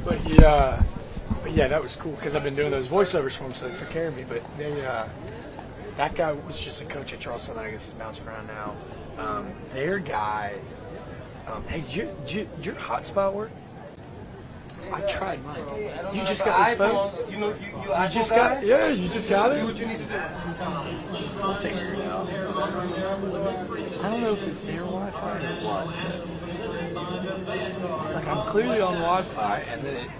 But yeah, that was cool because I've been doing those voiceovers for him, so they took care of me. But they, that guy was just a coach at Charleston. I guess he's bouncing around now. Their guy. Hey, did your hotspot work? I tried mine. You just got this phone? You just got it? Yeah, you just got it? Do what you need to do. We'll figure it out. I don't know if it's their Wi-Fi or what. Like, I'm clearly on Wi-Fi, and then it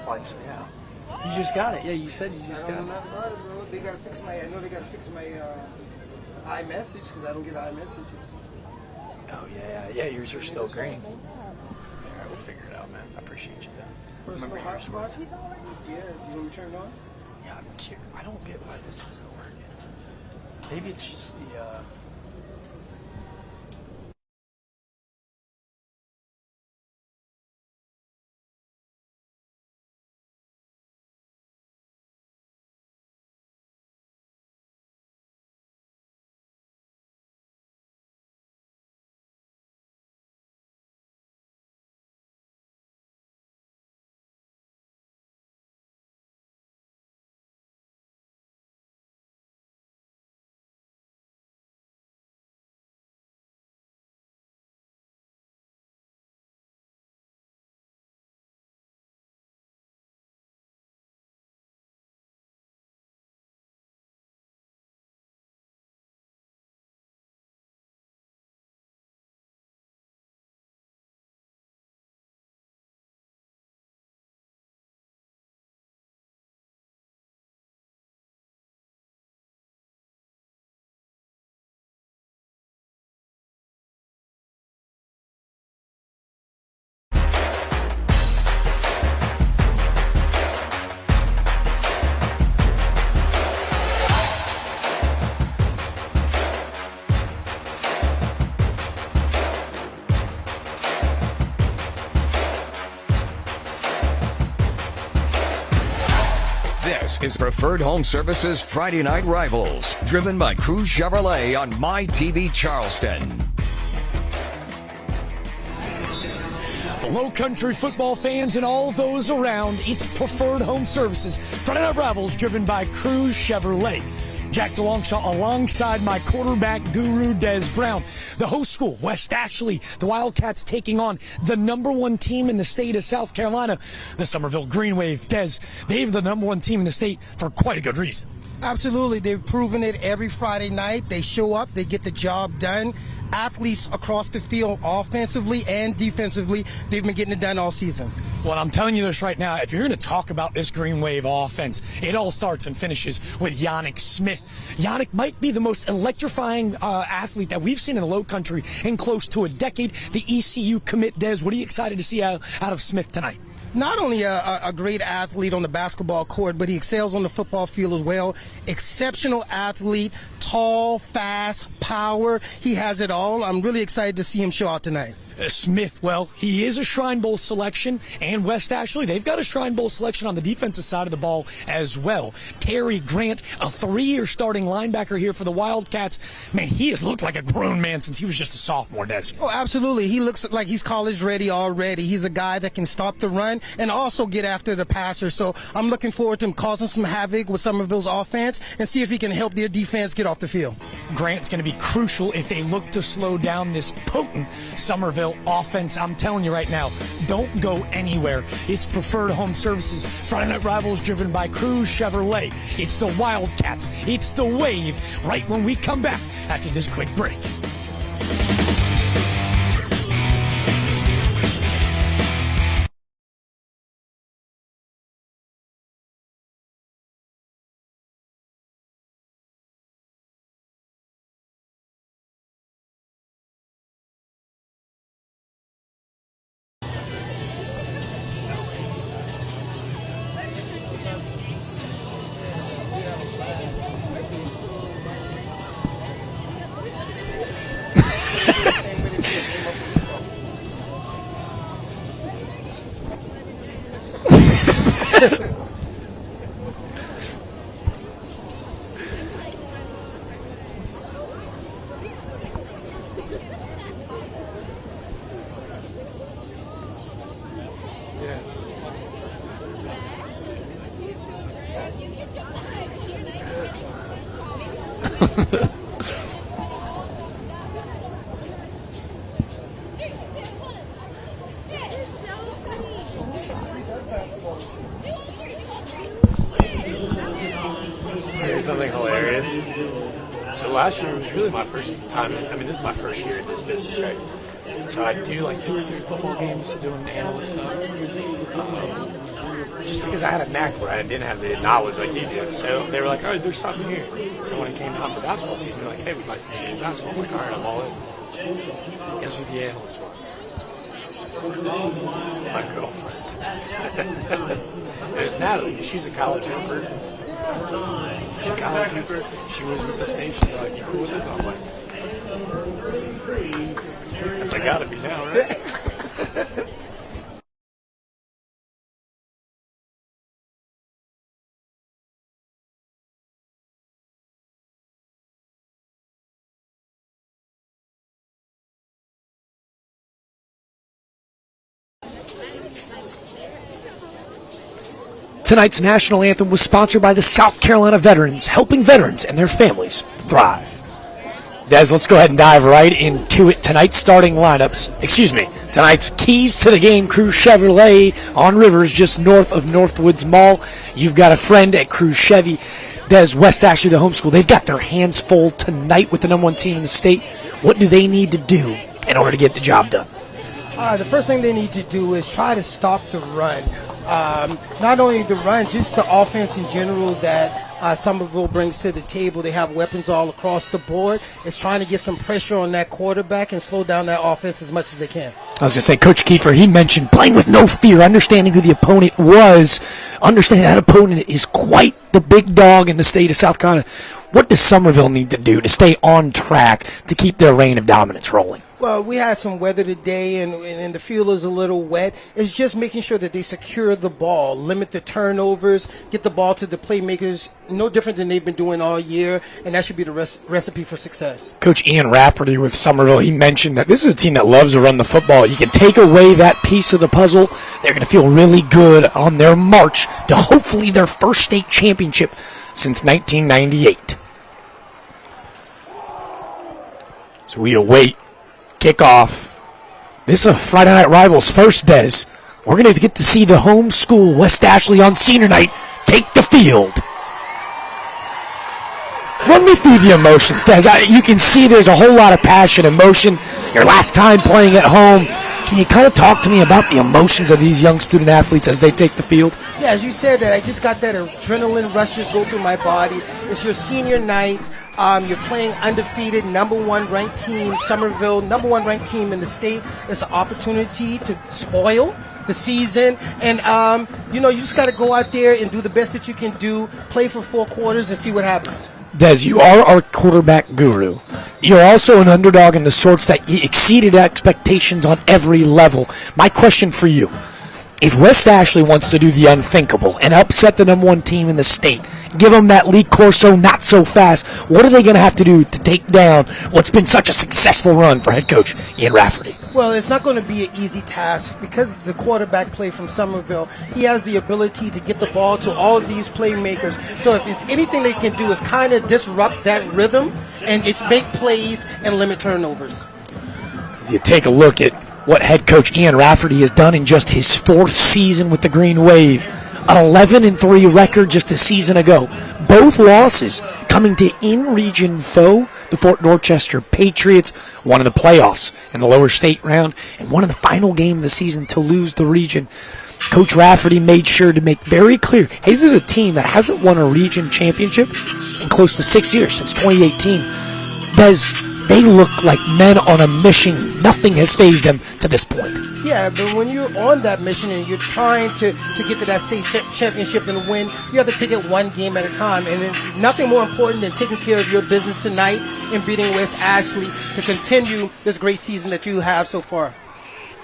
blanks me out. You just got it. Yeah, you said you just got it. They gotta fix my. I know they gotta fix my iMessage because I don't get iMessages. Oh yeah, yours are still green. All right, we'll figure it out, man. I appreciate you, though. Remember your hotspot? Yeah, you want me to turn it on? Yeah, I'm curious. I don't get why this isn't working. Maybe it's just the. This is Preferred Home Services Friday Night Rivals, driven by Cruz Chevrolet on My TV Charleston. Low Country football fans and all those around, it's Preferred Home Services Friday Night Rivals, driven by Cruz Chevrolet. Jack DeLongchamp alongside my quarterback guru, Des Brown. The host school, West Ashley, the Wildcats taking on the #1 team in the state of South Carolina, the Summerville Green Wave. Des, they're the #1 team in the state for quite a good reason. Absolutely. They've proven it every Friday night. They show up, they get the job done. Athletes across the field, offensively and defensively, they've been getting it done all season. Well, I'm telling you this right now, if you're going to talk about this Green Wave offense, it all starts and finishes with Yannick Smith. Yannick might be the most electrifying athlete that we've seen in the Low Country in close to a decade. The ECU commit, Des, what are you excited to see out of Smith tonight? Not only a great athlete on the basketball court, but he excels on the football field as well. Exceptional athlete, tall, fast, power. He has it all. I'm really excited to see him show out tonight. Smith, well, he is a Shrine Bowl selection, and West Ashley, they've got a Shrine Bowl selection on the defensive side of the ball as well. Terry Grant, a 3-year starting linebacker here for the Wildcats. Man, he has looked like a grown man since he was just a sophomore, Des. Oh, absolutely. He looks like he's college ready already. He's a guy that can stop the run and also get after the passer. So I'm looking forward to him causing some havoc with Summerville's offense and see if he can help their defense get off the field. Grant's going to be crucial if they look to slow down this potent Summerville offense. I'm telling you right now, don't go anywhere. It's Preferred Home Services Friday Night Rivals, driven by Cruz Chevrolet. It's the Wildcats. It's the Wave. Right when we come back after this quick break. Here's something hilarious. So last year was really my first time. I mean, this is my first year in this business, right? So I do like 2 or 3 football games doing analyst stuff. Just because I had a knack for it, I didn't have the knowledge like you do. So they were like, "Oh, there's something here." So when it came time for basketball season, they're like, "Hey, we'd like to do basketball." I'm like, "All right, I'm all in." Guess who the analyst was? My girlfriend. It was Natalie. She's a college hooper. She was with the station. They're like, "You cool with this?" I'm like, "Guess I gotta be now, right?" Tonight's national anthem was sponsored by the South Carolina Veterans, helping veterans and their families thrive. Des, let's go ahead and dive right into it. Tonight's starting lineups, tonight's keys to the game, Cruise Chevrolet on Rivers, just north of Northwoods Mall. You've got a friend at Cruise Chevy. Des, West Ashley, the homeschool, they've got their hands full tonight with the #1 team in the state. What do they need to do in order to get the job done? The first thing they need to do is try to stop the run. Not only the run, just the offense in general that Summerville brings to the table. They have weapons all across the board. It's trying to get some pressure on that quarterback and slow down that offense as much as they can. I was going to say, Coach Kiefer, he mentioned playing with no fear, understanding who the opponent was, understanding that opponent is quite the big dog in the state of South Carolina. What does Summerville need to do to stay on track to keep their reign of dominance rolling? Well, we had some weather today, and the field is a little wet. It's just making sure that they secure the ball, limit the turnovers, get the ball to the playmakers, no different than they've been doing all year, and that should be the recipe for success. Coach Ian Rafferty with Summerville, he mentioned that this is a team that loves to run the football. You can take away that piece of the puzzle, they're going to feel really good on their march to hopefully their first state championship since 1998. So we await kickoff. This is a Friday Night Rivals first, Des. We're going to get to see the home school, West Ashley, on senior night, take the field. Run me through the emotions, Des. You can see there's a whole lot of passion, emotion. Your last time playing at home. Can you kind of talk to me about the emotions of these young student athletes as they take the field? Yeah, as you said that, I just got that adrenaline rush just go through my body. It's your senior night. You're playing undefeated, #1 ranked team, Summerville, #1 ranked team in the state. It's an opportunity to spoil the season. And, you just got to go out there and do the best that you can do, play for 4 quarters and see what happens. Des, you are our quarterback guru. You're also an underdog in the sorts that exceeded expectations on every level. My question for you, if West Ashley wants to do the unthinkable and upset the #1 team in the state, give them that Lee Corso not so fast, what are they going to have to do to take down what's been such a successful run for head coach Ian Rafferty? Well, it's not going to be an easy task because the quarterback play from Summerville, he has the ability to get the ball to all of these playmakers. So if there's anything they can do is kind of disrupt that rhythm and just make plays and limit turnovers. As you take a look at what head coach Ian Rafferty has done in just his 4th season with the Green Wave, an 11-3 record just a season ago. Both losses coming to in-region foe, the Fort Dorchester Patriots, one of the playoffs in the lower state round, and one of the final game of the season to lose the region. Coach Rafferty made sure to make very clear, hey, this is a team that hasn't won a region championship in close to 6 years, since 2018. They look like men on a mission. Nothing has phased them to this point. Yeah, but when you're on that mission and you're trying to get to that state championship and win, you have to take it one game at a time. And then nothing more important than taking care of your business tonight and beating West Ashley to continue this great season that you have so far.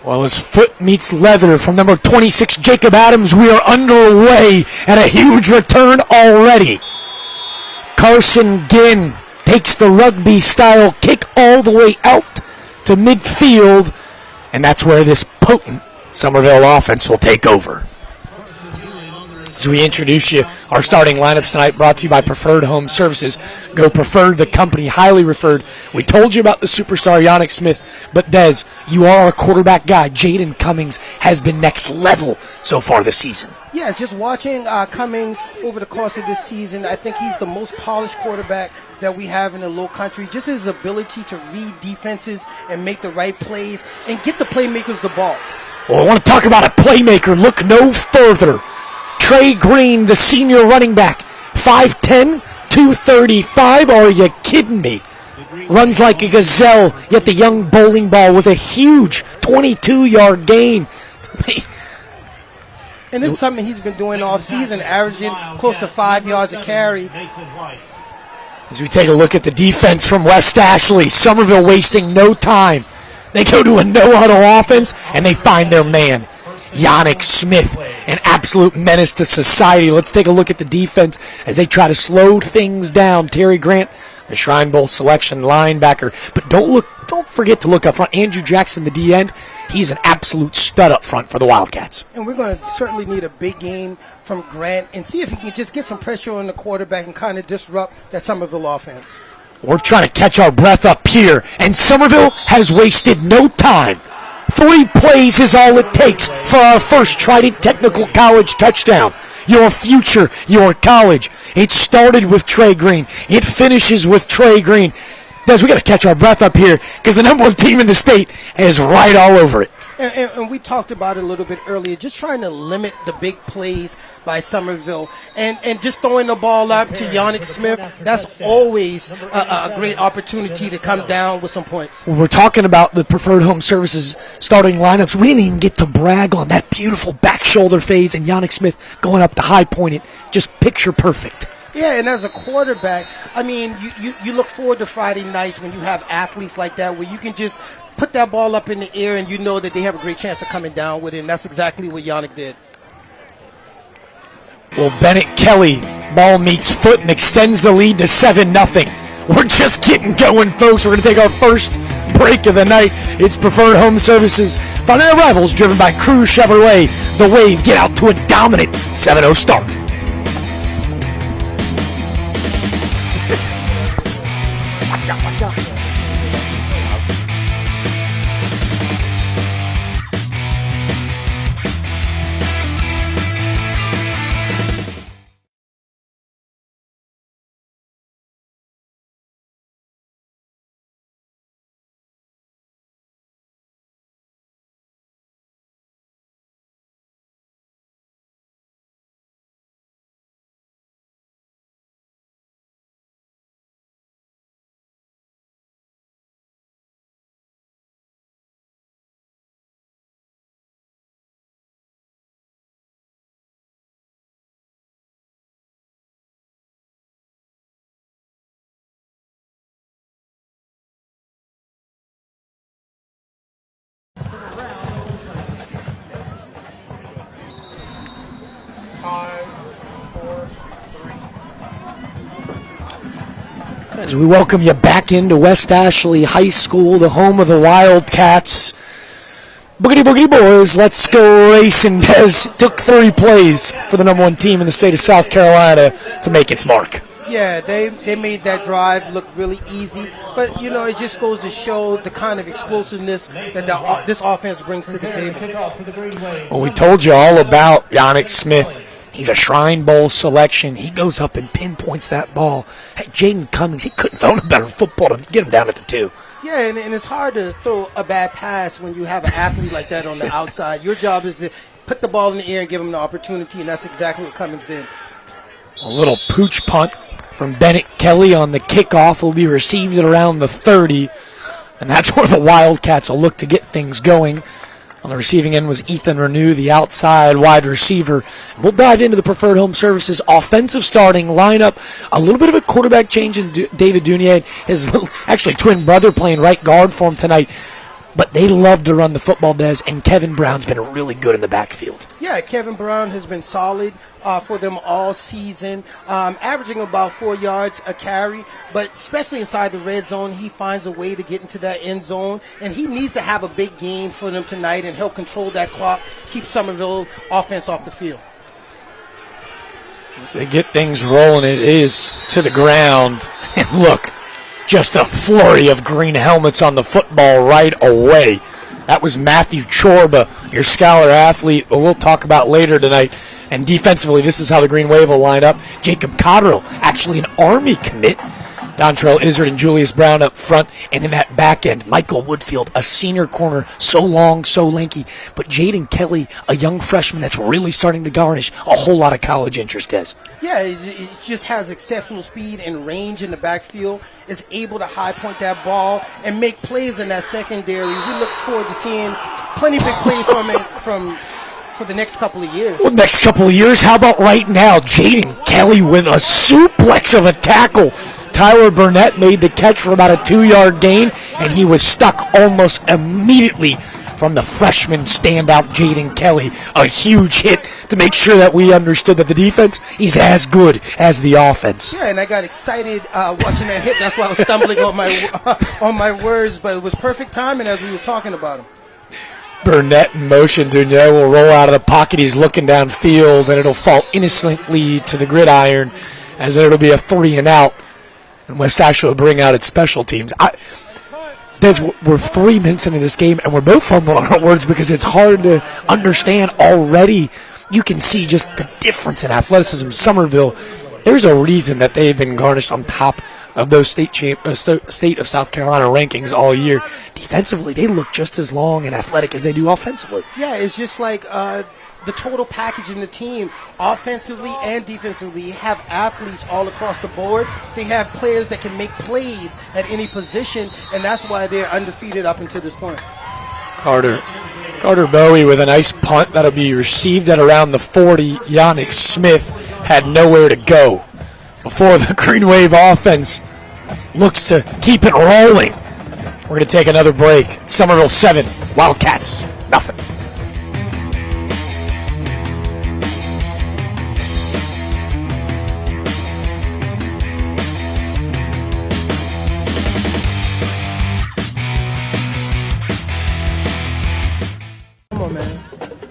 Well, as foot meets leather from number 26, Jacob Adams, we are underway and a huge return already. Carson Ginn takes the rugby-style kick all the way out to midfield, and that's where this potent Summerville offense will take over. As we introduce you, our starting lineups tonight brought to you by Preferred Home Services. Go Preferred, the company highly referred. We told you about the superstar Yannick Smith, but Des, you are a quarterback guy. Jaden Cummings has been next level so far this season. Yeah, just watching Cummings over the course of this season, I think he's the most polished quarterback that we have in the Low Country. Just his ability to read defenses and make the right plays and get the playmakers the ball. Well, I want to talk about a playmaker. Look no further. Trey Green, the senior running back, 5'10", 235. Are you kidding me? Runs like a gazelle, yet the young bowling ball with a huge 22-yard gain. And this is something he's been doing all season, averaging close to 5 yards a carry. As we take a look at the defense from West Ashley, Summerville wasting no time. They go to a no-huddle offense, and they find their man, Yannick Smith, an absolute menace to society. Let's take a look at the defense as they try to slow things down. Terry Grant, the Shrine Bowl selection linebacker. But don't forget to look up front. Andrew Jackson, the D-end, he's an absolute stud up front for the Wildcats. And we're going to certainly need a big game from Grant and see if he can just get some pressure on the quarterback and kind of disrupt that Summerville offense. We're trying to catch our breath up here, and Summerville has wasted no time. 3 plays is all it takes for our first Trident Technical College touchdown. Your future, your college. It started with Trey Green. It finishes with Trey Green. Guys, we got to catch our breath up here because the number 1 team in the state is right all over it. And we talked about it a little bit earlier, just trying to limit the big plays by Summerville and just throwing the ball up to Yannick Smith. That's always a great opportunity to come down with some points. When we're talking about the Preferred Home Services starting lineups, we didn't even get to brag on that beautiful back shoulder fades and Yannick Smith going up to high point it. Just picture perfect. Yeah, and as a quarterback, I mean, you look forward to Friday nights when you have athletes like that where you can just put that ball up in the air and you know that they have a great chance of coming down with it, and that's exactly what Yannick did. Well, Bennett Kelly, ball meets foot and extends the lead to 7-0. We're just getting going, folks. We're going to take our first break of the night. It's Preferred Home Services. Friday Night Rivals driven by Cruz Chevrolet. The Wave get out to a dominant 7-0 start. Watch out. As we welcome you back into West Ashley High School, the home of the Wildcats. Boogity boogie boys, let's go racing. Des took 3 plays for the number 1 team in the state of South Carolina to make its mark. Yeah, they made that drive look really easy, but you know it just goes to show the kind of explosiveness that this offense brings to the table. Well, we told you all about Yannick Smith. He's a Shrine Bowl selection. He goes up and pinpoints that ball. Hey, Jaden Cummings, he couldn't throw a better football to get him down at the 2. Yeah, and it's hard to throw a bad pass when you have an athlete like that on the outside. Your job is to put the ball in the air and give him the opportunity, and that's exactly what Cummings did. A little pooch punt from Bennett Kelly on the kickoff will be received at around the 30, and that's where the Wildcats will look to get things going. On the receiving end was Ethan Renew, the outside wide receiver. We'll dive into the Preferred Home Services offensive starting lineup. A little bit of a quarterback change in David Dunier, his actually twin brother playing right guard for him tonight. But they love to run the football, Des, and Kevin Brown's been really good in the backfield. Yeah, Kevin Brown has been solid for them all season, averaging about 4 yards a carry, but especially inside the red zone, he finds a way to get into that end zone, and he needs to have a big game for them tonight and help control that clock, keep Summerville offense off the field. As they get things rolling, it is to the ground. And look, just a flurry of green helmets on the football right away. That was Matthew Chorba, your scholar athlete, who we'll talk about later tonight. And defensively, this is how the Green Wave will line up. Jacob Cotterill, actually an Army commit. Dontrell Izzard and Julius Brown up front. And in that back end, Michael Woodfield, a senior corner, so long, so lanky. But Jaden Kelly, a young freshman that's really starting to garnish a whole lot of college interest, Des. Yeah, it just has exceptional speed and range in the backfield. Is able to high point that ball and make plays in that secondary. We look forward to seeing plenty big plays from it for the next couple of years. Well, next couple of years? How about right now? Jaden Kelly with a suplex of a tackle. Tyler Burnett made the catch for about a 2-yard gain, and he was stuck almost immediately from the freshman standout Jaden Kelly. A huge hit to make sure that we understood that the defense is as good as the offense. Yeah, and I got excited watching that hit. That's why I was stumbling on my words, but it was perfect timing as we was talking about him. Burnett in motion. Dunier will roll out of the pocket. He's looking downfield, and it'll fall innocently to the gridiron as it'll be a 3-and-out. And West Asheville will bring out its special teams. We're 3 minutes into this game, and we're both fumbling on our words because it's hard to understand already. You can see just the difference in athleticism. Summerville, there's a reason that they've been garnished on top of those state of South Carolina rankings all year. Defensively, they look just as long and athletic as they do offensively. Yeah, it's just like the total package in the team, offensively and defensively, have athletes all across the board. They have players that can make plays at any position, and that's why they're undefeated up until this point. Carter Bowie with a nice punt that'll be received at around the 40. Yannick Smith had nowhere to go before the Green Wave offense looks to keep it rolling. We're going to take another break. Summerville 7, Wildcats nothing.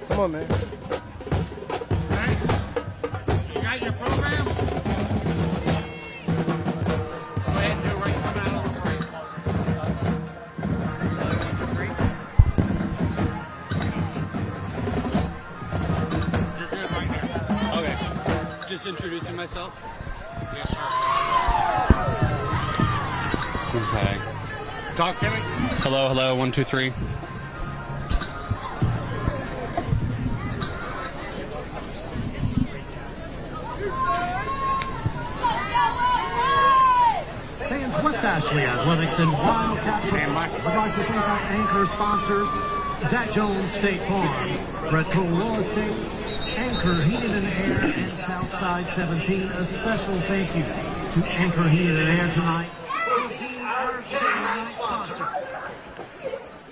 Come on, man. You got your program? Go ahead and do it right. Come out on the screen. You're good right now. Okay. Just introducing myself. Yes, sir. Okay. Talk to me. Hello, 1, 2, 3. West Ashley Athletics and Wildcat Football would like to thank our anchor sponsors, Zach Jones State Farm, Red Bull Real Estate, Anchor Heated and Air, and Southside 17. A special thank you to Anchor Heated and Air tonight.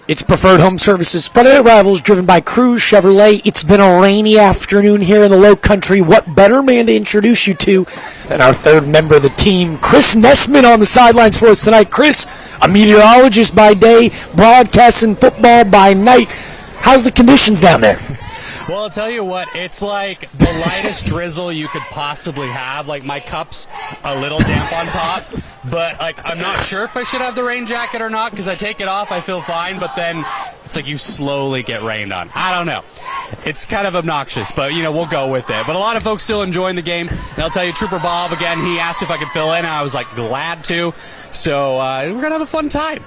It's Preferred Home Services Friday Night Rivals, driven by Cruz Chevrolet. It's been a rainy afternoon here in the Low Country. What better man to introduce you to than our third member of the team, Chris Nessman, on the sidelines for us tonight. Chris, a meteorologist by day, broadcasting football by night. How's the conditions down there? Well, I'll tell you what, it's like the lightest drizzle you could possibly have. Like, my cup's a little damp on top, but like I'm not sure if I should have the rain jacket or not, because I take it off, I feel fine, but then it's like you slowly get rained on. I don't know. It's kind of obnoxious, but, you know, we'll go with it. But a lot of folks still enjoying the game. And I'll tell you, Trooper Bob, again, he asked if I could fill in, and I was, like, glad to. So we're going to have a fun time.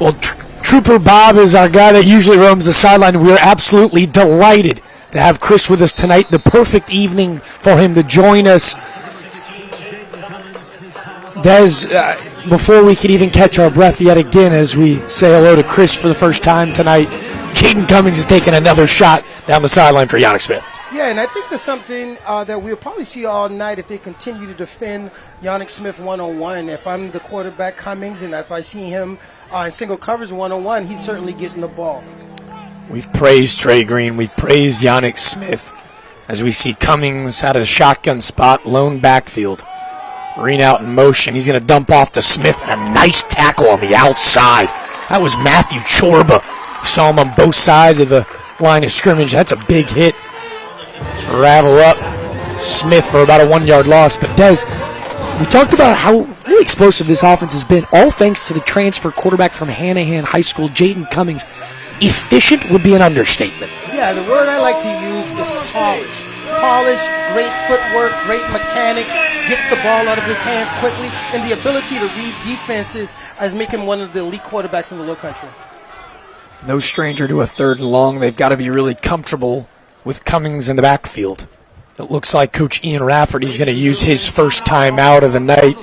Well, Trooper Bob is our guy that usually roams the sideline. We're absolutely delighted to have Chris with us tonight. The perfect evening for him to join us. Des, before we could even catch our breath yet again as we say hello to Chris for the first time tonight, Caden Cummings is taking another shot down the sideline for Yannick Smith. Yeah, and I think that's something that we'll probably see all night if they continue to defend Yannick Smith one-on-one. If I'm the quarterback, Cummings, and if I see him in single coverage one-on-one, he's certainly getting the ball. We've praised Trey Green. We've praised Yannick Smith as we see Cummings out of the shotgun spot, lone backfield. Green out in motion. He's going to dump off to Smith, and a nice tackle on the outside. That was Matthew Chorba. Saw him on both sides of the line of scrimmage. That's a big hit. rattle up Smith for about a 1 yard loss. But Des, we talked about how really explosive this offense has been, all thanks to the transfer quarterback from Hanahan High School, Jaden Cummings. Efficient would be an understatement. Yeah, the word I like to use is polish. Polish, great footwork, great mechanics, gets the ball out of his hands quickly, and the ability to read defenses has made him one of the elite quarterbacks in the Lowcountry. No stranger to a 3rd and long. They've got to be really comfortable with Cummings in the backfield. It looks like Coach Ian Rafferty's going to use his first time out of the night.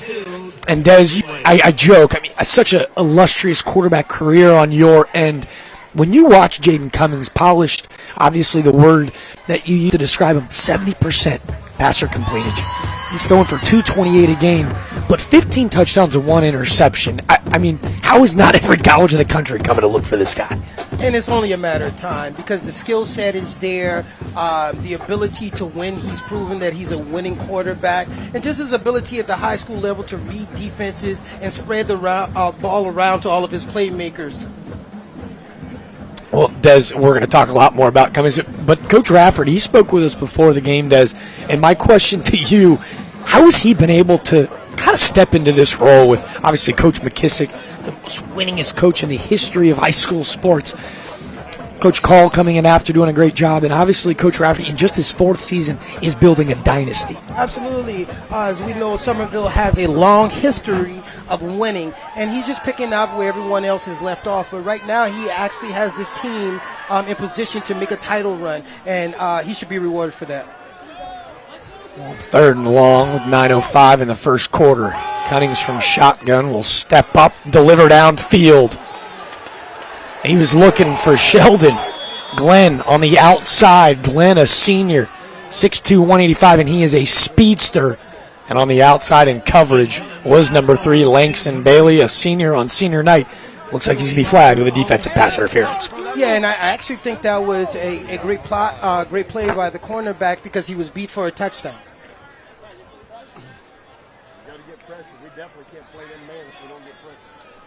And Des, I joke, I mean, such an illustrious quarterback career on your end. When you watch Jaden Cummings, polished, obviously the word that you use to describe him, 70% passer completage. He's throwing for 228 a game, but 15 touchdowns and 1 interception. I mean, how is not every college in the country coming to look for this guy? And it's only a matter of time because the skill set is there, the ability to win. He's proven that he's a winning quarterback, and just his ability at the high school level to read defenses and spread the ball around to all of his playmakers. Well, Des, we're going to talk a lot more about Cummings, but Coach Rafferty, he spoke with us before the game, Des, and my question to you, how has he been able to kind of step into this role with, obviously, Coach McKissick, the most winningest coach in the history of high school sports, Coach Call coming in after doing a great job, and obviously Coach Rafferty, in just his 4th season, is building a dynasty. Absolutely. As we know, Summerville has a long history of winning, and he's just picking up where everyone else has left off. But right now, he actually has this team in position to make a title run, and he should be rewarded for that. 3rd and long with 9:05 in the first quarter. Cummings from shotgun will step up, deliver downfield. He was looking for Sheldon Glenn on the outside. Glenn, a senior, 6'2", 185, and he is a speedster. And on the outside in coverage was number 3, Langston Bailey, a senior on senior night. Looks like he's going to be flagged with a defensive pass interference. Yeah, and I actually think that was a great play by the cornerback because he was beat for a touchdown.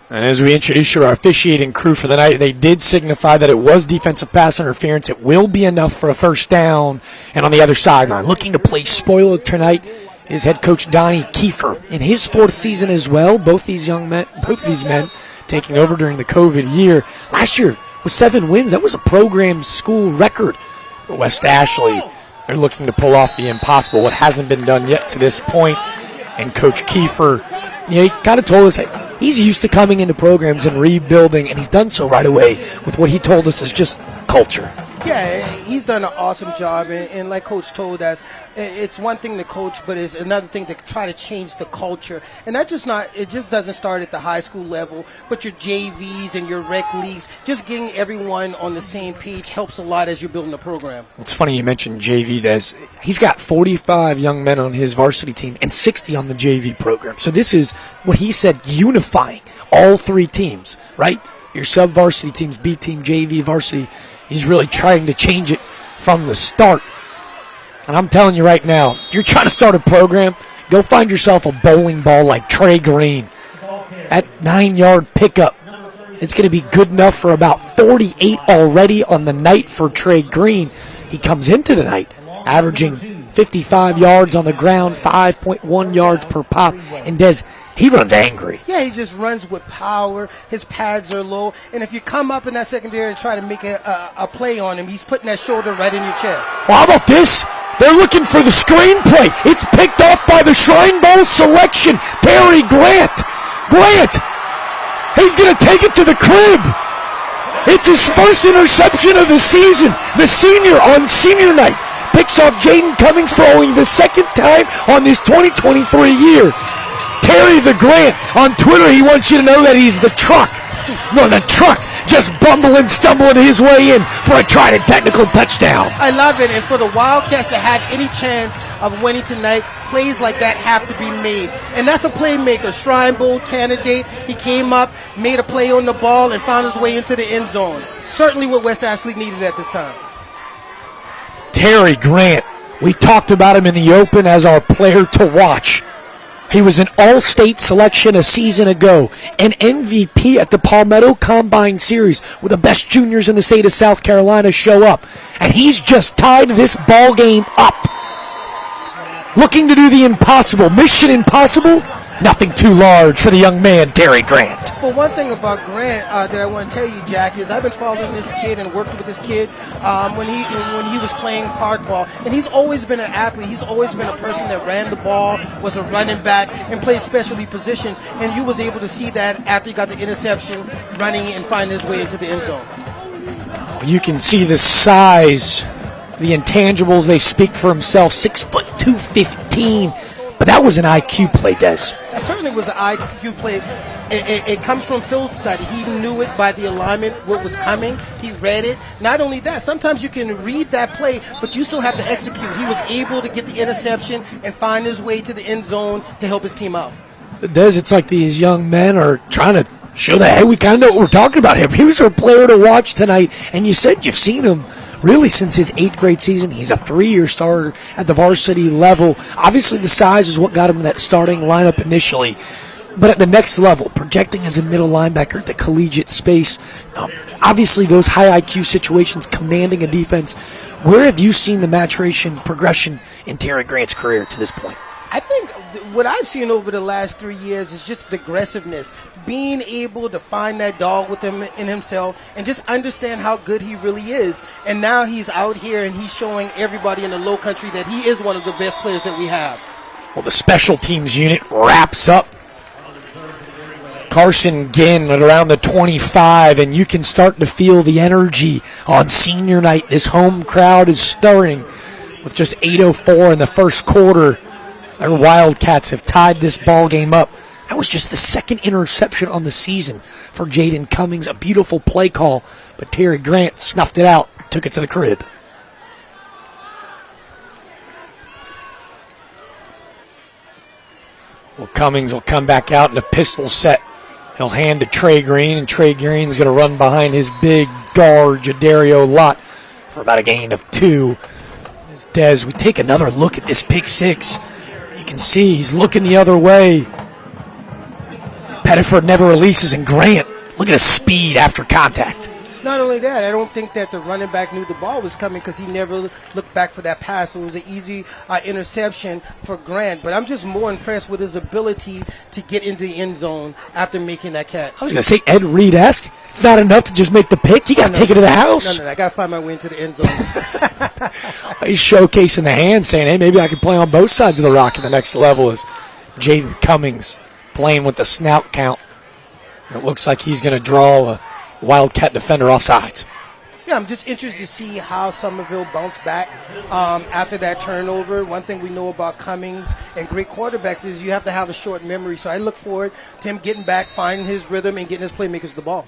And as we introduce you our officiating crew for the night, they did signify that it was defensive pass interference. It will be enough for a first down. And on the other sideline, looking to play spoiler tonight is head coach Donnie Kiefer. In his 4th season as well, both these men taking over during the COVID year. Last year with 7 wins, that was a program school record for West Ashley. They're looking to pull off the impossible, what hasn't been done yet to this point. And Coach Kiefer, he kind of told us that he's used to coming into programs and rebuilding, and he's done so right away with what he told us is just culture. Yeah, he's done an awesome job, and like Coach told us, it's one thing to coach, but it's another thing to try to change the culture. And it just doesn't start at the high school level, but your JVs and your rec leagues, just getting everyone on the same page helps a lot as you're building a program. It's funny you mentioned JV, Des. He's got 45 young men on his varsity team and 60 on the JV program. So this is what he said, unifying all 3 teams, right? Your sub-varsity teams, B team, JV, varsity. He's really trying to change it from the start. And I'm telling you right now, if you're trying to start a program, go find yourself a bowling ball like Trey Green. That 9-yard pickup, it's going to be good enough for about 48 already on the night for Trey Green. He comes into the night averaging 55 yards on the ground, 5.1 yards per pop. And Des, he runs angry. Yeah, he just runs with power. His pads are low. And if you come up in that secondary and try to make a play on him, he's putting that shoulder right in your chest. Well, how about this? They're looking for the screenplay. It's picked off by the Shrine Bowl selection, Terry Grant. Grant, he's going to take it to the crib. It's his first interception of the season. The senior on senior night picks off Jaden Cummings for only the 2nd time on this 2023 year. Terry the Grant on Twitter, he wants you to know that he's the truck. No, the truck just bumbling, stumbling his way in for a tried and technical touchdown. I love it, and for the Wildcats to have any chance of winning tonight, plays like that have to be made. And that's a playmaker, Shrine Bowl candidate. He came up, made a play on the ball, and found his way into the end zone. Certainly what West Ashley needed at this time. Terry Grant, we talked about him in the open as our player to watch. He was an all-state selection a season ago, an MVP at the Palmetto Combine Series, where the best juniors in the state of South Carolina show up. And he's just tied this ball game up. Looking to do the impossible. Mission impossible? Nothing too large for the young man, Terry Grant. Well, one thing about Grant that I want to tell you, Jack, is I've been following this kid and working with this kid when he was playing park ball, and he's always been an athlete. He's always been a person that ran the ball, was a running back, and played specialty positions. And you was able to see that after he got the interception, running and finding his way into the end zone. You can see the size, the intangibles. They speak for himself. 6'2", 215. But that was an IQ play, Des. That certainly was an IQ play. It comes from Phil's side. He knew it by the alignment, what was coming. He read it. Not only that, sometimes you can read that play, but you still have to execute. He was able to get the interception and find his way to the end zone to help his team out. Des, it's like these young men are trying to show that, hey, we kind of know what we're talking about here. He was a player to watch tonight, and you said you've seen him really since his 8th grade season. He's a 3-year starter at the varsity level. Obviously, the size is what got him in that starting lineup initially. But at the next level, projecting as a middle linebacker at the collegiate space, obviously those high IQ situations, commanding a defense. Where have you seen the maturation, progression in Terry Grant's career to this point? I think what I've seen over the last 3 years is just the aggressiveness, being able to find that dog within in himself and just understand how good he really is. And now he's out here and he's showing everybody in the low country that he is one of the best players that we have. Well, the special teams unit wraps up. Carson Ginn at around the 25, and you can start to feel the energy on senior night. This home crowd is stirring with just 8:04 in the first quarter. Our Wildcats have tied this ball game up. That was just the second interception on the season for Jaden Cummings. A beautiful play call, but Terry Grant snuffed it out, took it to the crib. Well, Cummings will come back out in a pistol set. He'll hand to Trey Green, and Trey Green's going to run behind his big guard, Jadario Lott, for about a gain of 2. As Des, we take another look at this pick six. You can see he's looking the other way. Pettiford never releases, and Grant, look at his speed after contact. Not only that, I don't think that the running back knew the ball was coming because he never looked back for that pass. So it was an easy interception for Grant. But I'm just more impressed with his ability to get into the end zone after making that catch. I was going to say, Ed Reed-esque. It's not enough to just make the pick. You got to take it to the house. No, I got to find my way into the end zone. He's showcasing the hand, saying, hey, maybe I can play on both sides of the rock at the next level. Is Jaden Cummings playing with the snout count. It looks like he's going to draw a Wildcat defender off sides. Yeah, I'm just interested to see how Summerville bounced back after that turnover. One thing we know about Cummings and great quarterbacks is you have to have a short memory. So I look forward to him getting back, finding his rhythm, and getting his playmakers the ball.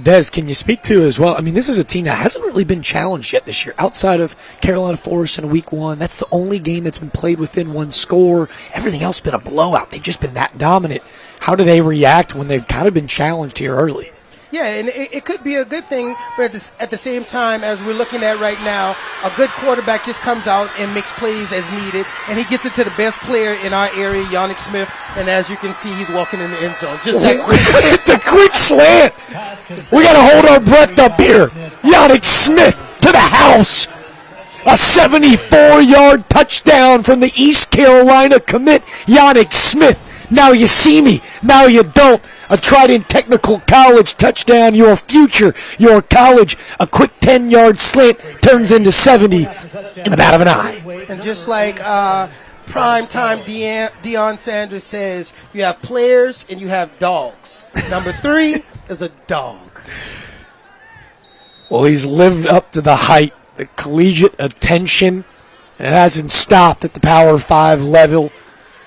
Des, can you speak to as well? I mean, this is a team that hasn't really been challenged yet this year. Outside of Carolina Forest in week 1, that's the only game that's been played within one score. Everything else has been a blowout. They've just been that dominant. How do they react when they've kind of been challenged here early? Yeah, and it could be a good thing, but at the same time, as we're looking at right now, a good quarterback just comes out and makes plays as needed, and he gets it to the best player in our area, Yannick Smith, and as you can see, he's walking in the end zone. Just the quick slant. We got to hold our breath up here. Yannick Smith to the house. A 74-yard touchdown from the East Carolina commit, Yannick Smith. Now you see me, now you don't. A Trident Technical College touchdown, your future, your college. A quick 10-yard slant turns into 70 in the bat of an eye. And just like primetime Deion Sanders says, you have players and you have dogs. Number 3 is a dog. Well, he's lived up to the hype, the collegiate attention. It hasn't stopped at the Power 5 level.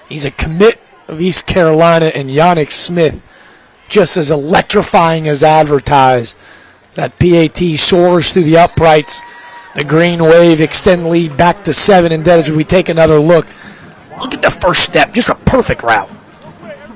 He's a commit of East Carolina, and Yannick Smith, just as electrifying as advertised. That PAT soars through the uprights. The green wave extend lead back to 7, and as we take another look at the first step, just a perfect route.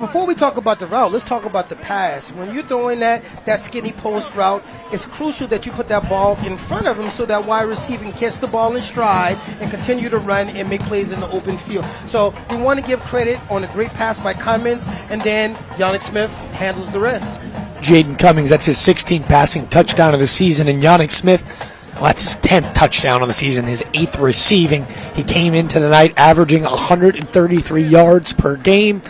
before we talk about the route, let's talk about the pass. When you're throwing that skinny post route, it's crucial that you put that ball in front of him so that wide receiver can catch the ball in stride and continue to run and make plays in the open field. So we want to give credit on a great pass by Cummings, and then Yannick Smith handles the rest. Jaden Cummings, that's his 16th passing touchdown of the season, and Yannick Smith, well, that's his 10th touchdown on the season, his 8th receiving. He came into the night averaging 133 yards per game.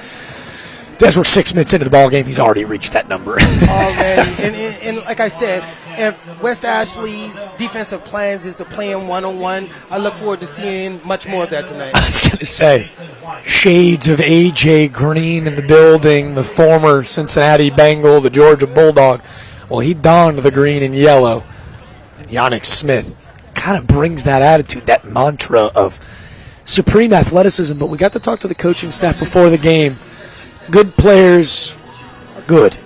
As we're 6 minutes into the ball game, he's already reached that number. Already. And like I said, if West Ashley's defensive plans is to play him one-on-one, I look forward to seeing much more of that tonight. I was going to say, shades of A.J. Green in the building, the former Cincinnati Bengal, the Georgia Bulldog. Well, he donned the green and yellow. Yannick Smith kind of brings that attitude, that mantra of supreme athleticism. But we got to talk to the coaching staff before the game. Good players are good.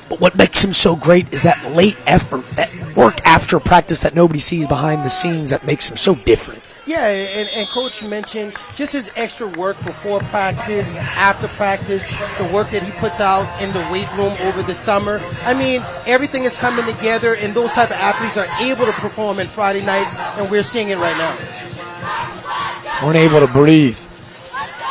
But what makes him so great is that late effort, that work after practice that nobody sees behind the scenes that makes him so different. Yeah, and Coach mentioned just his extra work before practice, after practice, the work that he puts out in the weight room over the summer. I mean, everything is coming together, and those type of athletes are able to perform in Friday nights, and we're seeing it right now. Weren't able to breathe.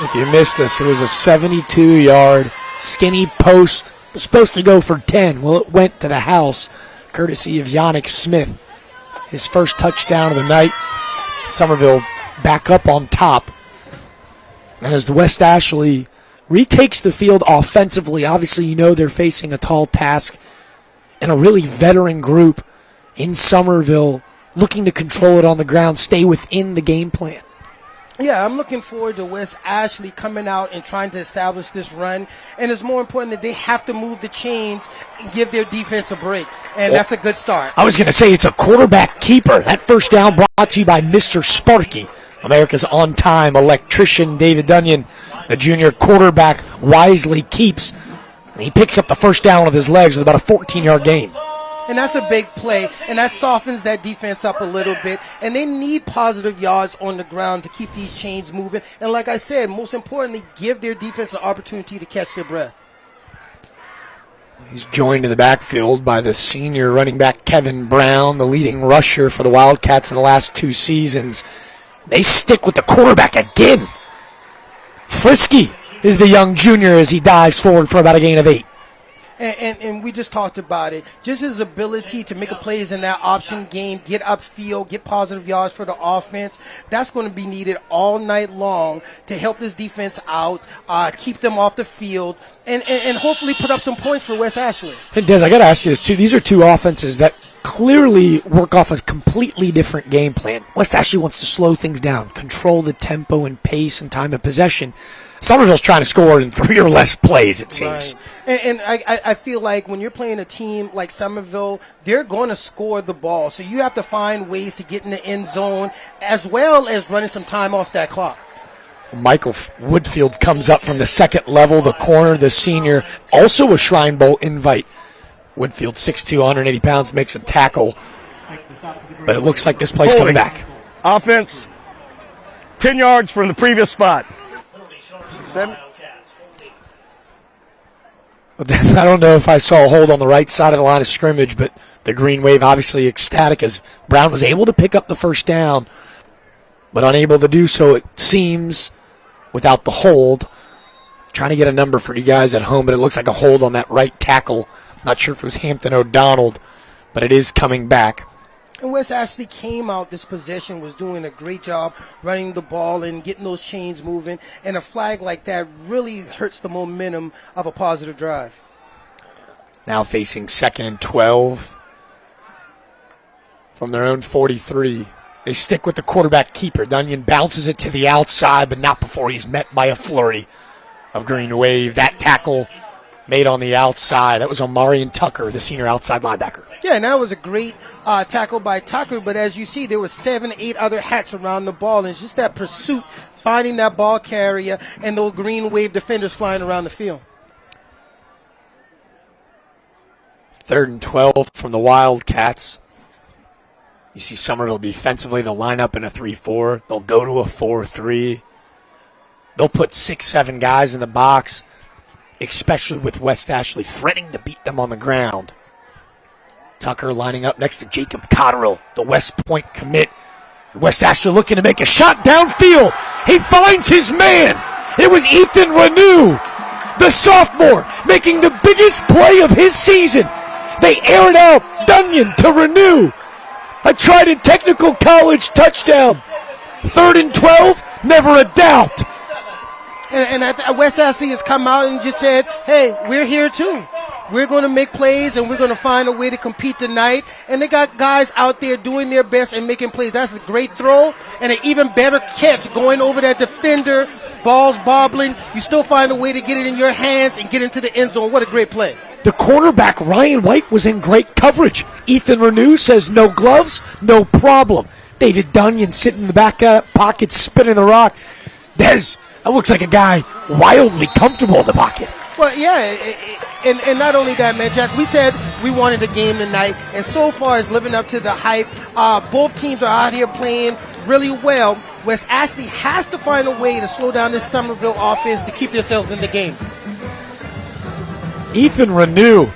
If you missed this, it was a 72-yard skinny post. It was supposed to go for 10. Well, it went to the house, courtesy of Yannick Smith. His first touchdown of the night. Summerville back up on top. And as the West Ashley retakes the field offensively, obviously you know they're facing a tall task and a really veteran group in Summerville looking to control it on the ground, stay within the game plan. Yeah, I'm looking forward to West Ashley coming out and trying to establish this run. And it's more important that they have to move the chains and give their defense a break. And that's a good start. I was going to say it's a quarterback keeper. That first down brought to you by Mr. Sparky, America's on-time electrician, David Dunyan. The junior quarterback wisely keeps. And he picks up the first down with his legs with about a 14-yard gain. And that's a big play, and that softens that defense up a little bit. And they need positive yards on the ground to keep these chains moving. And like I said, most importantly, give their defense an opportunity to catch their breath. He's joined in the backfield by the senior running back Kevin Brown, the leading rusher for the Wildcats in the last 2 seasons. They stick with the quarterback again. Frisky is the young junior as he dives forward for about a gain of 8. And we just talked about it. Just his ability to make a plays in that option game, get upfield, get positive yards for the offense, that's going to be needed all night long to help this defense out, keep them off the field, and hopefully put up some points for West Ashley. And Des, I got to ask you this too. These are 2 offenses that clearly work off a completely different game plan. West Ashley wants to slow things down, control the tempo and pace and time of possession. Summerville's trying to score in 3 or less plays, it seems. Right. And I feel like when you're playing a team like Summerville, they're going to score the ball. So you have to find ways to get in the end zone as well as running some time off that clock. Michael Woodfield comes up from the second level, the corner, the senior, also a Shrine Bowl invite. Woodfield, 6'2", 180 pounds, makes a tackle. But it looks like this play's coming back. Offense, 10 yards from the previous spot. 7. I don't know if I saw a hold on the right side of the line of scrimmage, but the Green Wave obviously ecstatic as Brown was able to pick up the first down, but unable to do so, it seems, without the hold. Trying to get a number for you guys at home, but it looks like a hold on that right tackle. Not sure if it was Hampton O'Donnell, but it is coming back. And West Ashley came out this possession, was doing a great job running the ball and getting those chains moving. And a flag like that really hurts the momentum of a positive drive. Now facing 2nd and 12 from their own 43. They stick with the quarterback keeper. Dunyan bounces it to the outside, but not before he's met by a flurry of Green Wave. That tackle made on the outside. That was Omarion Tucker, the senior outside linebacker. Yeah, and that was a great tackle by Tucker, but as you see, there were 7, 8 other hats around the ball, and it's just that pursuit, finding that ball carrier, and those Green Wave defenders flying around the field. 3rd and 12 from the Wildcats. You see Summerville defensively, they'll line up in a 3-4. They'll go to a 4-3. They'll put 6, 7 guys in the box. especially with West Ashley threatening to beat them on the ground. Tucker lining up next to Jacob Cotterill, the West Point commit. West Ashley looking to make a shot downfield. He finds his man. It was Ethan Renew, the sophomore, making the biggest play of his season. They air it out. Dunyan to Renew. A Trident Technical College touchdown. 3rd and 12, never a doubt. And West Ashley has come out and just said, hey, we're here too. We're going to make plays, and we're going to find a way to compete tonight. And they got guys out there doing their best and making plays. That's a great throw and an even better catch going over that defender. Ball's bobbling. You still find a way to get it in your hands and get into the end zone. What a great play. The cornerback, Ryan White, was in great coverage. Ethan Renew says no gloves, no problem. David Dunyan sitting in the back pocket, spinning the rock. That looks like a guy wildly comfortable in the pocket. Well, yeah, and not only that, man, Jack, we said we wanted a game tonight, and so far it's living up to the hype. Both teams are out here playing really well. West Ashley has to find a way to slow down this Summerville offense to keep themselves in the game. Ethan Renew,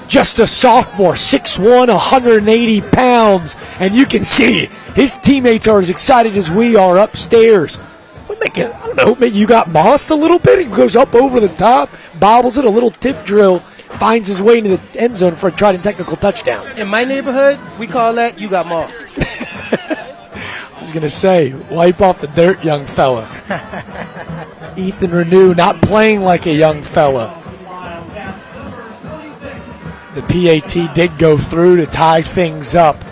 just a sophomore, 6'1", 180 pounds, and you can see his teammates are as excited as we are upstairs. I don't know, maybe you got mossed a little bit. He goes up over the top, bobbles it, a little tip drill, finds his way into the end zone for a Trident Technical touchdown. In my neighborhood, we call that you got mossed. I was going to say, wipe off the dirt, young fella. Ethan Renew not playing like a young fella. The PAT did go through to tie things up.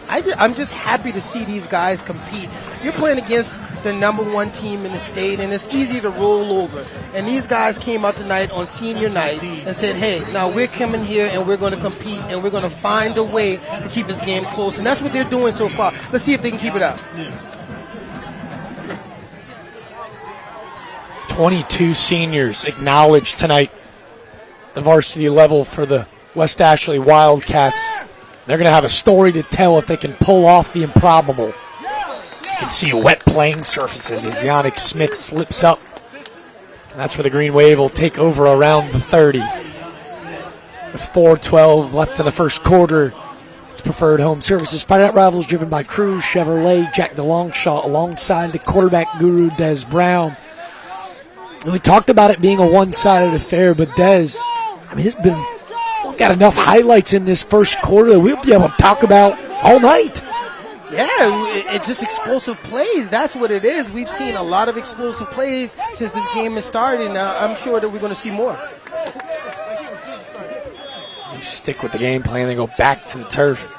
I'm just happy to see these guys compete. You're playing against the #1 team in the state, and it's easy to roll over. And these guys came out tonight on senior night and said, hey, now we're coming here and we're going to compete and we're going to find a way to keep this game close. And that's what they're doing so far. Let's see if they can keep it up. 22 seniors acknowledged tonight the varsity level for the West Ashley Wildcats. They're going to have a story to tell if they can pull off the improbable. You can see wet playing surfaces as Yannick Smith slips up. And that's where the Green Wave will take over around the 30. With 4:12 left in the first quarter, it's Preferred Home Services. Friday Night Rivals driven by Cruz Chevrolet, Jack DeLongchamp alongside the quarterback guru Des Brown. And we talked about it being a one-sided affair, but Des, it's been got enough highlights in this first quarter that we'll be able to talk about all night. Yeah, it's just explosive plays. That's what it is. We've seen a lot of explosive plays since this game has started. Now, I'm sure that we're going to see more. They stick with the game plan. They go back to the turf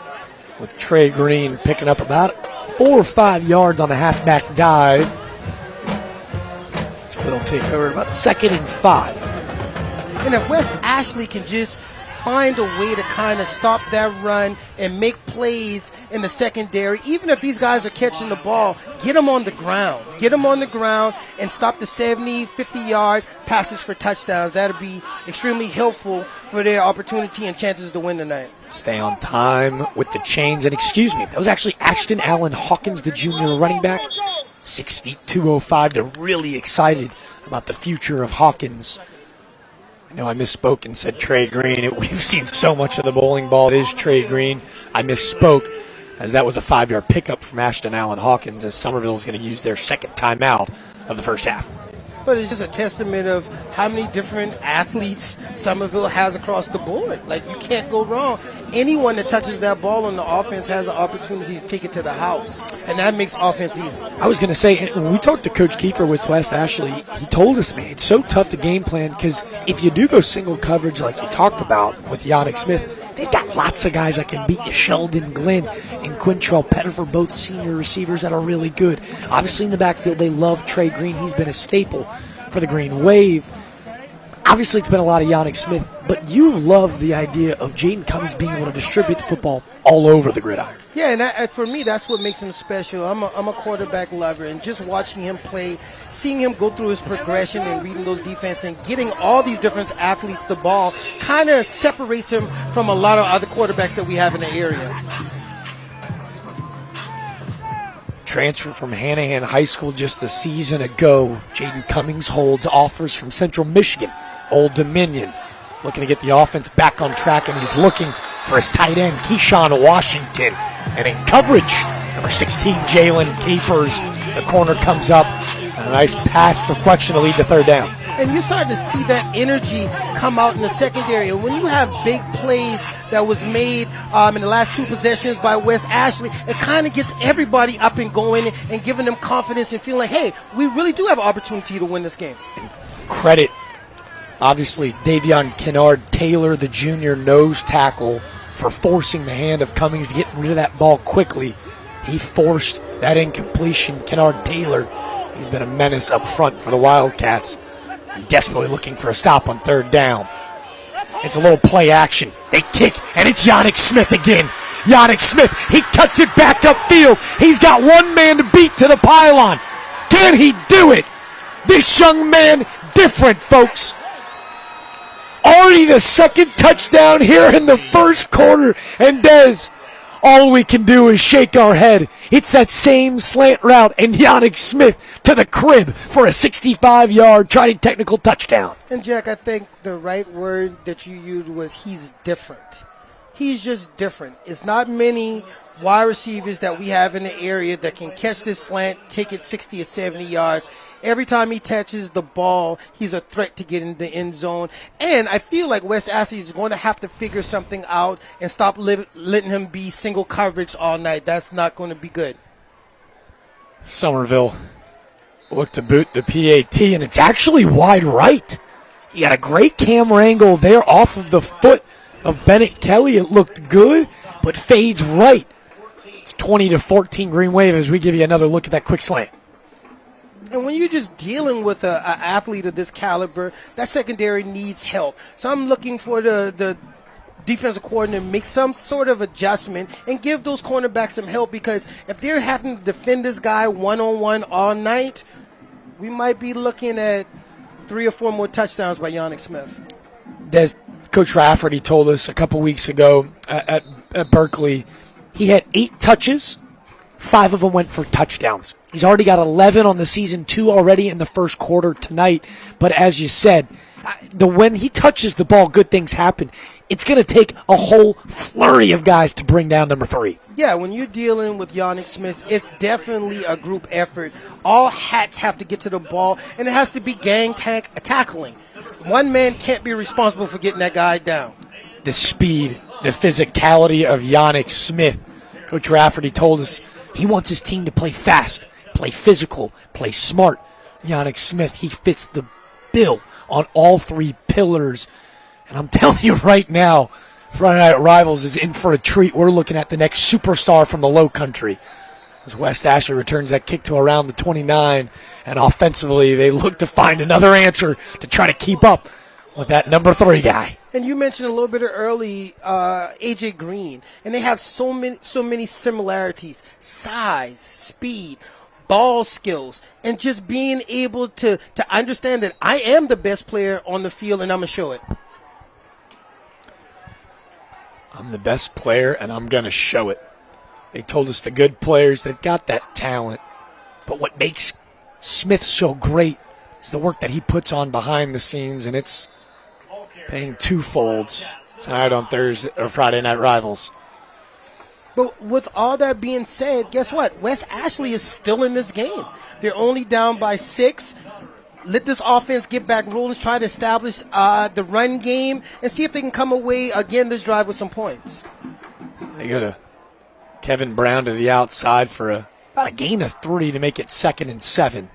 with Trey Green picking up about 4 or 5 yards on the halfback dive. So they'll take over about 2nd and 5. And if West Ashley can just find a way to kind of stop that run and make plays in the secondary, even if these guys are catching the ball, get them on the ground. Get them on the ground and stop the 70, 50-yard passes for touchdowns. That would be extremely helpful for their opportunity and chances to win tonight. Stay on time with the chains. And excuse me, that was actually Ashton Allen Hawkins, the junior running back. 6 feet, 205. They're really excited about the future of Hawkins. I know I misspoke and said Trey Green. We've seen so much of the bowling ball. It is Trey Green. I misspoke, as that was a 5-yard pickup from Ashton Allen Hawkins, as Summerville is going to use their second timeout of the first half. But it's just a testament of how many different athletes Summerville has across the board. Like, you can't go wrong. Anyone that touches that ball on the offense has an opportunity to take it to the house, and that makes offense easy. I was going to say, when we talked to Coach Kiefer with West Ashley, he told us, man, it's so tough to game plan because if you do go single coverage like you talked about with Yannick Smith, they've got lots of guys that can beat you. Sheldon Glenn and Quintrell Pettifer, both senior receivers that are really good. Obviously in the backfield, they love Trey Green. He's been a staple for the Green Wave. Obviously, it's been a lot of Yannick Smith, but you love the idea of Jaden Cummings being able to distribute the football all over the gridiron. Yeah, and for me, that's what makes him special. I'm a quarterback lover, and just watching him play, seeing him go through his progression and reading those defense and getting all these different athletes the ball kind of separates him from a lot of other quarterbacks that we have in the area. Transfer from Hanahan High School just a season ago. Jaden Cummings holds offers from Central Michigan, Old Dominion. Looking to get the offense back on track, and he's looking for his tight end, Keyshawn Washington. And in coverage, number 16, Jalen Capers. The corner comes up, and a nice pass deflection to lead to third down. And you start to see that energy come out in the secondary. And when you have big plays that was made in the last 2 possessions by West Ashley, it kind of gets everybody up and going and giving them confidence and feeling like, hey, we really do have an opportunity to win this game. Credit, obviously, Davion Kennard Taylor, the junior nose tackle, for forcing the hand of Cummings to get rid of that ball quickly. He forced that incompletion. Kennard Taylor, he's been a menace up front for the Wildcats. Desperately looking for a stop on third down. It's a little play action. They kick, and it's Yannick Smith again. Yannick Smith, he cuts it back upfield. He's got one man to beat to the pylon. Can he do it? This young man, different, folks. Already the second touchdown here in the first quarter. And Des, all we can do is shake our head. It's that same slant route, and Yannick Smith to the crib for a 65-yard trying technical touchdown. And Jack, I think the right word that you used was he's different. He's just different. It's not many wide receivers that we have in the area that can catch this slant, take it 60 or 70 yards. Every time he touches the ball, he's a threat to get in the end zone. And I feel like West Ashley is going to have to figure something out and stop letting him be single coverage all night. That's not going to be good. Summerville look to boot the PAT, and it's actually wide right. He got a great camera angle there off of the foot of Bennett Kelly. It looked good, but fades right. It's 20-14 Green Wave as we give you another look at that quick slant. And when you're just dealing with an athlete of this caliber, that secondary needs help. So I'm looking for the defensive coordinator to make some sort of adjustment and give those cornerbacks some help, because if they're having to defend this guy one-on-one all night, we might be looking at 3 or 4 more touchdowns by Yannick Smith. Coach Rafferty told us a couple weeks ago at Berkeley, he had 8 touches, 5 of them went for touchdowns. He's already got 11 on the season, 2 already in the first quarter tonight. But as you said, when he touches the ball, good things happen. It's going to take a whole flurry of guys to bring down number 3. Yeah, when you're dealing with Yannick Smith, it's definitely a group effort. All hats have to get to the ball, and it has to be gang tackling. One man can't be responsible for getting that guy down. The speed, the physicality of Yannick Smith. Coach Rafferty told us he wants his team to play fast, play physical, play smart. Yannick Smith, he fits the bill on all 3 pillars. And I'm telling you right now, Friday Night Rivals is in for a treat. We're looking at the next superstar from the LOWCOUNTRY. As West Ashley returns that kick to around the 29, and offensively they look to find another answer to try to keep up with that number 3 guy. And you mentioned a little bit early A.J. Green, and they have so many similarities: size, speed, ball skills, and just being able to understand that I am the best player on the field, and I'm going to show it. I'm the best player, and I'm going to show it. They told us the good players that got that talent. But what makes Smith so great is the work that he puts on behind the scenes, and it's paying twofold tonight on Thursday or Friday Night Rivals. But with all that being said, guess what? West Ashley is still in this game. They're only down by 6. Let this offense get back rolling, try to establish the run game, and see if they can come away again this drive with some points. They go to Kevin Brown to the outside for about a gain of 3 to make it 2nd and 7.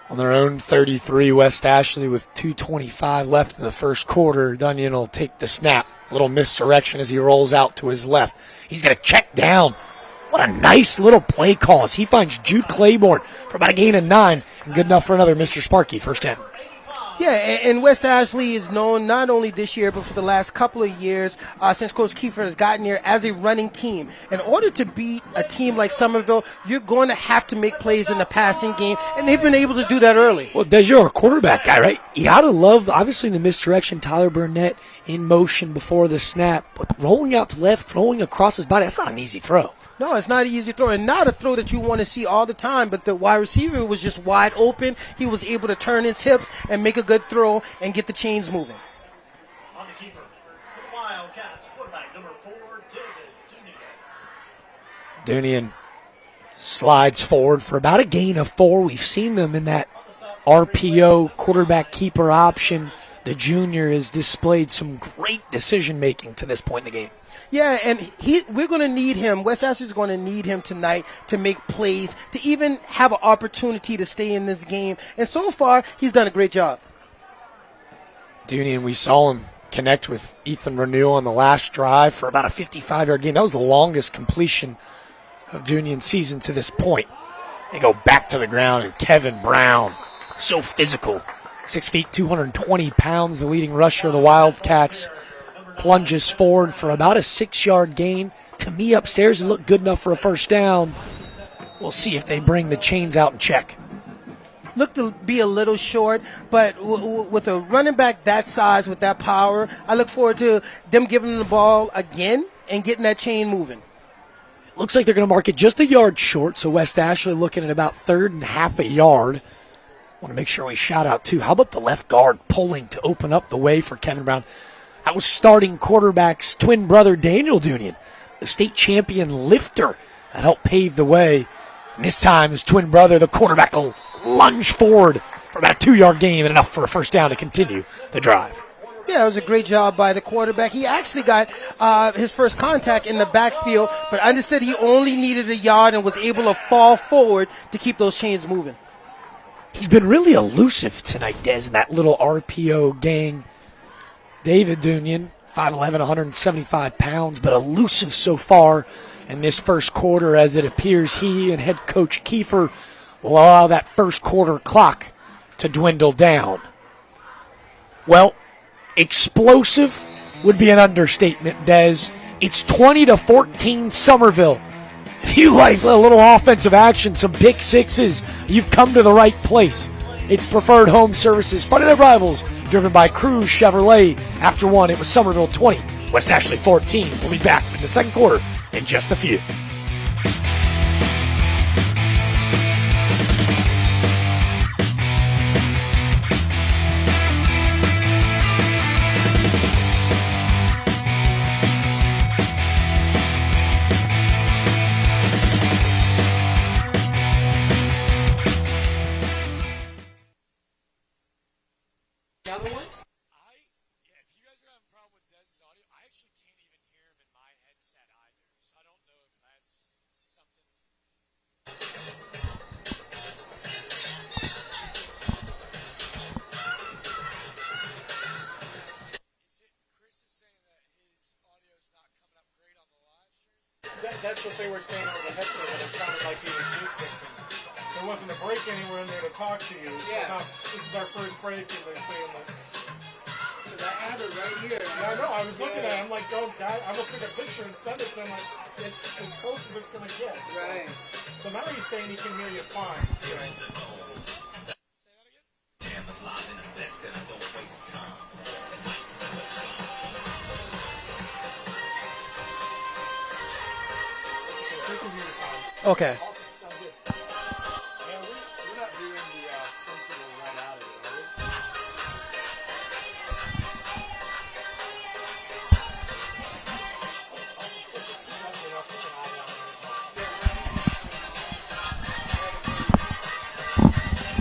On their own 33, West Ashley with 2:25 left in the first quarter. Dunyan will take the snap. A little misdirection as he rolls out to his left. He's going to check down. What a nice little play call as he finds Jude Claiborne for about a gain of 9. And good enough for another Mr. Sparky first down. Yeah, and West Ashley is known not only this year but for the last couple of years since Coach Kiefer has gotten here as a running team. In order to beat a team like Summerville, you're going to have to make plays in the passing game, and they've been able to do that early. Well, Des, you're a quarterback guy, right? You got to love, obviously, the misdirection. Tyler Burnett in motion before the snap, but rolling out to left, throwing across his body, that's not an easy throw. No, it's not an easy throw, and not a throw that you want to see all the time, but the wide receiver was just wide open. He was able to turn his hips and make a good throw and get the chains moving. On the keeper, the Wildcats, quarterback number 4, David Dunian. Dunian slides forward for about a gain of 4. We've seen them in that RPO quarterback keeper option. The junior has displayed some great decision-making to this point in the game. Yeah, and we're going to need him. West Ashley's going to need him tonight to make plays, to even have an opportunity to stay in this game. And so far, he's done a great job. Dunian, we saw him connect with Ethan Renew on the last drive for about a 55-yard gain. That was the longest completion of Dunian's season to this point. They go back to the ground, and Kevin Brown, so physical, 6 feet, 220 pounds, the leading rusher of the Wildcats, plunges forward for about a 6-yard gain. To me, upstairs, it looked good enough for a first down. We'll see if they bring the chains out and check. Looked to be a little short, but with a running back that size, with that power, I look forward to them giving him the ball again and getting that chain moving. Looks like they're going to mark it just a yard short, so West Ashley looking at about 3rd and half a yard. Want to make sure we shout out, too. How about the left guard pulling to open up the way for Kevin Brown? That was starting quarterback's twin brother, Daniel Dunian, the state champion lifter that helped pave the way. And this time, his twin brother, the quarterback, will lunge forward for about a 2-yard gain and enough for a first down to continue the drive. Yeah, it was a great job by the quarterback. He actually got his first contact in the backfield, but understood he only needed a yard and was able to fall forward to keep those chains moving. He's been really elusive tonight, Des, in that little RPO gang. David Dunian, 5'11", 175 pounds, but elusive so far in this first quarter, as it appears he and head coach Kiefer will allow that first quarter clock to dwindle down. Well, explosive would be an understatement, Des. It's 20-14 Summerville. If you like a little offensive action, some pick sixes, you've come to the right place. It's Preferred Home Services, Friday Night Rivals, driven by Cruz Chevrolet. After 1, it was Summerville 20, West Ashley 14. We'll be back in the second quarter in just a few. That's what they were saying over the headset, that it sounded like you were distance. There wasn't a break anywhere in there to talk to you. Yeah. So now, this is our first break, and they're saying like, I have it right here. Yeah, I know. I was looking at it. I'm like, oh, God, I'm going to take a picture and send it to him. Like, it's as close as it's going to get. Right. So now he's saying he can hear you fine. Right. Say that again? Okay. Sounds good. Man, we're not doing the principal right out of it, are we?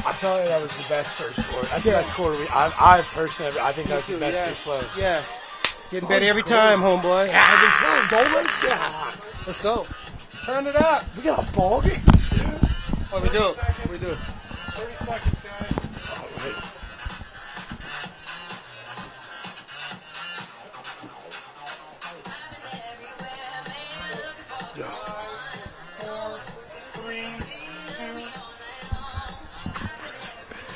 I felt like that was the best first quarter. That's the best quarter. I personally, I think that's the best we played. Yeah. Getting better every time, homeboy. Every time. Goalers? Yeah. Let's go. Turn it up. We got a ball game. What we do? What we do? 30 seconds, guys. All right.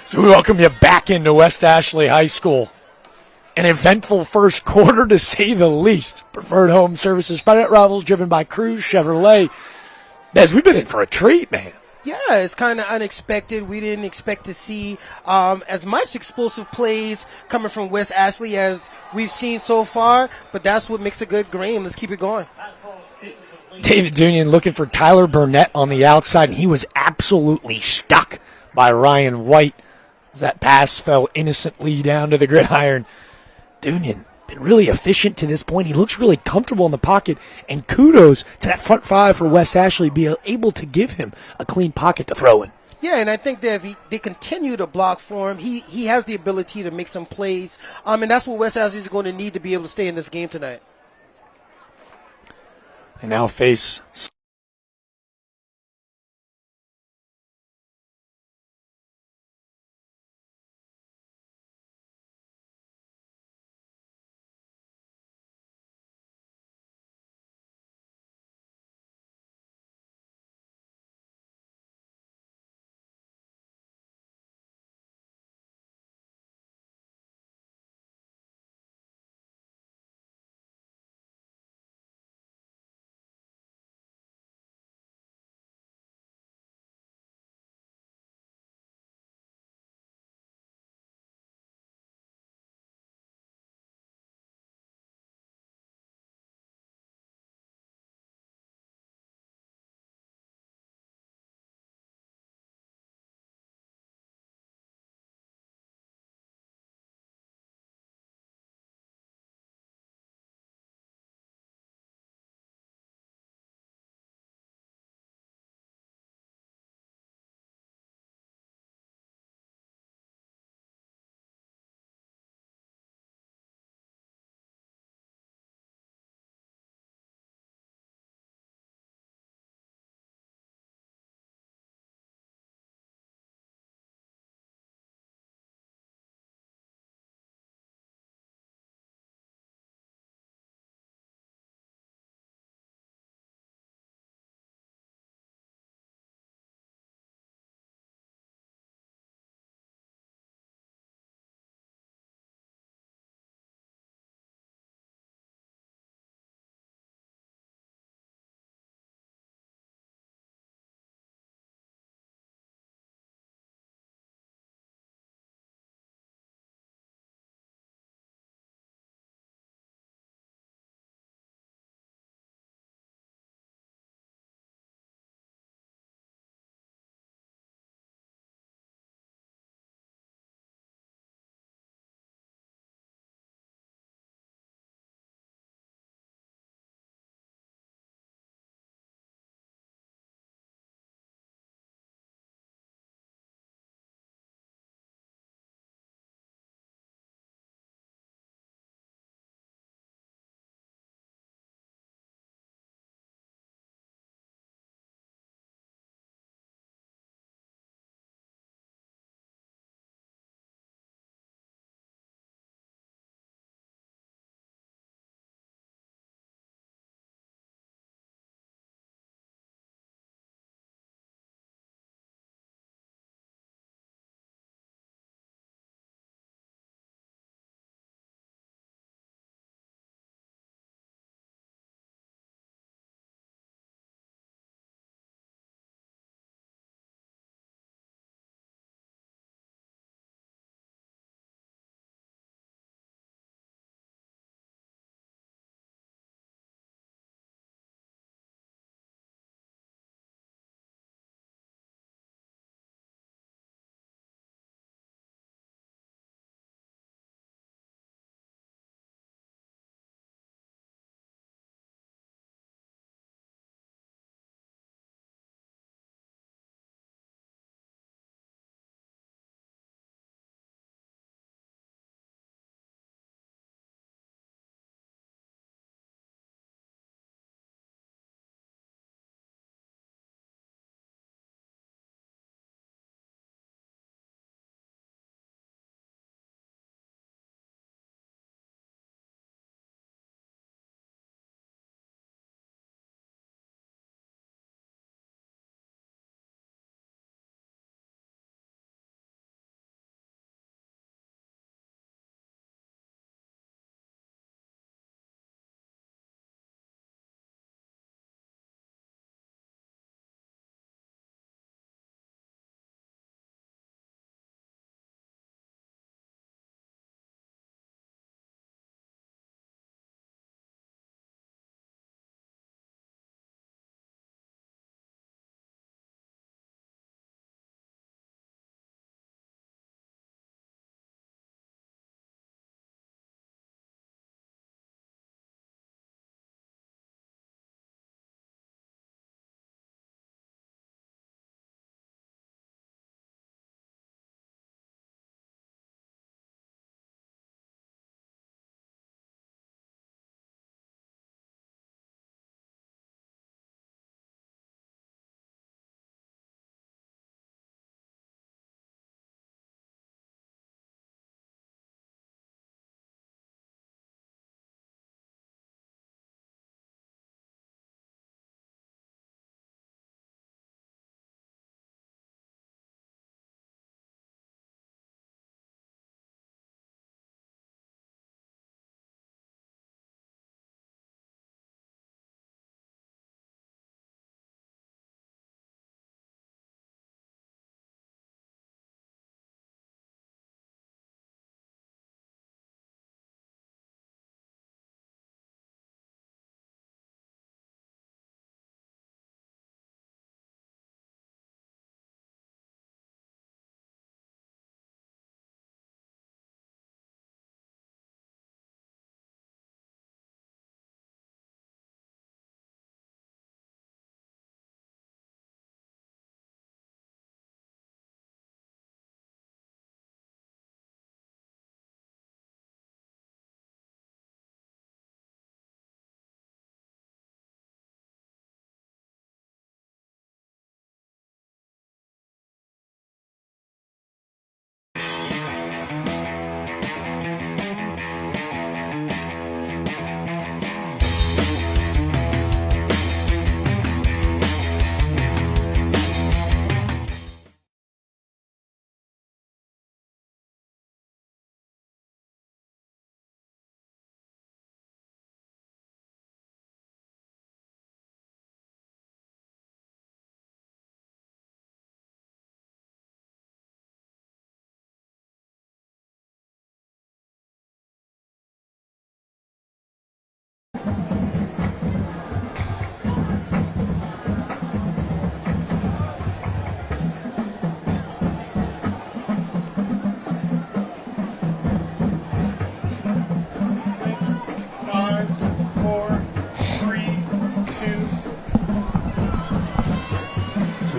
So we welcome you back into West Ashley High School. An eventful first quarter, to say the least. Preferred Home Services, Friday Night Rivals, driven by Cruz Chevrolet. As we've been in for a treat, man. Yeah, it's kind of unexpected. We didn't expect to see as much explosive plays coming from West Ashley as we've seen so far, but that's what makes a good game. Let's keep it going. David Dunion looking for Tyler Burnett on the outside, and he was absolutely stuck by Ryan White as that pass fell innocently down to the gridiron. Dunion been really efficient to this point. He looks really comfortable in the pocket, and kudos to that front five for West Ashley being able to give him a clean pocket to throw in. Yeah, and I think that if they continue to block for him, he has the ability to make some plays. And that's what West Ashley is going to need to be able to stay in this game tonight. They now face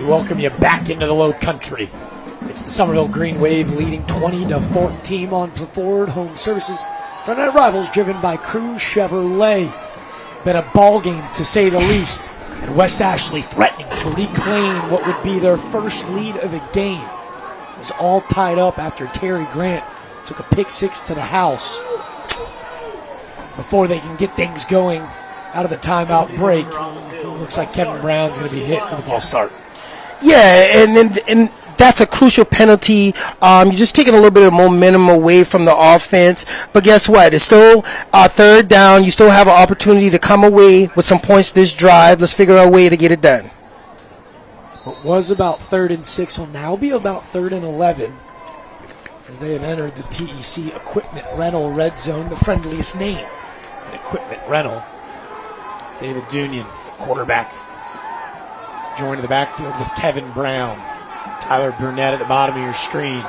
welcome you back into the Low Country. It's the Summerville Green Wave leading 20-14 on Preferred Home Services. Friday Night Rivals driven by Cruz Chevrolet. Been a ball game to say the least. And West Ashley threatening to reclaim what would be their first lead of the game. It was all tied up after Terry Grant took a pick six to the house. Before they can get things going out of the timeout break, looks like Kevin Brown's going to be hit with a false start. Yeah, and that's a crucial penalty. You're just taking a little bit of momentum away from the offense. But guess what? It's still third down. You still have an opportunity to come away with some points this drive. Let's figure out a way to get it done. What was about 3rd and 6 will now be about 3rd and 11. As they have entered the TEC Equipment Rental Red Zone, the friendliest name in equipment rental. David Dunion, the quarterback, joined the backfield with Kevin Brown. Tyler Burnett at the bottom of your screen.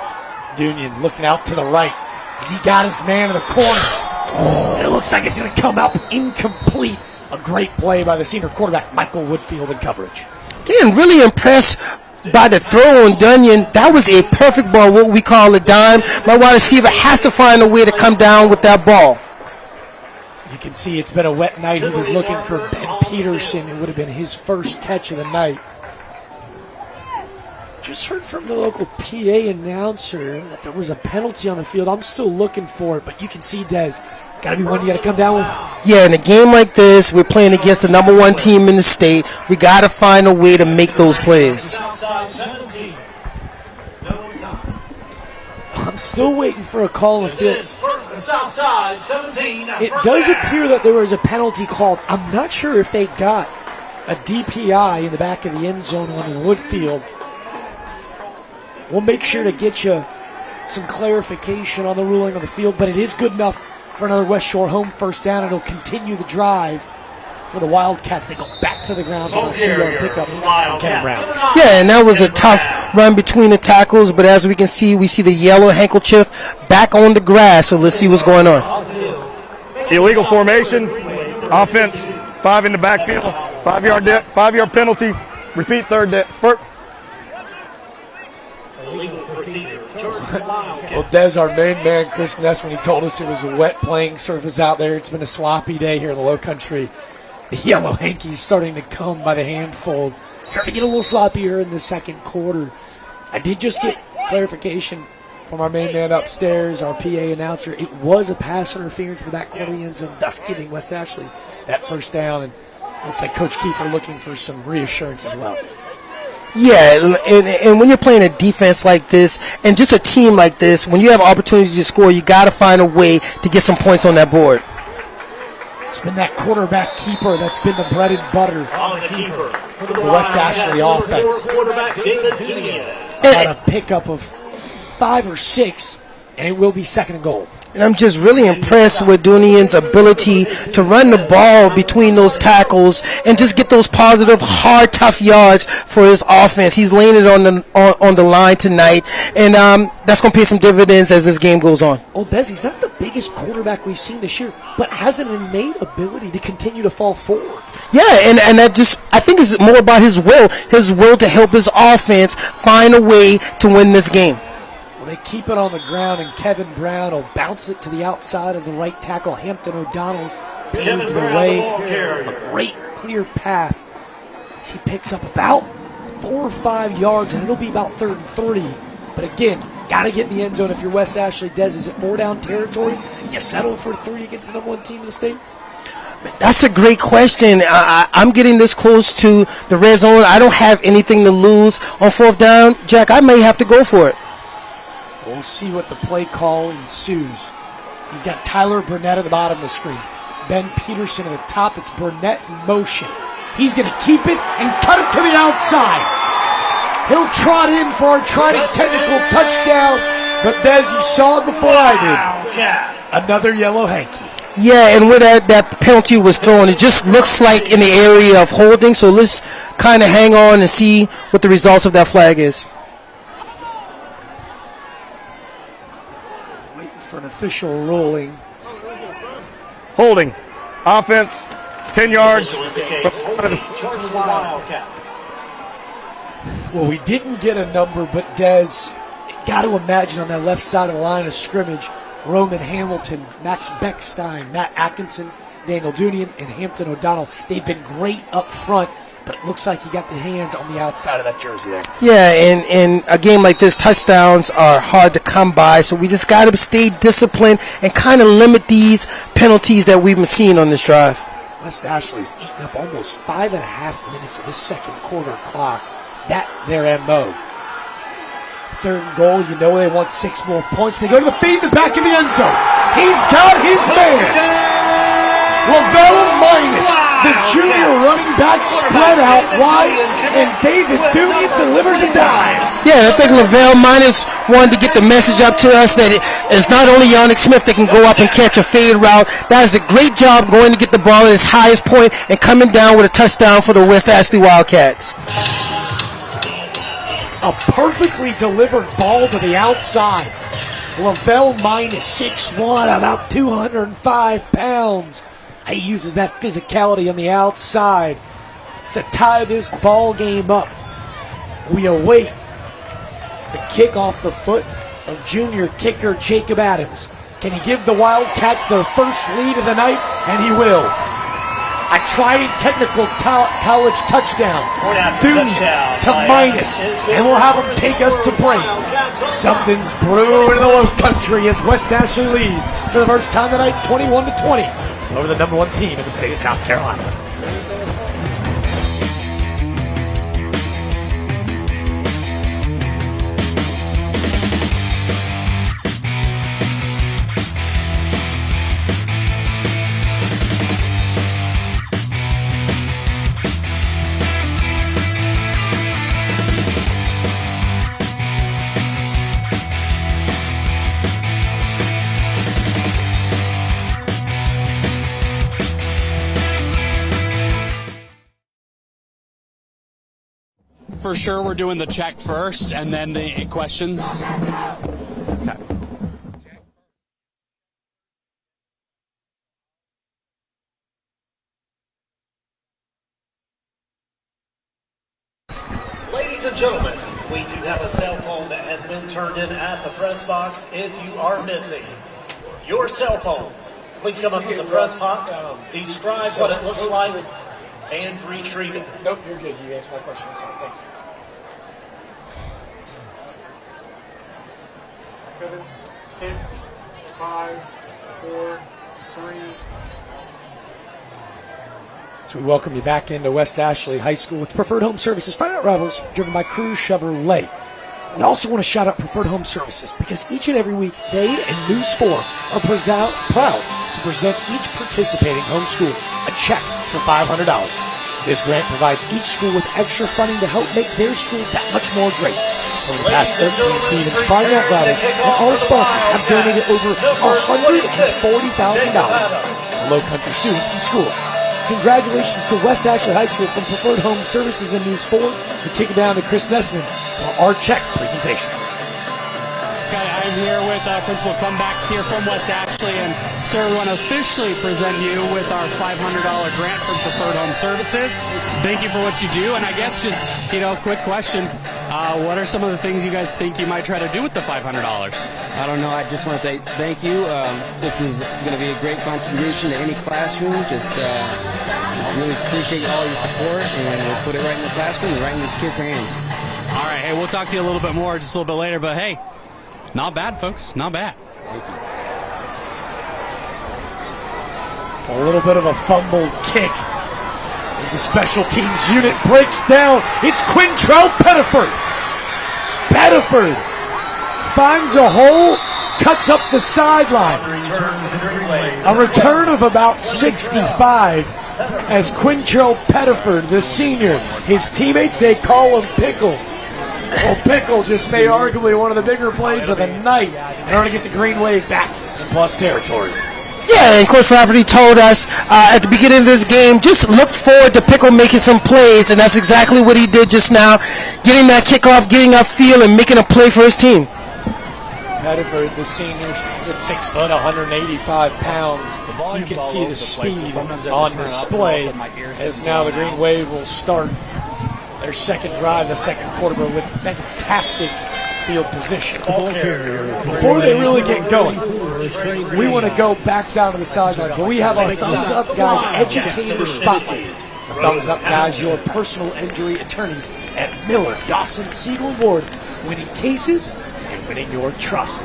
Dunion looking out to the right. Has he got his man in the corner? And it looks like it's going to come out incomplete. A great play by the senior quarterback, Michael Woodfield, in coverage. Again, really impressed by the throw on Dunion. That was a perfect ball, what we call a dime. My wide receiver has to find a way to come down with that ball. You can see it's been a wet night. He was looking for Ben Peterson. It would have been his first catch of the night. Just heard from the local PA announcer that there was a penalty on the field. I'm still looking for it, but you can see, Des, got to be one you got to come down with. Yeah, in a game like this, we're playing against the number one team in the state. We got to find a way to make those plays. I'm still waiting for a call on the field. It does appear that there was a penalty called. I'm not sure if they got a DPI in the back of the end zone on Woodfield. We'll make sure to get you some clarification on the ruling on the field, but it is good enough for another West Shore home first down. It'll continue the drive for the Wildcats. They go back to the ground for a 2-yard pickup. Kevin Brown. Yeah, and that was a tough run between the tackles, but as we can see, we see the yellow handkerchief back on the grass, so let's see what's going on. Illegal formation, offense, 5 in the backfield, 5-yard penalty, repeat third down. Well, Des, our main man, Chris Ness, when he told us it was a wet playing surface out there, it's been a sloppy day here in the Low Country. The Yellow Hankies starting to come by the handful. Starting to get a little sloppier in the second quarter. I did just get clarification from our main man upstairs, our PA announcer. It was a pass interference in the back corner of the end zone, thus giving West Ashley that first down. And looks like Coach Kiefer looking for some reassurance as well. Yeah, and when you're playing a defense like this and just a team like this, when you have opportunities to score, you got to find a way to get some points on that board. It's been that quarterback keeper that's been the bread and butter for the West Ashley offense. Got a pickup of 5 or 6, and it will be 2nd and goal. And I'm just really impressed with Dunion's ability to run the ball between those tackles and just get those positive, hard, tough yards for his offense. He's laying it on the line tonight, and that's going to pay some dividends as this game goes on. Oh, Des, he's not the biggest quarterback we've seen this year, but has an innate ability to continue to fall forward. Yeah, and that just, I think it's more about his will to help his offense find a way to win this game. They keep it on the ground, and Kevin Brown will bounce it to the outside of the right tackle. Hampton O'Donnell paved the way. A great clear path as he picks up about 4 or 5 yards, and it'll be about 3rd and 3. But again, got to get in the end zone if you're West Ashley. Des, is it 4-down territory? You settle for 3 against the number 1 team in the state? That's a great question. I'm getting this close to the red zone. I don't have anything to lose on 4th down. Jack, I may have to go for it. We'll see what the play call ensues. He's got Tyler Burnett at the bottom of the screen. Ben Peterson at the top. It's Burnett in motion. He's going to keep it and cut it to the outside. He'll trot in for a trotting technical touchdown. But Des, you saw it before I did. Another yellow hanky. Yeah, and where that penalty was thrown, it just looks like in the area of holding. So let's kind of hang on and see what the results of that flag is. For an official ruling. Holding. Offense, 10 yards. We'll Well, we didn't get a number, but Des, got to imagine on that left side of the line of scrimmage, Roman Hamilton, Max Beckstein, Matt Atkinson, Daniel Dunian, and Hampton O'Donnell. They've been great up front, but it looks like he got the hands on the outside of that jersey there. Yeah, and in a game like this, touchdowns are hard to come by, so we just got to stay disciplined and kind of limit these penalties that we've been seeing on this drive. West Ashley's eaten up almost 5.5 minutes of this second quarter clock. That their MO. Third and goal, you know they want 6 more points. They go to the feed in the back of the end zone. He's got his man. Lavelle Minus, the junior running back, spread out wide, and David Dunian delivers a dime. Yeah, I think Lavelle Minus wanted to get the message up to us that it's not only Yannick Smith that can go up and catch a fade route. That is a great job going to get the ball at its highest point and coming down with a touchdown for the West Ashley Wildcats. A perfectly delivered ball to the outside. Lavelle Minus, 6'1", about 205 pounds. He uses that physicality on the outside to tie this ball game up. We await the kick off the foot of junior kicker Jacob Adams. Can he give the Wildcats their first lead of the night? And he will. A technical college touchdown. Dunian to Minus. And we'll have him take us to break. Something's brewing in the low country as West Ashley leads for the first time tonight, 21-20. Over the number 1 team in the state of South Carolina. For sure, we're doing the check first and then the questions. Okay. Ladies and gentlemen, we do have a cell phone that has been turned in at the press box. If you are missing your cell phone, please come up to the press box, describe what it looks like, and retrieve it. Nope, you're good. You answered my question. So thank you. 7, 6, 5, 4, 3. So we welcome you back into West Ashley High School with Preferred Home Services. Friday Night Rivals, driven by Cruz Chevrolet. We also want to shout out Preferred Home Services because each and every week they and News 4 are proud to present each participating homeschool a check for $500. This grant provides each school with extra funding to help make their school that much more great. Over the past 13 seasons, Friday Night Rivals and all sponsors have donated over $140,000 to low-country students and schools. Congratulations to West Ashley High School from Preferred Home Services and News 4. We kick it down to Chris Nessman for our check presentation. Scott, I'm here with Principal Comeback here from West Ashley, and sir, we want to officially present you with our $500 grant from Preferred Home Services. Thank you for what you do, and I guess just, quick question. What are some of the things you guys think you might try to do with the $500? I don't know. I just want to thank you. This is going to be a great contribution to any classroom. Just really appreciate all your support, and we'll put it right in the classroom and right in the kids' hands. All right. Hey, we'll talk to you a little bit more just a little bit later, but hey, not bad, folks. Not bad. Thank you. A little bit of a fumbled kick as the special teams unit breaks down. It's Quintrell Pettiford. Pettiford finds a hole, cuts up the sideline. A return of about 65 as Quintrell Pettiford, the senior, his teammates, they call him Pickle. Well, Pickle just made arguably one of the bigger plays of the night in order to get the Green Wave back in plus territory. Yeah, and Coach Rafferty told us at the beginning of this game, just look forward to Pickle making some plays, and that's exactly what he did just now, getting that kickoff, getting upfield, and making a play for his team. Pettiford, the senior, at 6 foot, 185 pounds. You can see the speed on display as now the Green Wave will start their second drive, the second quarter, but with fantastic field position. Before they really get going, we want to go back down to the sidelines, but we have our Thumbs Up Guys Educator Spotlight. The Thumbs Up Guys, your personal injury attorneys at Miller, Dawson, Siegel, Ward, winning cases and winning your trust.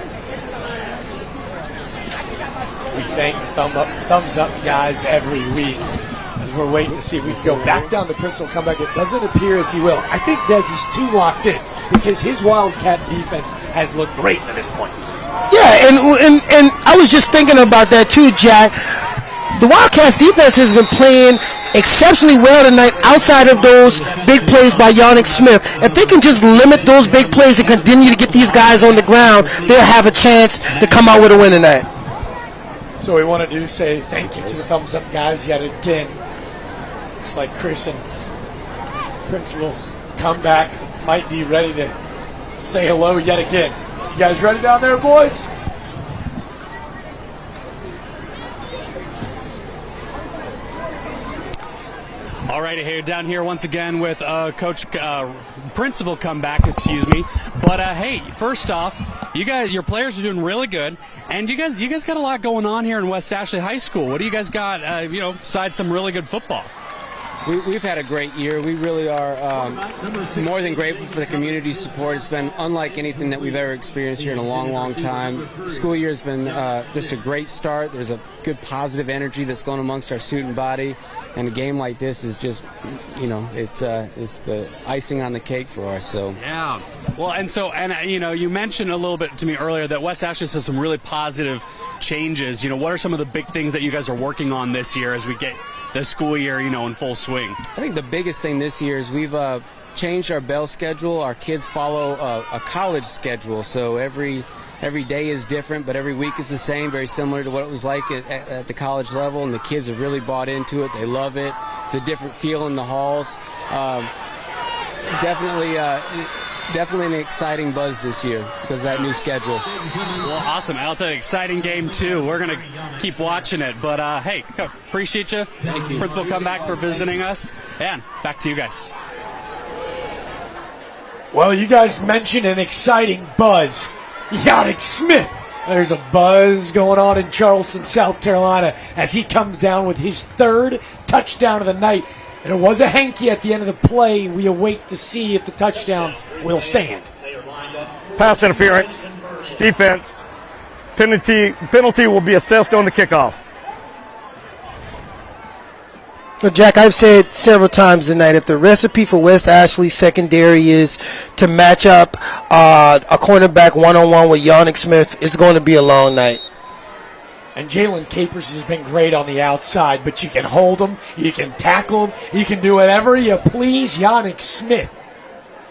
We thank Thumbs Up Guys every week. We're waiting to see if we can go back down to Princeton, come back. It doesn't appear as he will. I think Desi's too locked in because his Wildcat defense has looked great to this point. Yeah, and I was just thinking about that too, Jack. The Wildcats defense has been playing exceptionally well tonight outside of those big plays by Yannick Smith. If they can just limit those big plays and continue to get these guys on the ground, they'll have a chance to come out with a win tonight. So we want to say thank you to the Thumbs Up Guys yet again. Looks like Chris and Prince will come back. Might be ready to say hello yet again. You guys ready down there, boys? All right, here down here once again with Coach Principal comeback, excuse me. But hey, first off, your players are doing really good, and you guys got a lot going on here in West Ashley High School. What do you guys got? Besides some really good football. We've had a great year. We really are more than grateful for the community support. It's been unlike anything that we've ever experienced here in a long, long time. The school year has been just a great start. There's a good positive energy that's going amongst our student body, and a game like this is just, it's the icing on the cake for us. So yeah. Well, and you mentioned a little bit to me earlier that West Ashley has some really positive changes. What are some of the big things that you guys are working on this year as we get the school year, in full swing? I think the biggest thing this year is we've changed our bell schedule. Our kids follow a college schedule, so every day is different, but every week is the same, very similar to what it was like at the college level, and the kids have really bought into it. They love it. It's a different feel in the halls. Definitely an exciting buzz this year because of that new schedule. Well, awesome. It's an exciting game, too. We're going to keep watching it. But, hey, appreciate you. Thank you. Principal, come back for visiting us. And back to you guys. Well, you guys mentioned an exciting buzz. Yannick Smith. There's a buzz going on in Charleston, South Carolina, as he comes down with his third touchdown of the night. And it was a hanky at the end of the play. We await to see if the touchdown will stand. Pass interference, defense, penalty will be assessed on the kickoff. So, Jack, I've said several times tonight, if the recipe for West Ashley secondary is to match up a cornerback one-on-one with Yannick Smith, it's going to be a long night. And Jalen Capers has been great on the outside, but you can hold him, you can tackle him, you can do whatever you please. Yannick Smith,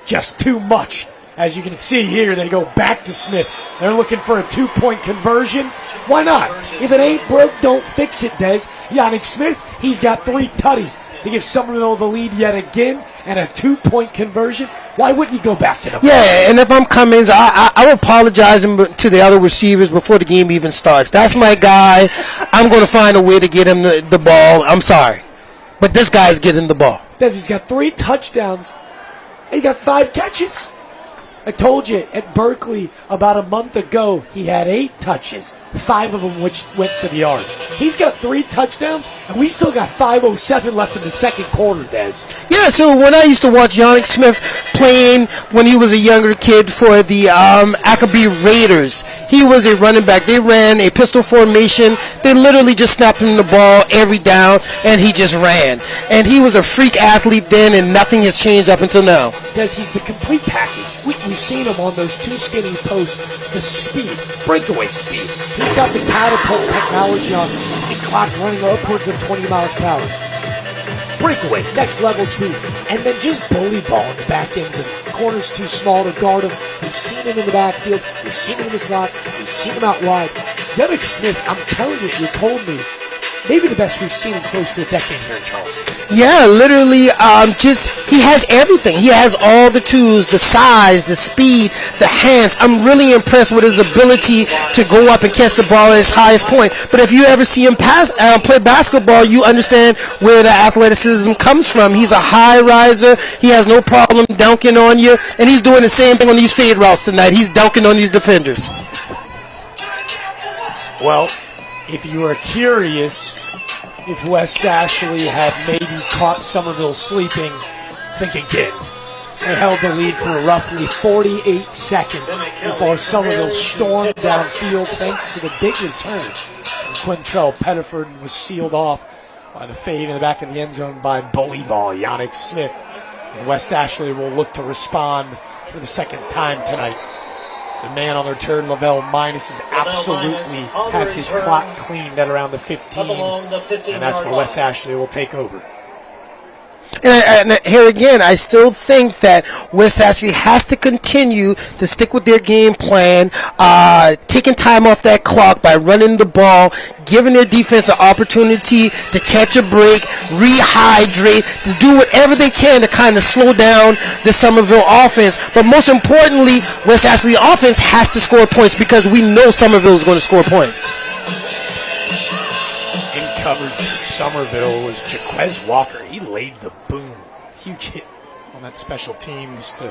just too much. As you can see here, they go back to Smith. They're looking for a 2-point conversion. Why not? If it ain't broke, don't fix it, Des. Yannick Smith, he's got 3 tutties. To give Summerville the lead yet again and a 2-point conversion. Why wouldn't you go back to them? Yeah, and if I'm Cummins, I apologize to the other receivers before the game even starts. That's my guy. I'm going to find a way to get him the ball. I'm sorry. But this guy's getting the ball. He's got 3 touchdowns. He got 5 catches. I told you at Berkeley about a month ago he had 8 touches, 5 of them which went to the yard. He's got 3 touchdowns, and we still got 5:07 left in the second quarter, Des. Yeah, so when I used to watch Yannick Smith playing when he was a younger kid for the Ackaby Raiders, he was a running back. They ran a pistol formation. They literally just snapped him the ball every down, and he just ran. And he was a freak athlete then, and nothing has changed up until now. Des, he's the complete package. We've seen him on those 2 skinny posts, the speed, breakaway speed. He's got the catapult technology on the clock running upwards of 20 miles per hour. Breakaway, next level speed. And then just bully ball in the back ends, and corner's too small to guard him. We've seen him in the backfield. We've seen him in the slot. We've seen him out wide. Yannick Smith, I'm telling you, you told me maybe the best we've seen in close to a decade here in Charleston. Yeah, literally, he has everything. He has all the tools, the size, the speed, the hands. I'm really impressed with his ability to go up and catch the ball at his highest point. But if you ever see him play basketball, you understand where the athleticism comes from. He's a high riser. He has no problem dunking on you, and he's doing the same thing on these fade routes tonight. He's dunking on these defenders. Well, if you were curious if West Ashley had maybe caught Summerville sleeping, think again. They held the lead for roughly 48 seconds before Summerville stormed downfield thanks to the big return from Quintrell Pettiford and was sealed off by the fade in the back of the end zone by bully ball Yannick Smith. And West Ashley will look to respond for the second time tonight. The man on the return, Lavelle Minus, is absolutely has his clock cleaned at around the 15, and that's where West Ashley will take over. And here again, I still think that West Ashley has to continue to stick with their game plan, taking time off that clock by running the ball, giving their defense an opportunity to catch a break, rehydrate, to do whatever they can to kind of slow down the Summerville offense. But most importantly, West Ashley offense has to score points because we know Summerville is going to score points. In coverage for Summerville was Jaquez Walker. He laid the boom. Huge hit on that special teams to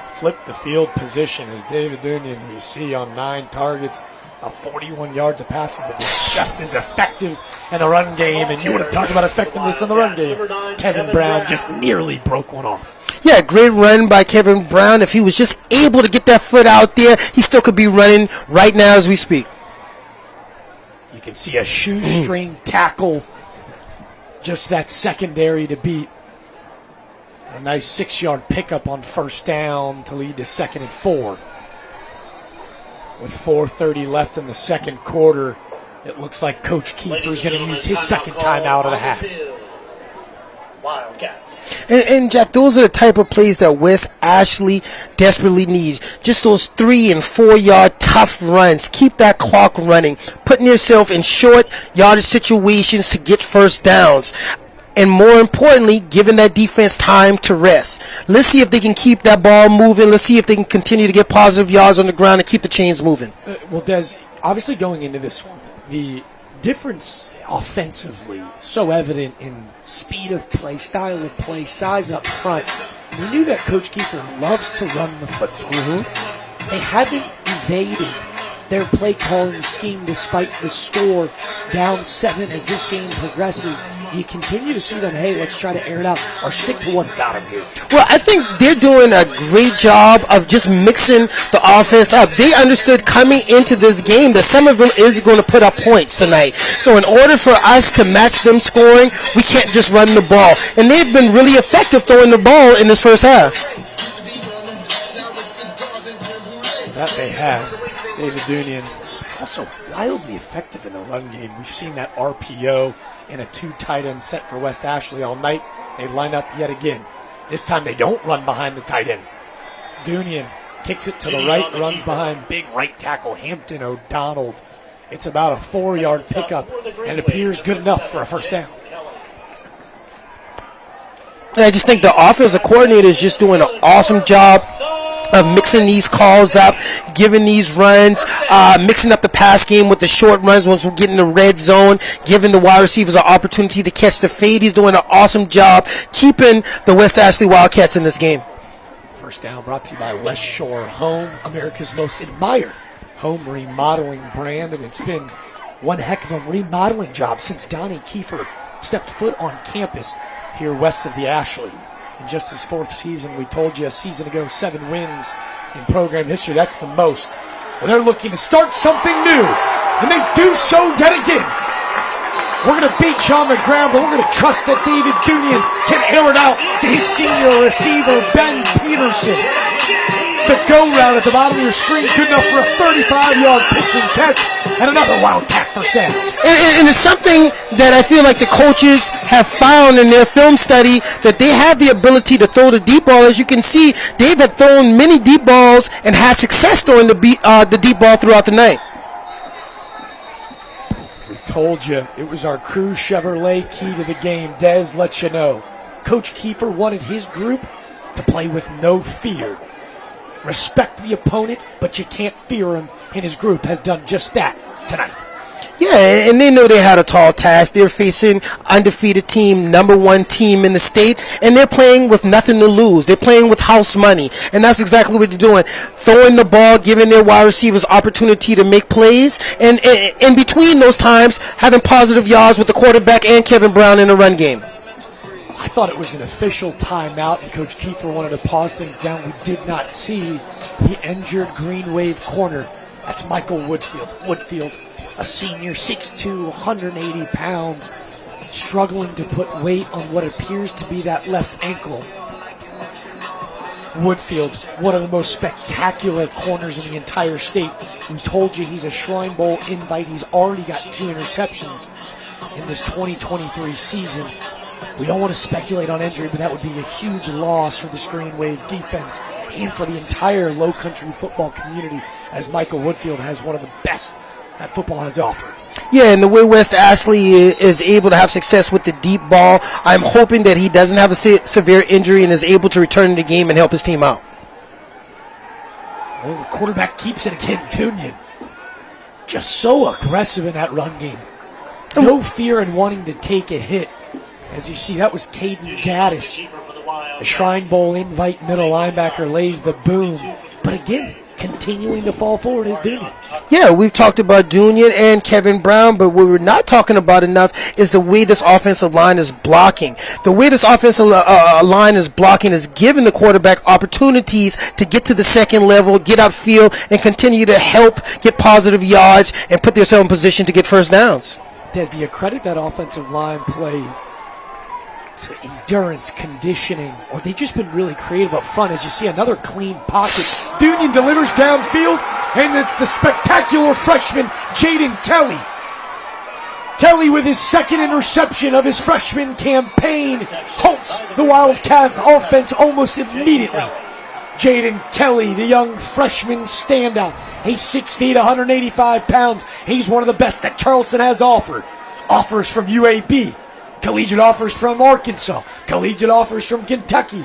flip the field position as David Dunion, you see, on 9 targets, 41 yards of passing, but just as effective in the run game. And you want to talk about effectiveness in the run game. Kevin Brown just nearly broke one off. Yeah, great run by Kevin Brown. If he was just able to get that foot out there, he still could be running right now as we speak. You can see a shoestring tackle, just that secondary to beat. A nice 6-yard pickup on first down to lead to 2nd and 4. With 4:30 left in the second quarter, it looks like Coach Kiefer is going to use his second timeout of the half. Wildcats. And Jack, those are the type of plays that West Ashley desperately needs. Just those 3- and 4-yard tough runs. Keep that clock running. Putting yourself in short yardage situations to get first downs. And more importantly, giving that defense time to rest. Let's see if they can keep that ball moving. Let's see if they can continue to get positive yards on the ground and keep the chains moving. Well, Des, obviously going into this one, the difference offensively so evident in speed of play, style of play, size up front. We knew that Coach Kiefer loves to run the football. They haven't evaded their play calling scheme despite the score down 7 as this game progresses. You continue to see them, hey, let's try to air it out or stick to what's got them here. Well, I think they're doing a great job of just mixing the offense up. They understood coming into this game that Summerville is going to put up points tonight. So in order for us to match them scoring, we can't just run the ball. And they've been really effective throwing the ball in this first half. That they have. David Dunion is also wildly effective in the run game. We've seen that RPO in a 2 tight end set for West Ashley all night. They line up yet again. This time they don't run behind the tight ends. Dunion kicks it to the right, runs behind big right tackle Hampton O'Donnell. It's about a 4-yard pickup and appears good enough for a first down. And I just think the offensive coordinator is just doing an awesome job of mixing these calls up, giving these runs, mixing up the pass game with the short runs once we get in the red zone, giving the wide receivers an opportunity to catch the fade. He's doing an awesome job keeping the West Ashley Wildcats in this game. First down brought to you by West Shore Home, America's most admired home remodeling brand, and it's been one heck of a remodeling job since Donnie Kiefer stepped foot on campus here west of the Ashley. In just his 4th season, we told you a season ago, 7 wins in program history. That's the most. Well, they're looking to start something new, and they do so yet again. We're going to beat you on the ground, but we're going to trust that David Dunion can air it out to his senior receiver, Ben Peterson. The go route at the bottom of your screen, good enough for a 35-yard pitch and catch, and another Wildcat first down. And it's something that I feel like the coaches have found in their film study, that they have the ability to throw the deep ball. As you can see, Dave had thrown many deep balls and had success throwing the deep ball throughout the night. Told you it was our Crew Chevrolet key to the game. Dez lets you know. Coach Kiefer wanted his group to play with no fear. Respect the opponent, but you can't fear him, and his group has done just that tonight. Yeah, and they know they had a tall task. They're facing undefeated team, #1 team in the state, and they're playing with nothing to lose. They're playing with house money, and that's exactly what they're doing. Throwing the ball, giving their wide receivers opportunity to make plays, and in between those times, having positive yards with the quarterback and Kevin Brown in the run game. I thought it was an official timeout, and Coach Kiefer wanted to pause things down. We did not see the injured Green Wave corner. That's Michael Woodfield. Woodfield, a senior, 6'2", 180 pounds, struggling to put weight on what appears to be that left ankle. Woodfield, one of the most spectacular corners in the entire state. We told you he's a Shrine Bowl invite. He's already got 2 interceptions in this 2023 season. We don't want to speculate on injury, but that would be a huge loss for the Green Wave defense and for the entire Low-Country football community, as Michael Woodfield has one of the best that football has to offer. Yeah, and the way Wes Ashley is able to have success with the deep ball, I'm hoping that he doesn't have a severe injury and is able to return to the game and help his team out. Well, the quarterback keeps it again, Tunian. Just so aggressive in that run game. No fear in wanting to take a hit. As you see, that was Caden Gaddis. The Shrine Bowl invite middle linebacker lays the boom. But again, continuing to fall forward is Dunian. Yeah, we've talked about Dunian and Kevin Brown, but what we're not talking about enough is the way this offensive line is blocking. The way this offensive line is blocking is giving the quarterback opportunities to get to the second level, get upfield, and continue to help get positive yards and put themselves in position to get first downs. Des, do you credit that offensive line play to endurance, conditioning, or they've just been really creative up front? As you see, another clean pocket. Dunian delivers downfield, and it's the spectacular freshman, Jaden Kelly. Kelly with his second interception of his freshman campaign halts the Wildcat offense almost immediately. Jaden Kelly, the young freshman standout. He's 6 feet, 185 pounds. He's one of the best that Charleston has offered. Offers from UAB. Collegiate offers from Arkansas. Collegiate offers from Kentucky.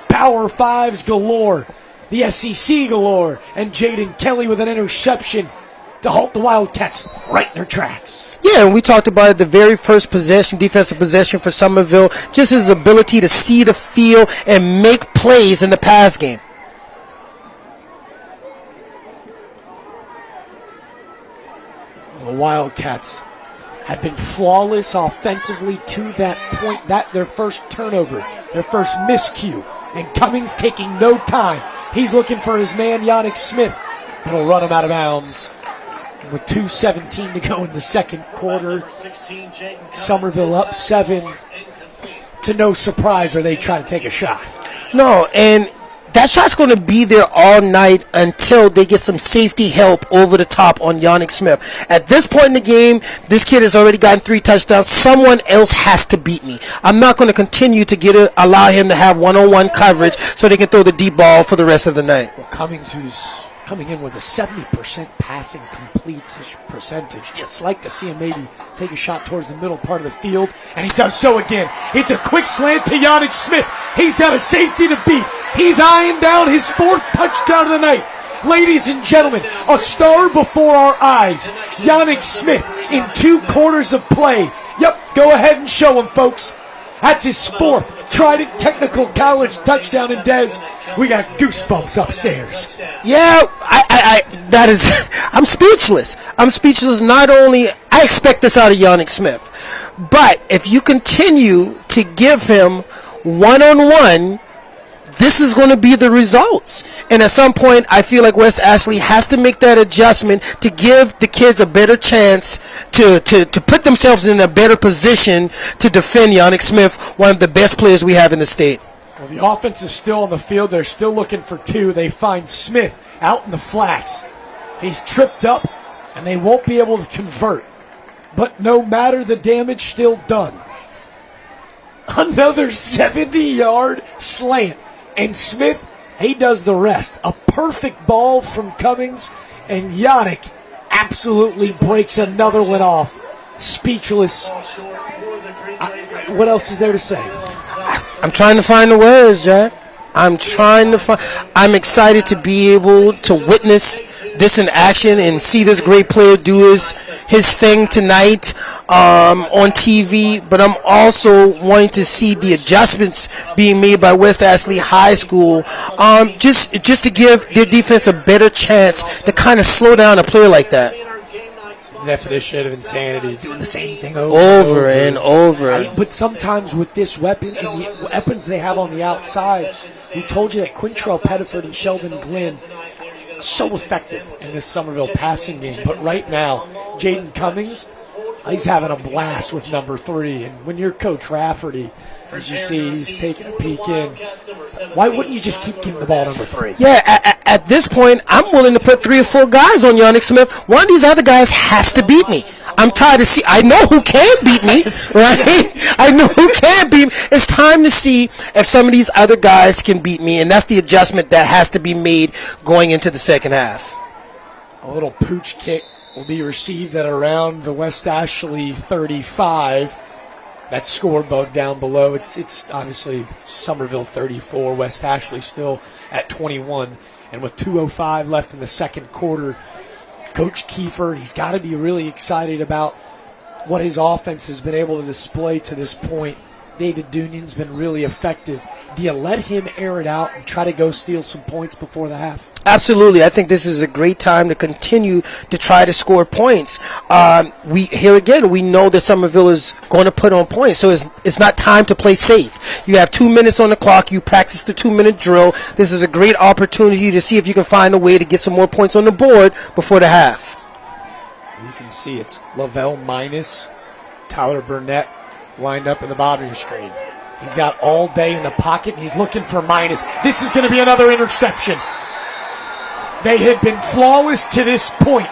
Power Fives galore. The SEC galore. And Jaden Kelly with an interception to halt the Wildcats right in their tracks. Yeah, and we talked about it, the very first possession, defensive possession for Summerville, just his ability to see the field and make plays in the pass game. The Wildcats have been flawless offensively to that point. That their first turnover, their first miscue, and Cummings taking no time. He's looking for his man Yannick Smith. It'll run him out of bounds. With 2:17 to go in the second quarter, Summerville up 7. To no surprise, are they trying to take a shot? No, and that shot's going to be there all night until they get some safety help over the top on Yannick Smith. At this point in the game, this kid has already gotten 3 touchdowns. Someone else has to beat me. I'm not going to continue to allow him to have one-on-one coverage so they can throw the deep ball for the rest of the night. Well, Cummings, who's coming in with a 70% passing completion percentage. It's like to see him maybe take a shot towards the middle part of the field, and he does so again. It's a quick slant to Yannick Smith. He's got a safety to beat. He's eyeing down his 4th touchdown of the night. Ladies and gentlemen, a star before our eyes. Yannick Smith in 2 quarters of play. Yep, go ahead and show him, folks. That's his 4th Trident Technical College touchdown. And Des, we got goosebumps upstairs. Yeah, that is, I'm speechless. I'm speechless. Not only, I expect this out of Yannick Smith, but if you continue to give him one-on-one, this is going to be the results. And at some point, I feel like West Ashley has to make that adjustment to give the kids a better chance to put themselves in a better position to defend Yannick Smith, one of the best players we have in the state. Well, the offense is still on the field. They're still looking for 2. They find Smith out in the flats. He's tripped up, and they won't be able to convert. But no matter, the damage still done. Another 70-yard slant. And Smith, he does the rest. A perfect ball from Cummings, and Yannick absolutely breaks another one off. speechless. What else is there to say? I'm trying to find the words, Jack. I'm excited to be able to witness this in action and see this great player do his thing tonight on TV. But I'm also wanting to see the adjustments being made by West Ashley High School, just to give their defense a better chance to kind of slow down a player like that. Definition of insanity, doing the same thing over and over. But sometimes with this weapon and the weapons they have on the outside, we told you that Quintrell Pettiford and Sheldon Glenn are so effective in this Summerville passing game. But right now, Jaden Cummings, he's having a blast with number 3. And when you're Coach Rafferty, as you see, he's taking a peek in. Why wouldn't you just keep giving the ball number 3? Yeah, at this point, I'm willing to put 3 or 4 guys on Yannick Smith. One of these other guys has to beat me. I'm tired to see. I know who can beat me, right? I know who can beat me. It's time to see if some of these other guys can beat me, and that's the adjustment that has to be made going into the second half. A little pooch kick will be received at around the West Ashley 35. That scoreboard down below, it's obviously Summerville 34, West Ashley still at 21. And with 2:05 left in the second quarter, Coach Kiefer, he's got to be really excited about what his offense has been able to display to this point. David Dunion's been really effective. Do you let him air it out and try to go steal some points before the half? Absolutely. I think this is a great time to continue to try to score points. We know that Summerville is going to put on points, so it's not time to play safe. You have 2 minutes on the clock. You practice the 2-minute drill. This is a great opportunity to see if you can find a way to get some more points on the board before the half. You can see it's Lavelle minus Tyler Burnett lined up in the bottom of your screen. He's got all day in the pocket, and he's looking for minus. This is going to be another interception. They had been flawless to this point.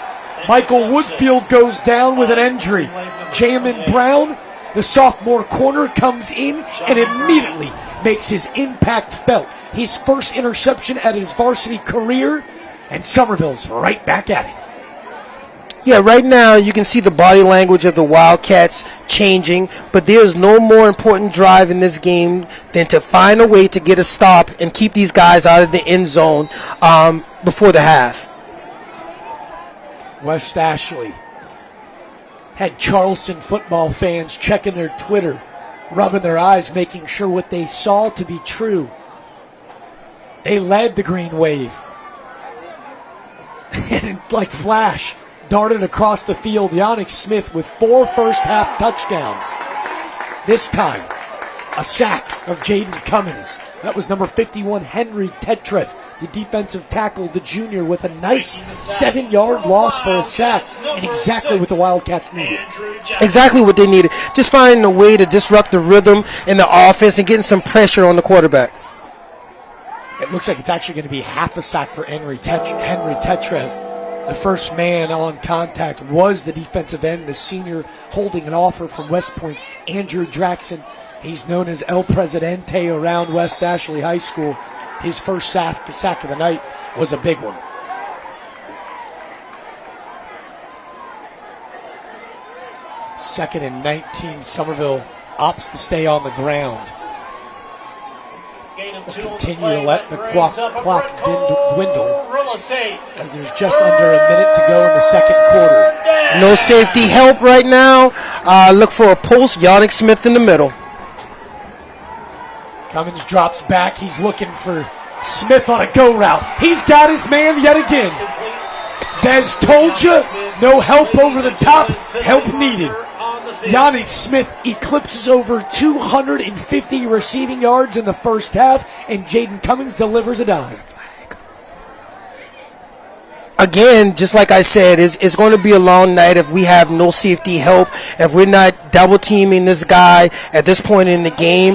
Michael Woodfield goes down with an injury. Jamin Brown, the sophomore corner, comes in and immediately makes his impact felt. His first interception at his varsity career, and Summerville's right back at it. Yeah, right now you can see the body language of the Wildcats changing, but there is no more important drive in this game than to find a way to get a stop and keep these guys out of the end zone before the half. West Ashley had Charleston football fans checking their Twitter, rubbing their eyes, making sure what they saw to be true. They led the Green Wave. And like flash, darted across the field, Yannick Smith with 4 first-half touchdowns. This time, a sack of Jaden Cummings. That was number 51, Henry Tetrev, the defensive tackle, the junior, with a nice 7-yard loss for a sack, and exactly what the Wildcats needed. Exactly what they needed. Just finding a way to disrupt the rhythm in the offense and getting some pressure on the quarterback. It looks like it's actually going to be half a sack for Henry Tetrev. The first man on contact was the defensive end, the senior holding an offer from West Point, Andrew Draxon. He's known as El Presidente around West Ashley High School. His first sack of the night was a big one. Second and 19, Summerville opts to stay on the ground. We'll continue to let the clock dwindle as there's just under a minute to go in the second quarter. No safety help right now. Look for a post. Yannick Smith in the middle. Cummins drops back. He's looking for Smith on a go route. He's got his man yet again. Des told you, no help over the top, help needed. Yannick Smith eclipses over 250 receiving yards in the first half, and Jaden Cummings delivers a dime. Again, just like I said, it's going to be a long night if we have no safety help, if we're not double-teaming this guy at this point in the game.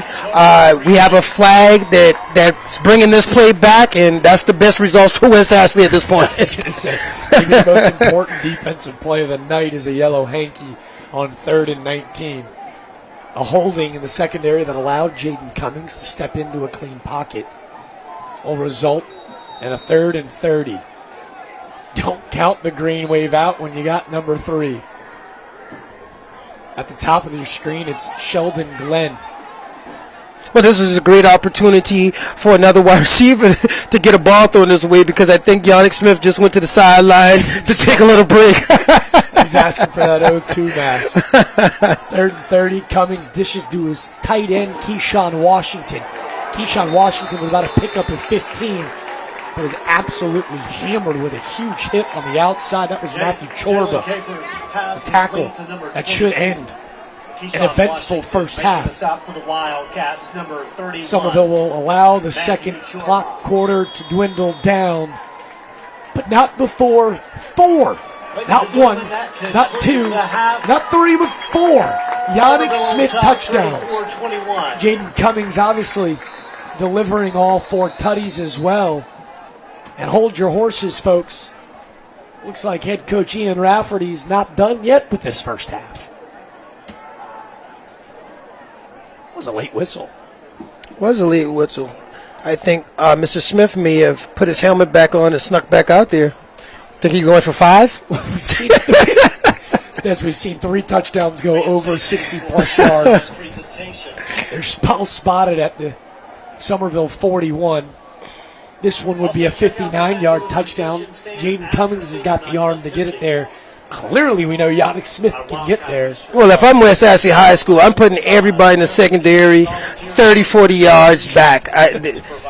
We have a flag that's bringing this play back, and that's the best results for West Ashley at this point. I was going to say, maybe the most important defensive play of the night is a yellow hanky on 3rd and 19. A holding in the secondary that allowed Jaden Cummings to step into a clean pocket will result in a 3rd and 30. Don't count the Green Wave out when you got number 3. At the top of your screen, it's Sheldon Glenn. Well, this is a great opportunity for another wide receiver to get a ball thrown his way, because I think Yannick Smith just went to the sideline to take a little break. He's asking for that 0-2 mask. 3rd and 30, Cummings dishes to his tight end, Keyshawn Washington. Keyshawn Washington with about a pickup of 15, but is absolutely hammered with a huge hit on the outside. That was Matthew Chorba, a tackle that should end an eventful first half. Summerville will allow the second clock quarter to dwindle down, but not before 4. Not 1, not 2, not 3, but 4. Yannick Smith touchdowns. Jaden Cummings obviously delivering all 4 tutties as well. And hold your horses, folks. Looks like head coach Ian Rafferty's not done yet with this first half. It was a late whistle. I think Mr. Smith may have put his helmet back on and snuck back out there. Think he's going for 5? As we've seen 3 touchdowns go over 60-plus yards. They're all spotted at the Summerville 41. This one would be a 59-yard touchdown. Jaden Cummings has got the arm to get it there. Clearly, we know Yannick Smith can get there. Well, if I'm West Ashley High School, I'm putting everybody in the secondary 30, 40 yards back.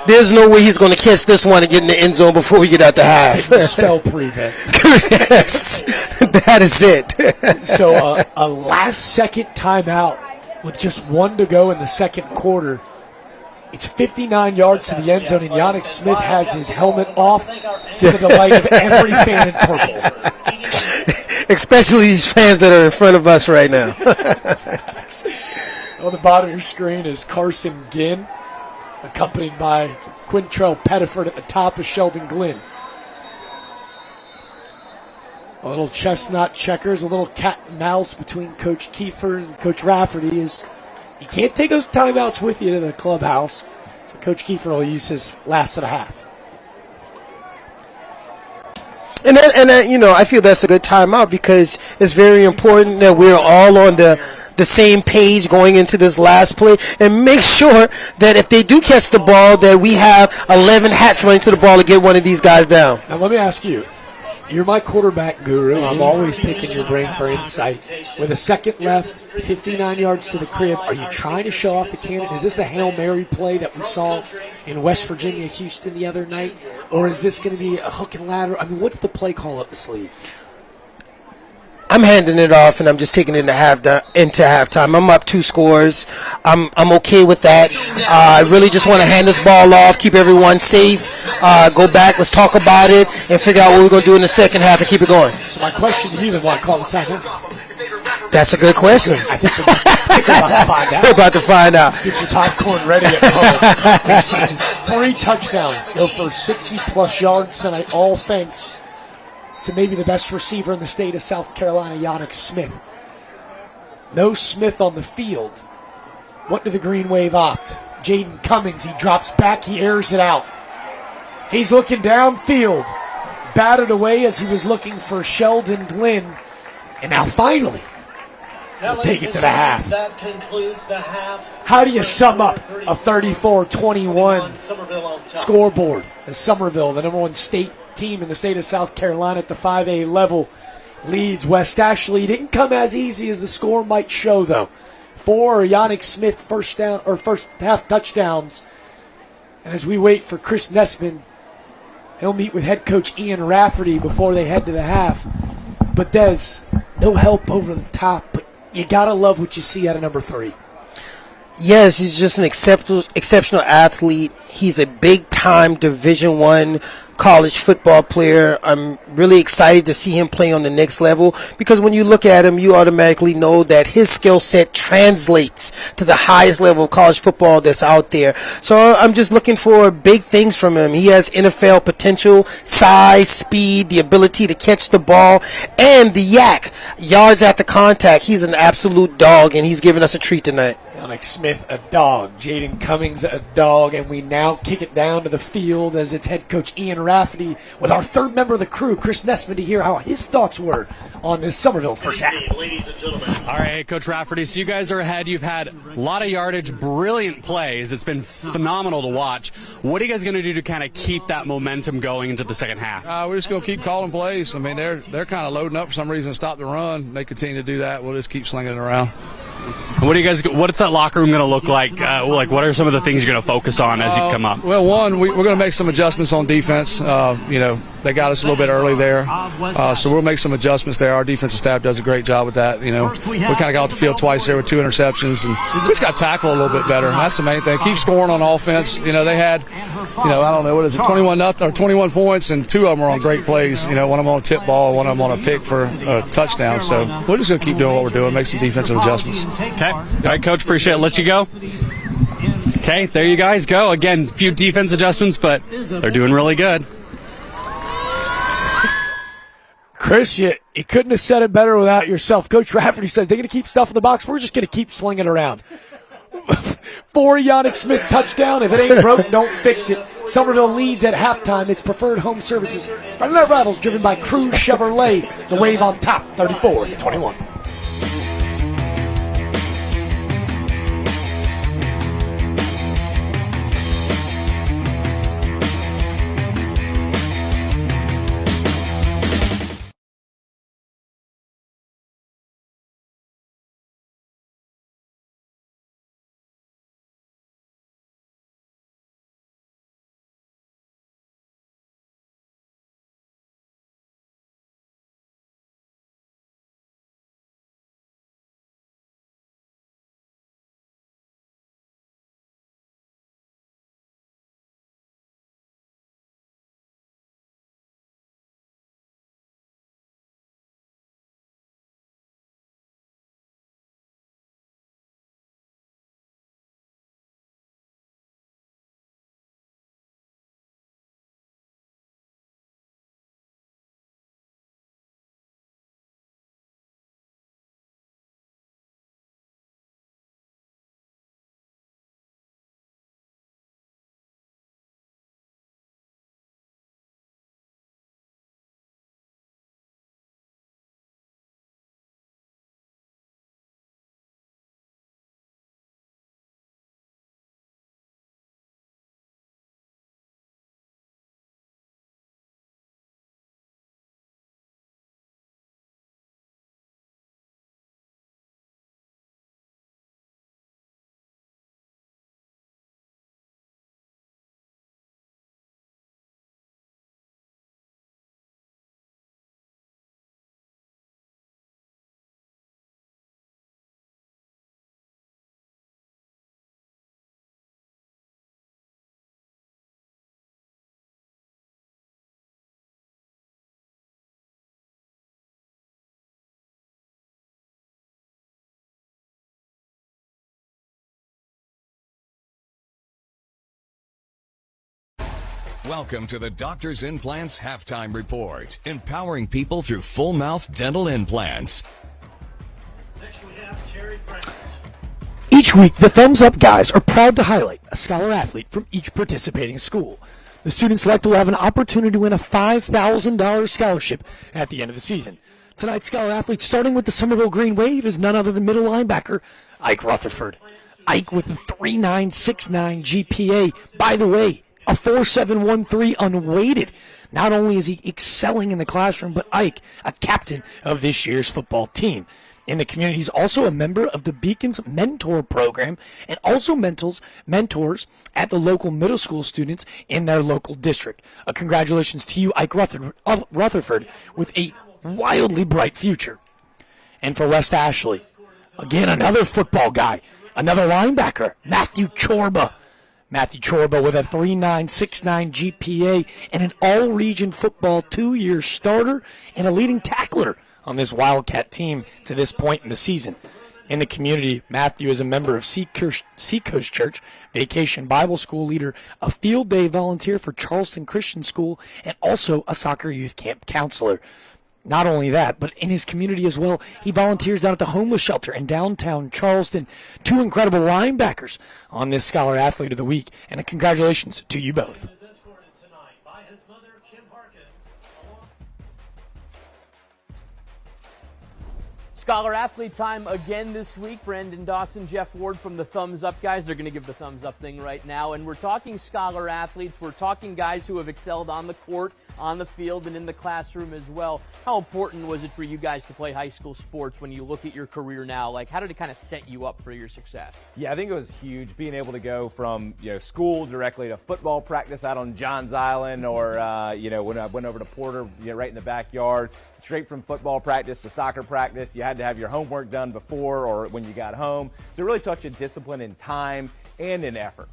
There's no way he's going to catch this one and get in the end zone before we get out the half. Spell prevent. Yes, that is it. So a last-second timeout with just 1 to go in the second quarter. It's 59 yards to the end zone, and Yannick Smith has his helmet off to the delight of every fan in purple. Especially these fans that are in front of us right now. On the bottom of your screen is Carson Ginn, accompanied by Quintrell Pettiford at the top of Sheldon Glenn. A little chestnut checkers, a little cat and mouse between Coach Kiefer and Coach Rafferty is you can't take those timeouts with you to the clubhouse. So Coach Kiefer will use his last of the half. And I feel that's a good timeout, because it's very important that we're all on the same page going into this last play, and make sure that if they do catch the ball, that we have 11 hats running to the ball to get one of these guys down. Now let me ask you. You're my quarterback guru. I'm always picking your brain for insight. With a second left, 59 yards to the crib, are you trying to show off the cannon? Is this the Hail Mary play that we saw in West Virginia, Houston the other night? Or is this going to be a hook and ladder? I mean, what's the play call up the sleeve? I'm handing it off, and I'm just taking it into halftime. I'm up 2 scores. I'm okay with that. I really just want to hand this ball off, keep everyone safe, go back, let's talk about it, and figure out what we're going to do in the second half and keep it going. So my question to you then, why call the timeout? That's a good question. I think we're about to find out. We're about to find out. Get your popcorn ready at home. We've seen 3 touchdowns go for 60-plus yards tonight, all thanks to maybe the best receiver in the state of South Carolina, Yannick Smith. No Smith on the field. What do the Green Wave opt? Jaden Cummings, he drops back, he airs it out. He's looking downfield. Batted away as he was looking for Sheldon Glenn. And now finally, we'll take it to the half. That concludes the half. How do you sum up a 34-21 scoreboard as Summerville, the number 1 state team in the state of South Carolina at the 5A level, leads West Ashley? Didn't come as easy as the score might show, though. 4 Yannick Smith first half touchdowns. And as we wait for Chris Nessman, he'll meet with head coach Ian Rafferty before they head to the half. But Des, no help over the top, but you gotta love what you see out of number 3. Yes, he's just an exceptional athlete. He's a big-time Division I college football player. I'm really excited to see him play on the next level, because when you look at him, you automatically know that his skill set translates to the highest level of college football that's out there. So I'm just looking for big things from him. He has NFL potential, size, speed, the ability to catch the ball, and the yards after contact. He's an absolute dog, and he's giving us a treat tonight. Yannick Smith, a dog. Jaden Cummings, a dog. And we now kick it down to the field as it's head coach Ian Rafferty with our third member of the crew, Chris Nesman, to hear how his thoughts were on this Summerville first half. Ladies and gentlemen. All right, Coach Rafferty, so you guys are ahead. You've had a lot of yardage, brilliant plays. It's been phenomenal to watch. What are you guys going to do to kind of keep that momentum going into the second half? We're just going to keep calling plays. I mean, they're kind of loading up for some reason to stop the run. They continue to do that. We'll just keep slinging it around. What's that locker room going to look like? What are some of the things you're going to focus on as you come up? Well, one, we're going to make some adjustments on defense. They got us a little bit early there, so we'll make some adjustments there. Our defensive staff does a great job with that. We kind of got off the field twice there with 2 interceptions, and we just got to tackle a little bit better. That's the main thing. Keep scoring on offense. They had, I don't know, what is it, 21 points, and 2 of them were on great plays. One of them on a tip ball, one of them on a pick for a touchdown. So we're just going to keep doing what we're doing, make some defensive adjustments. Okay. All right, Coach, appreciate it. Let you go. Okay, there you guys go. Again, a few defense adjustments, but they're doing really good. Chris, you couldn't have said it better without yourself. Coach Rafferty says they're going to keep stuff in the box. We're just going to keep slinging it around. 4 Yannick Smith touchdown. If it ain't broke, don't fix it. Summerville leads at halftime. It's Preferred Home Services. Friday Night Rivals driven by Cruz Chevrolet. The Wave on top, 34-21. Welcome to the Doctor's Implants Halftime Report, empowering people through full mouth dental implants. Each week, the Thumbs Up guys are proud to highlight a scholar athlete from each participating school. The student select will have an opportunity to win a $5,000 scholarship at the end of the season. Tonight's scholar athlete, starting with the Summerville Green Wave, is none other than middle linebacker Ike Rutherford. Ike with a 3.969 GPA. By the way, a 4.713 unweighted. Not only is he excelling in the classroom, but Ike, a captain of this year's football team. In the community, he's also a member of the Beacons Mentor Program and also mentors at the local middle school students in their local district. A congratulations to you, Ike Rutherford, with a wildly bright future. And for West Ashley, again, another football guy, another linebacker, Matthew Chorba. Matthew Chorba with a 3.969 GPA and an all-region football 2-year starter and a leading tackler on this Wildcat team to this point in the season. In the community, Matthew is a member of Seacoast Church, Vacation Bible School leader, a field day volunteer for Charleston Christian School, and also a soccer youth camp counselor. Not only that, but in his community as well, he volunteers down at the homeless shelter in downtown Charleston. 2 incredible linebackers on this Scholar Athlete of the Week, and congratulations to you both. Scholar Athlete time again this week. Brandon Dawson, Jeff Ward from the Thumbs Up guys. They're going to give the thumbs up thing right now. And we're talking Scholar Athletes. We're talking guys who have excelled on the court, on the field, and in the classroom as well. How important was it for you guys to play high school sports when you look at your career now? Like, how did it kind of set you up for your success? Yeah, I think it was huge being able to go from school directly to football practice out on Johns Island, or when I went over to Porter, right in the backyard. Straight from football practice to soccer practice. You had to have your homework done before or when you got home. So it really taught you discipline in time and in effort.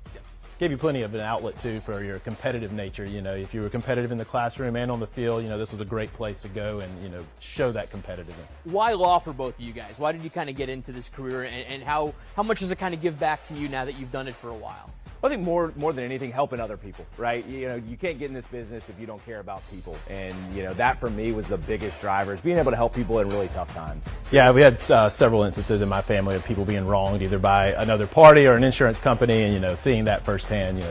Gave you plenty of an outlet, too, for your competitive nature. If you were competitive in the classroom and on the field, this was a great place to go and, show that competitiveness. Why law for both of you guys? Why did you kind of get into this career, and how much does it kind of give back to you now that you've done it for a while? I think more than anything, helping other people, right? You can't get in this business if you don't care about people. And, that for me was the biggest driver, is being able to help people in really tough times. Yeah, we had several instances in my family of people being wronged either by another party or an insurance company. And, seeing that firsthand,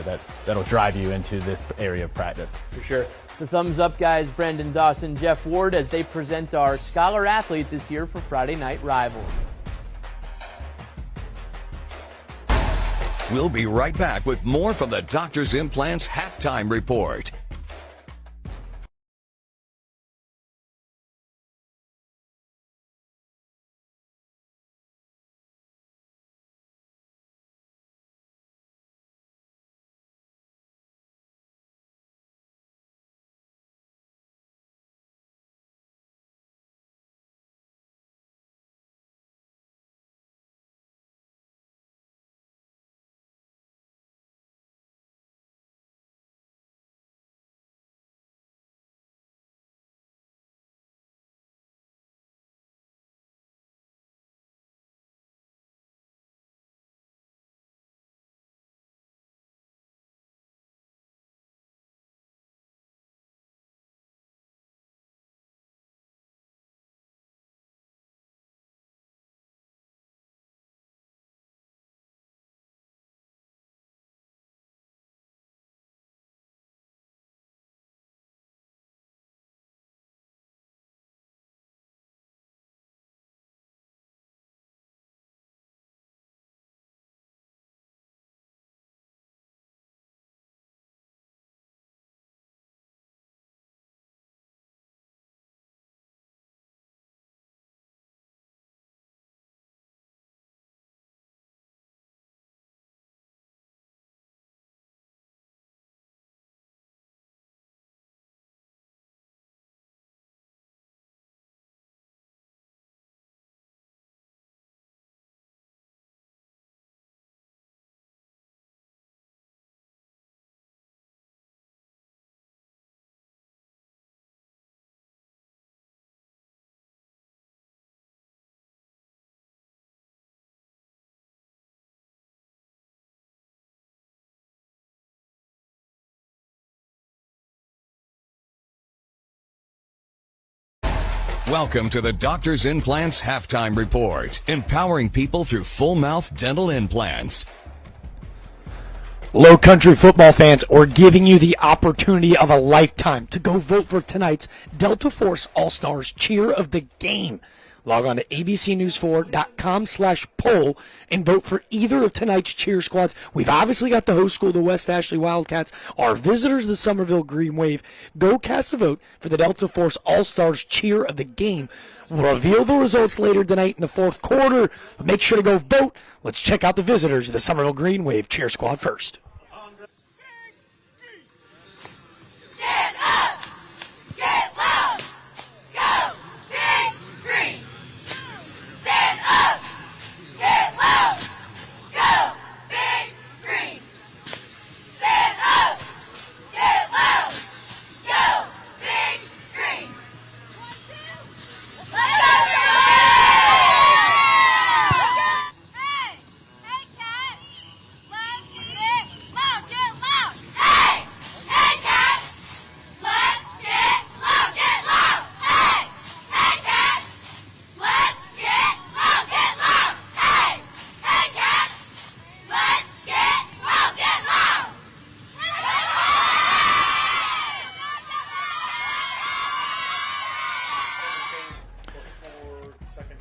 that'll drive you into this area of practice. For sure. The Thumbs Up guys, Brandon Dawson, Jeff Ward, as they present our Scholar Athlete this year for Friday Night Rivals. We'll be right back with more from the Doctor's Implants Halftime Report. Welcome to the Doctor's Implants Halftime Report, empowering people through full mouth dental implants. Low Country football fans, we're giving you the opportunity of a lifetime to go vote for tonight's Delta Force All-Stars Cheer of the Game. Log on to abcnews4.com/poll and vote for either of tonight's cheer squads. We've obviously got the host school, the West Ashley Wildcats. Our visitors, the Summerville Green Wave. Go cast a vote for the Delta Force All-Stars Cheer of the Game. We'll reveal the results later tonight in the fourth quarter. But make sure to go vote. Let's check out the visitors of the Summerville Green Wave cheer squad first. Stand up! Get loud! Go! Big Green! Stand up! Get loud! Go! Big Green! Stand up! Get loud! Go! Big Green! Let's go! Hey! Hey, Cat! Let's get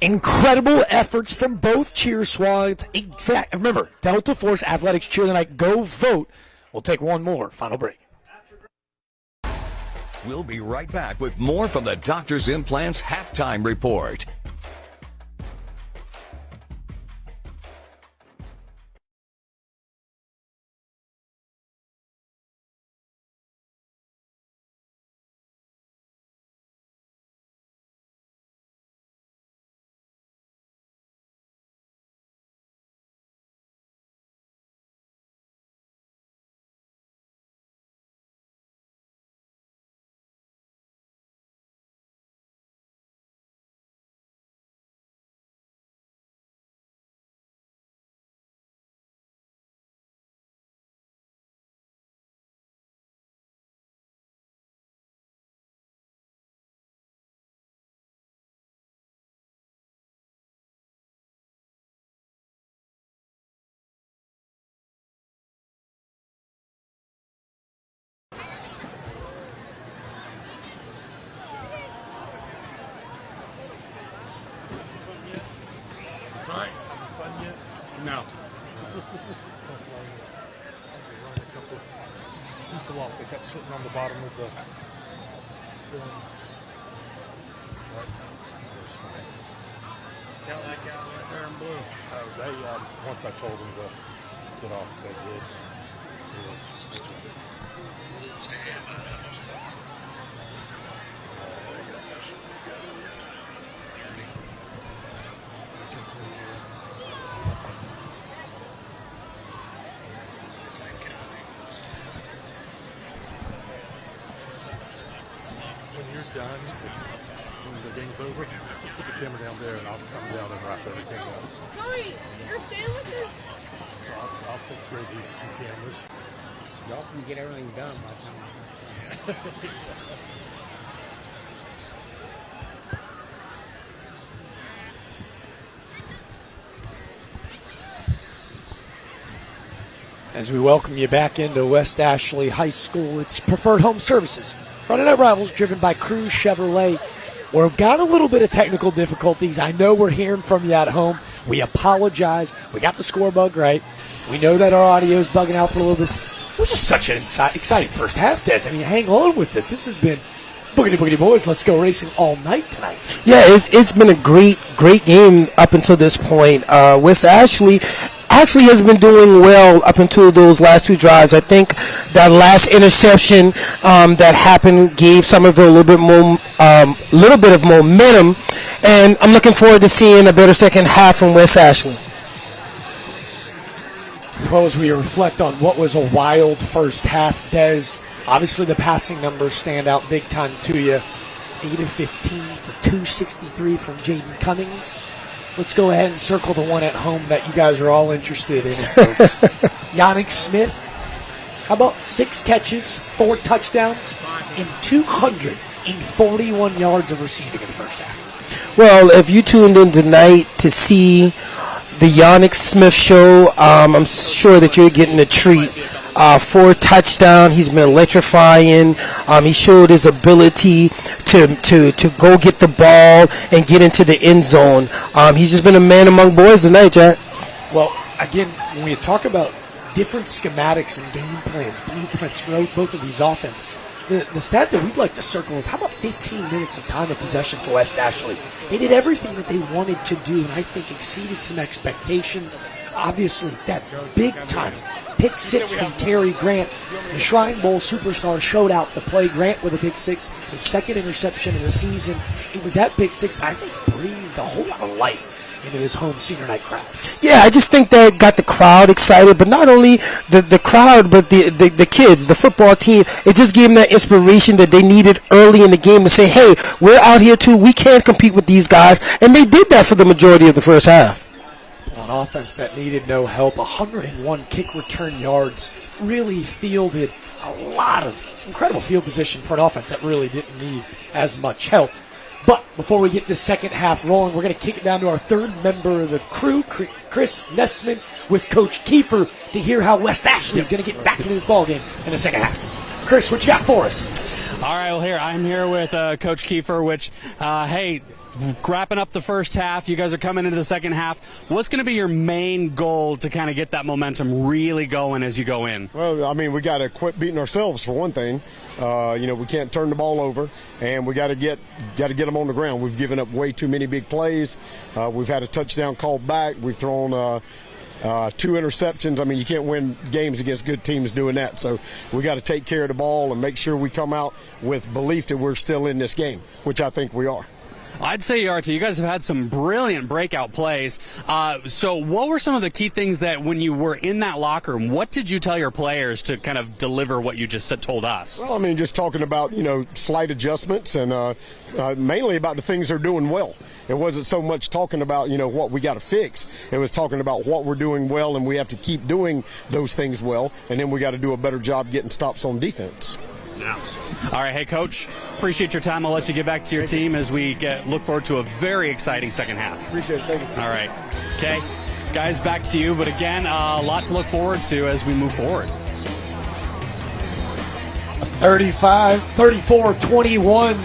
Incredible efforts from both cheer squads. Remember, Delta Force Athletics Cheer of the Night. Go vote. We'll take one more final break. We'll be right back with more from the Doctor's Implants Halftime Report. No. People off. They kept sitting on the bottom of the thing. Right. Tell that guy right there in blue. They once I told them to get off, they did. Done. When the game's over, just put the camera down there and I'll come down and wrap everything up. Joey, your sandwiches? So I'll take care of these two cameras. Y'all can get everything done by the time. As we welcome you back into West Ashley High School, it's Preferred Home Services. Friday Night Rivals driven by Cruz Chevrolet. We've got a little bit of technical difficulties. I know we're hearing from you at home. We apologize. We got the score bug right. We know that our audio is bugging out for a little bit. It was just such an exciting first half, Des. I mean, hang on with this. This has been Boogity Boogity Boys. Let's go racing all night tonight. Yeah, it's been a great game up until this point. West Ashley actually has been doing well up until those last two drives. I think that last interception that happened gave Summerville a little bit of momentum, and I'm looking forward to seeing a better second half from West Ashley. Well, as we reflect on what was a wild first half, Des, obviously the passing numbers stand out big time to you. 8 of 15 for 263 from Jaden Cummings. Let's go ahead and circle the one at home that you guys are all interested in, folks. Yannick Smith, how about 6 catches, 4 touchdowns, and 241 yards of receiving in the first half? Well, if you tuned in tonight to see the Yannick Smith show, I'm sure that you're getting a treat. 4 touchdowns. He's been electrifying. He showed his ability to go get the ball and get into the end zone. He's just been a man among boys tonight, Jack. Well, again, when we talk about different schematics and game plans, blueprints for both of these offenses, the stat that we'd like to circle is how about 15 minutes of time of possession for West Ashley? They did everything that they wanted to do, and I think exceeded some expectations. Obviously, that big-time pick 6 from Terry Grant. The Shrine Bowl superstar showed out the play. Grant with a pick 6, his second interception of the season. It was that pick 6 that I think breathed a whole lot of life into this home senior night crowd. Yeah, I just think that got the crowd excited, but not only the crowd, but the kids, the football team. It just gave them that inspiration that they needed early in the game to say, hey, we're out here too. We can compete with these guys. And they did that for the majority of the first half. An offense that needed no help, 101 kick return yards, really fielded a lot of incredible field position for an offense that really didn't need as much help. But before we get the second half rolling, we're going to kick it down to our third member of the crew, Chris Nessman, with Coach Kiefer to hear how West Ashley is going to get back into this ballgame in the second half. Chris, what you got for us? All right, well, I'm here with Coach Kiefer, which, hey, wrapping up the first half. You guys are coming into the second half. What's going to be your main goal to kind of get that momentum really going as you go in? Well, I mean, we got to quit beating ourselves for one thing. We can't turn the ball over, and we got to get them on the ground. We've given up way too many big plays. We've had a touchdown called back. We've thrown 2 interceptions. I mean, you can't win games against good teams doing that. So we got to take care of the ball and make sure we come out with belief that we're still in this game, which I think we are. I'd say you are too. You guys have had some brilliant breakout plays. So what were some of the key things that when you were in that locker room, what did you tell your players to kind of deliver what you just told us? Well, I mean, just talking about, slight adjustments and mainly about the things they're doing well. It wasn't so much talking about, what we got to fix. It was talking about what we're doing well, and we have to keep doing those things well, and then we got to do a better job getting stops on defense. Yeah. All right, hey, Coach, appreciate your time. I'll let you get back to your team as we look forward to a very exciting second half. Appreciate it. Thank you. All right. Okay. Guys, back to you. But again, a lot to look forward to as we move forward. 34-21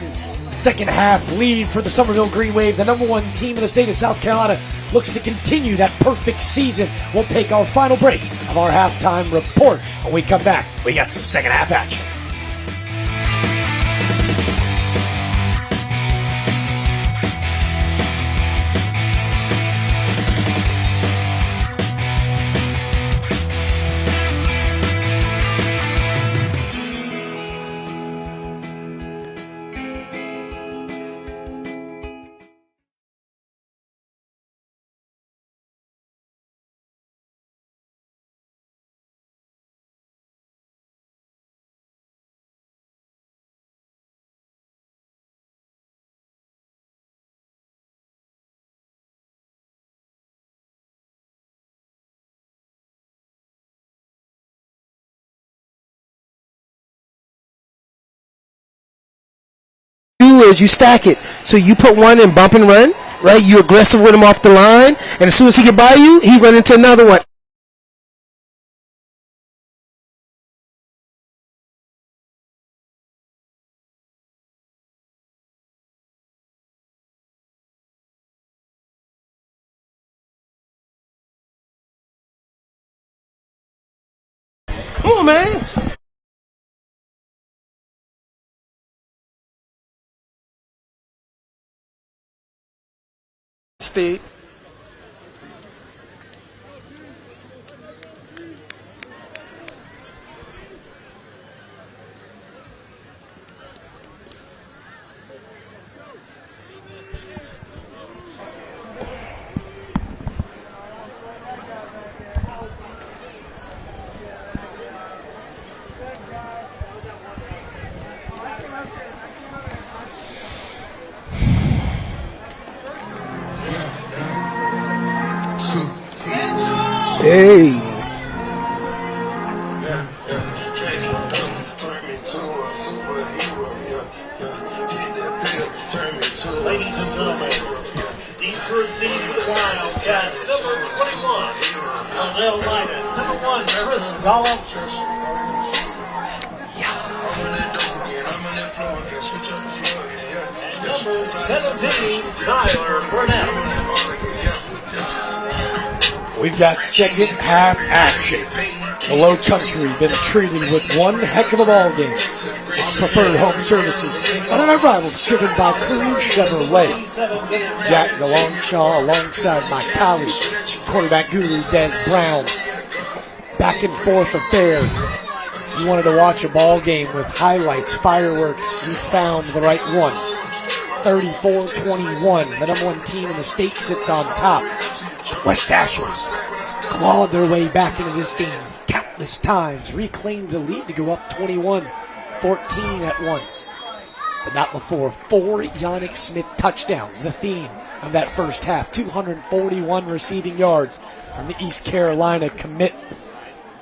second half lead for the Summerville Green Wave. The #1 team in the state of South Carolina looks to continue that perfect season. We'll take our final break of our halftime report. When we come back, we got some second half action. Is you stack it. So you put one in bump and run, right? You aggressive with him off the line, and as soon as he get by you, he run into another one. Come on, man. State. Hey. Ladies and gentlemen, these receive the Wildcats, number 21, Lil Linus, #1, Chris Dollop. Number 17, Tyler Burnett. We've got second half action. The Low Country been treated with one heck of a ball game. It's Preferred Home Services and our rivals driven by Crew Chevrolet. Jack DeLongchamp alongside my colleague, quarterback guru Des Brown. Back and forth affair. You wanted to watch a ball game with highlights, fireworks, you found the right one. 34-21, the #1 team in the state sits on top. West Ashland clawed their way back into this game countless times, reclaimed the lead to go up 21-14 at once. But not before 4 Yannick Smith touchdowns, the theme of that first half. 241 receiving yards from the East Carolina commit.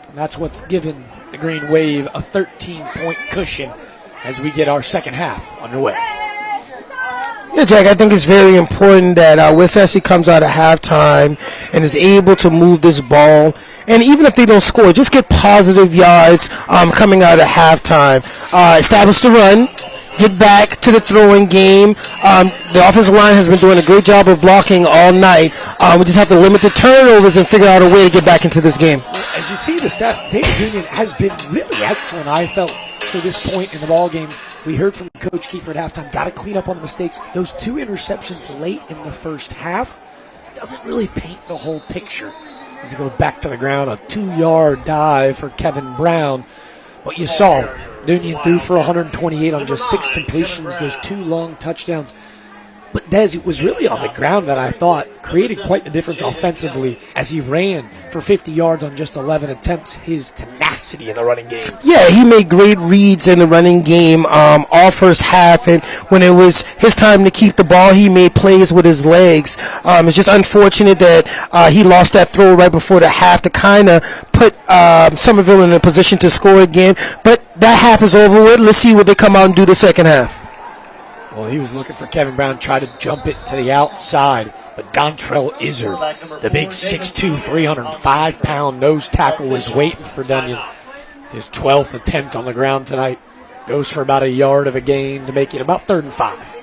And that's what's given the Green Wave a 13-point cushion as we get our second half underway. Yeah, Jack, I think it's very important that West Ashley comes out at halftime and is able to move this ball. And even if they don't score, just get positive yards coming out at halftime. Establish the run. get back to the throwing game. The offensive line has been doing a great job of blocking all night. We just have to limit the turnovers and figure out a way to get back into this game. As you see the stats, David Union has been really excellent, I felt, to this point in the ball game. We heard from Coach Kiefer at halftime, got to clean up on the mistakes. Those 2 interceptions late in the first half doesn't really paint the whole picture. As they go back to the ground, a 2-yard dive for Kevin Brown. What you saw, Union threw for 128 on just 6 completions, those 2 long touchdowns. But Dez, it was really on the ground that I thought created quite the difference offensively as he ran for 50 yards on just 11 attempts. His tenacity in the running game. Yeah, he made great reads in the running game all first half, and when it was his time to keep the ball, he made plays with his legs. It's just unfortunate that he lost that throw right before the half to kind of put Summerville in a position to score again. But that half is over with. Let's see what they come out and do the second half. Well, he was looking for Kevin Brown, tried to jump it to the outside, but Dontrell Izzard, the big 6'2", 305-pound nose tackle, was waiting for Dunyan. His 12th attempt on the ground tonight goes for about a yard of a gain to make it about 3rd and 5.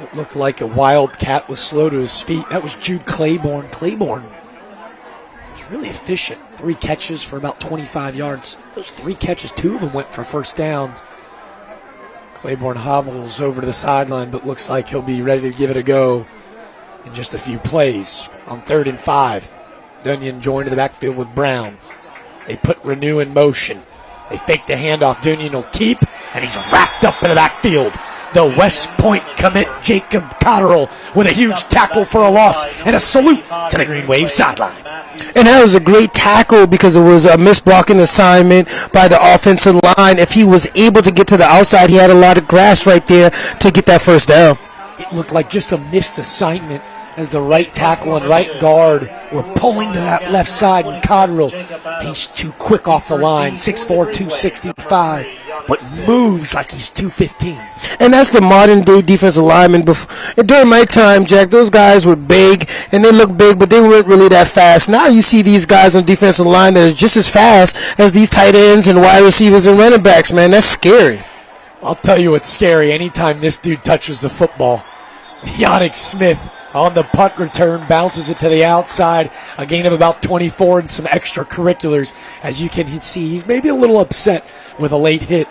It looked like a Wildcat was slow to his feet. That was Jude Claiborne. Claiborne was really efficient. 3 catches for about 25 yards. Those 3 catches, 2 of them went for first downs. Claiborne hobbles over to the sideline, but looks like he'll be ready to give it a go in just a few plays. On 3rd and 5, Dunyan joined in the backfield with Brown. They put Renew in motion. They fake the handoff. Dunyan will keep, and he's wrapped up in the backfield. The West Point commit, Jacob Cotterill, with a huge tackle for a loss and a salute to the Green Wave sideline. And that was a great tackle because it was a missed-blocking assignment by the offensive line. If he was able to get to the outside, he had a lot of grass right there to get that first down. It looked like just a missed assignment as the right tackle and right guard were pulling to that left side, and Cotterill, he's too quick off the line, 6'4", 265, but moves like he's 215. And that's the modern-day defensive lineman. During my time, Jack, those guys were big, and they looked big, but they weren't really that fast. Now you see these guys on the defensive line that are just as fast as these tight ends and wide receivers and running backs, man. That's scary. I'll tell you what's scary. Anytime this dude touches the football, Yannick Smith on the punt return bounces it to the outside, a gain of about 24 and some extracurriculars. As you can see, he's maybe a little upset with a late hit,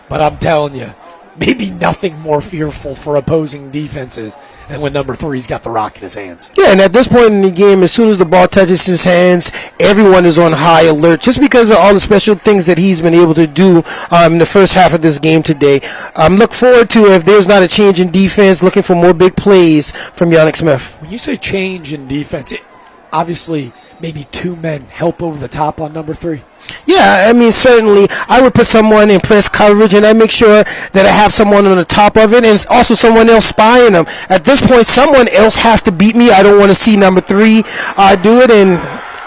but I'm telling you, maybe nothing more fearful for opposing defenses than when number 3's got the rock in his hands. Yeah, and at this point in the game, as soon as the ball touches his hands, everyone is on high alert just because of all the special things that he's been able to do in the first half of this game today. Look forward to, if there's not a change in defense, looking for more big plays from Yannick Smith. When you say change in defense, obviously maybe 2 men help over the top on number 3. Yeah, I mean, certainly I would put someone in press coverage, and I make sure that I have someone on the top of it, and it's also someone else spying them. At this point, someone else has to beat me. I don't want to see number 3 do it, and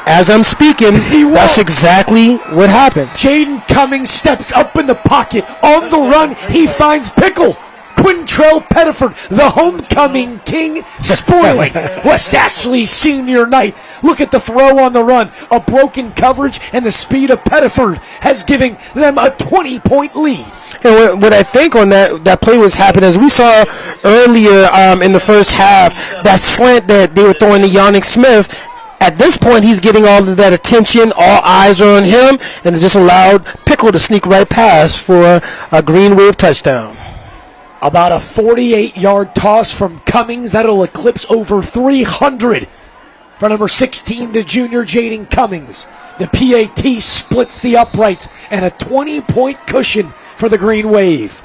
as I'm speaking, that's exactly what happened. Jaden Cummings steps up in the pocket. On the run, he finds Pickle. Quintrell Pettiford, the homecoming king, spoiling West Ashley senior night. Look at the throw on the run. A broken coverage, and the speed of Pettiford has given them a 20-point lead. And what I think on that play was happening, as we saw earlier in the first half, that slant that they were throwing to Yannick Smith, at this point, he's getting all of that attention. All eyes are on him, and it just allowed Pickle to sneak right past for a Green Wave touchdown. About a 48-yard toss from Cummings. That'll eclipse over 300 for number 16, the junior Jaden Cummings. The PAT splits the uprights, and a 20-point cushion for the Green Wave.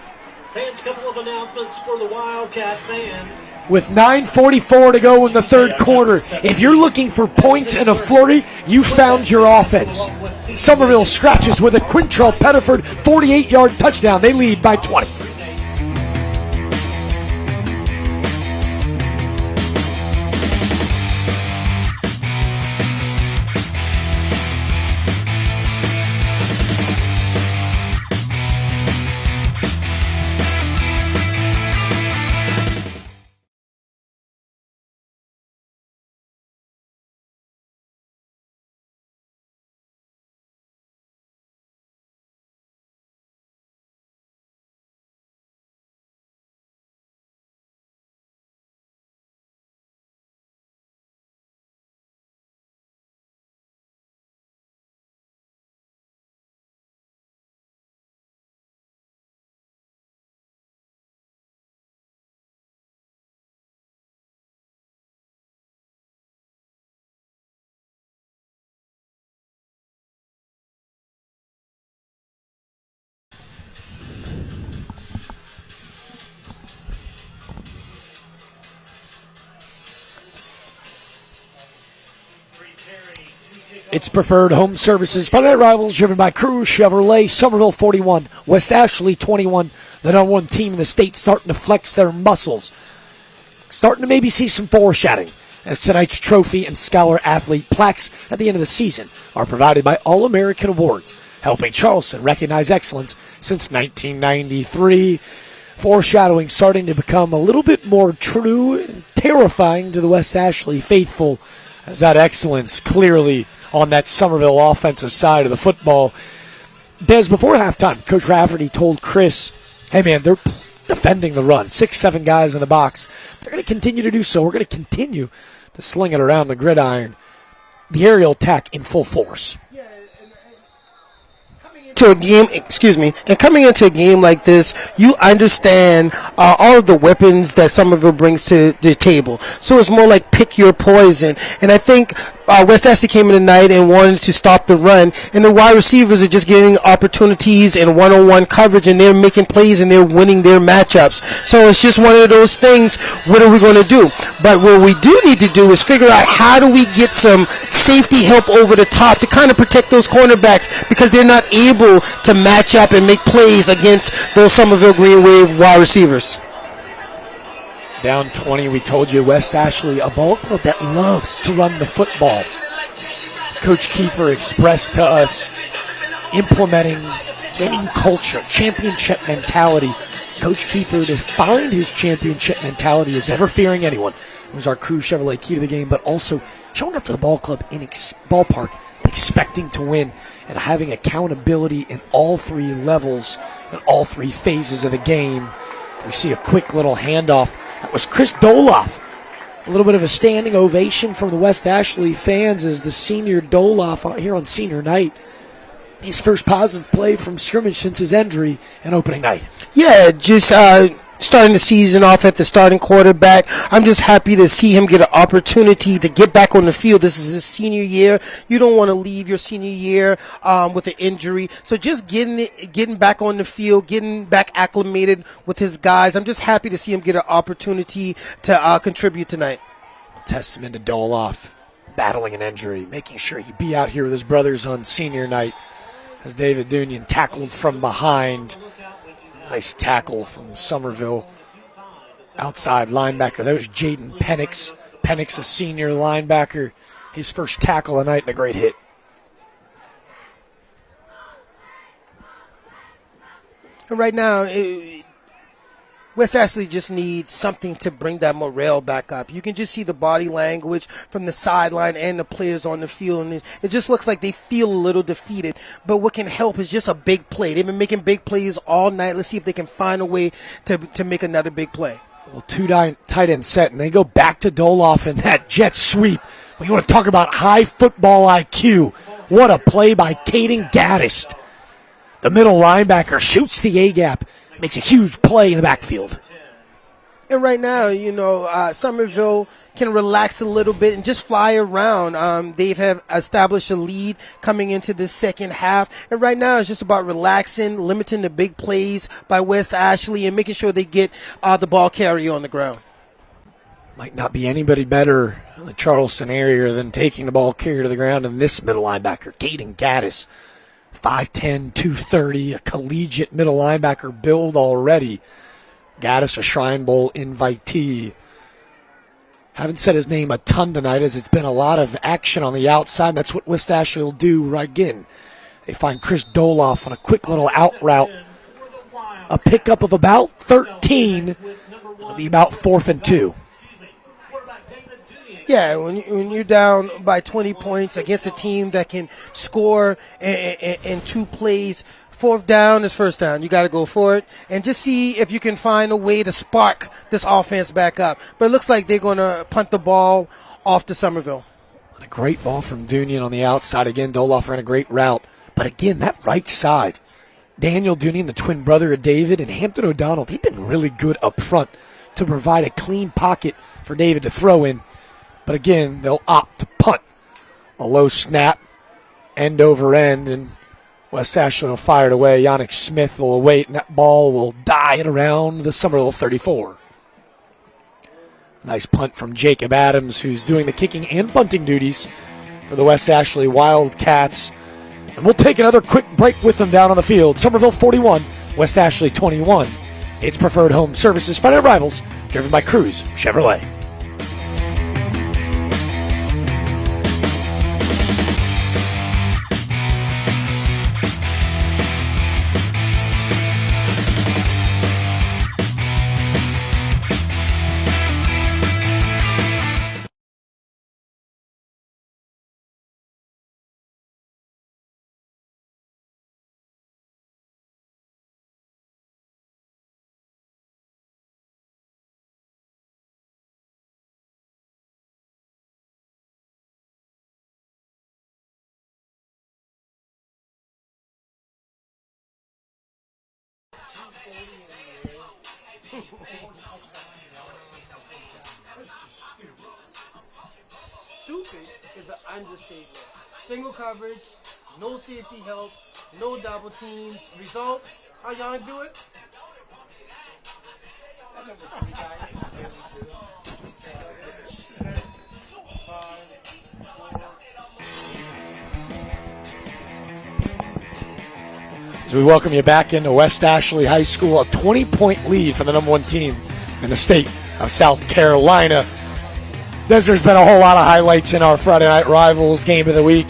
Fans, a couple of announcements for the Wildcat fans. With 9:44 to go in the third quarter, if you're looking for points in a flurry, you found your offense. Summerville scratches with a Quintrell Pettiford 48-yard touchdown. They lead by 20. It's Preferred Home Services. Friday Night Rivals driven by Cruz Chevrolet. Summerville 41, West Ashley 21. The number one team in the state starting to flex their muscles. Starting to maybe see some foreshadowing as tonight's trophy and scholar athlete plaques at the end of the season are provided by All-American Awards, helping Charleston recognize excellence since 1993. Foreshadowing starting to become a little bit more true and terrifying to the West Ashley faithful as that excellence clearly on that Summerville offensive side of the football. Des, before halftime, Coach Rafferty told Chris, hey man, they're defending the run. 6-7 guys in the box. They're going to continue to do so. We're going to continue to sling it around the gridiron. The aerial attack in full force. To a game, and coming into a game like this, you understand all of the weapons that Summerville brings to the table. So it's more like pick your poison. And I think West Ashley came in tonight and wanted to stop the run, and the wide receivers are just getting opportunities and one-on-one coverage, and they're making plays and they're winning their matchups. So it's just one of those things. What are we going to do? But what we do need to do is figure out how do we get some safety help over the top to kind of protect those cornerbacks, because they're not able to match up and make plays against those Summerville Green Wave wide receivers. Down 20, we told you, West Ashley, a ball club that loves to run the football. Coach Kiefer expressed to us implementing winning culture, championship mentality. Coach Kiefer defined his championship mentality as never fearing anyone. It was our Cruz Chevrolet key to the game, but also showing up to the ball club in ballpark, expecting to win, and having accountability in all three levels and all three phases of the game. We see a quick little handoff. That was Chris Doloff. A little bit of a standing ovation from the West Ashley fans as the senior Doloff out here on senior night. His first positive play from scrimmage since his injury in opening night. Yeah, just starting the season off at the starting quarterback. I'm just happy to see him get an opportunity to get back on the field. This is his senior year. You don't want to leave your senior year with an injury. So just getting back on the field, getting back acclimated with his guys. I'm just happy to see him get an opportunity to contribute tonight. Testament to Doloff battling an injury, making sure he'd be out here with his brothers on senior night as David Dunion tackled from behind. Nice tackle from Summerville. Outside linebacker. That was Jaden Penix. Penix, a senior linebacker. His first tackle of the night and a great hit. And right now, West Ashley just needs something to bring that morale back up. You can just see the body language from the sideline and the players on the field, and it just looks like they feel a little defeated. But what can help is just a big play. They've been making big plays all night. Let's see if they can find a way to make another big play. Well, two tight end set, and they go back to Doloff in that jet sweep. Well, you want to talk about high football IQ. What a play by Caden Gaddis. The middle linebacker shoots the A-gap. Makes a huge play in the backfield. And right now, Summerville can relax a little bit and just fly around. They have established a lead coming into the second half. And right now, it's just about relaxing, limiting the big plays by West Ashley, and making sure they get the ball carrier on the ground. Might not be anybody better in the Charleston area than taking the ball carrier to the ground than this middle linebacker, Caden Gaddis. 5'10", 230, a collegiate middle linebacker build already. Gaddis, a Shrine Bowl invitee. Haven't said his name a ton tonight as it's been a lot of action on the outside. That's what West Ashley will do right again. They find Chris Doloff on a quick little out route. A pickup of about 13. It'll be about 4th and 2. Yeah, when you're down by 20 points against a team that can score in 2 plays, 4th down is 1st down. You got to go for it and just see if you can find a way to spark this offense back up. But it looks like they're going to punt the ball off to Summerville. A great ball from Dunion on the outside. Again, Doloff ran a great route. But again, that right side, Daniel Dunion, the twin brother of David, and Hampton O'Donnell, they've been really good up front to provide a clean pocket for David to throw in. But again, they'll opt to punt. A low snap, end over end, and West Ashley will fire it away. Yannick Smith will await, and that ball will die at around the Summerville 34. Nice punt from Jacob Adams, who's doing the kicking and punting duties for the West Ashley Wildcats. And we'll take another quick break with them down on the field. Summerville 41, West Ashley 21. It's Preferred Home Services Friday Night Rivals, driven by Cruz Chevrolet. Stupid is an understatement. Single coverage, no safety help, no double teams. Results, how y'all do it? As we welcome you back into West Ashley High School, a 20-point lead for the number one team in the state of South Carolina. There's been a whole lot of highlights in our Friday Night Rivals game of the week,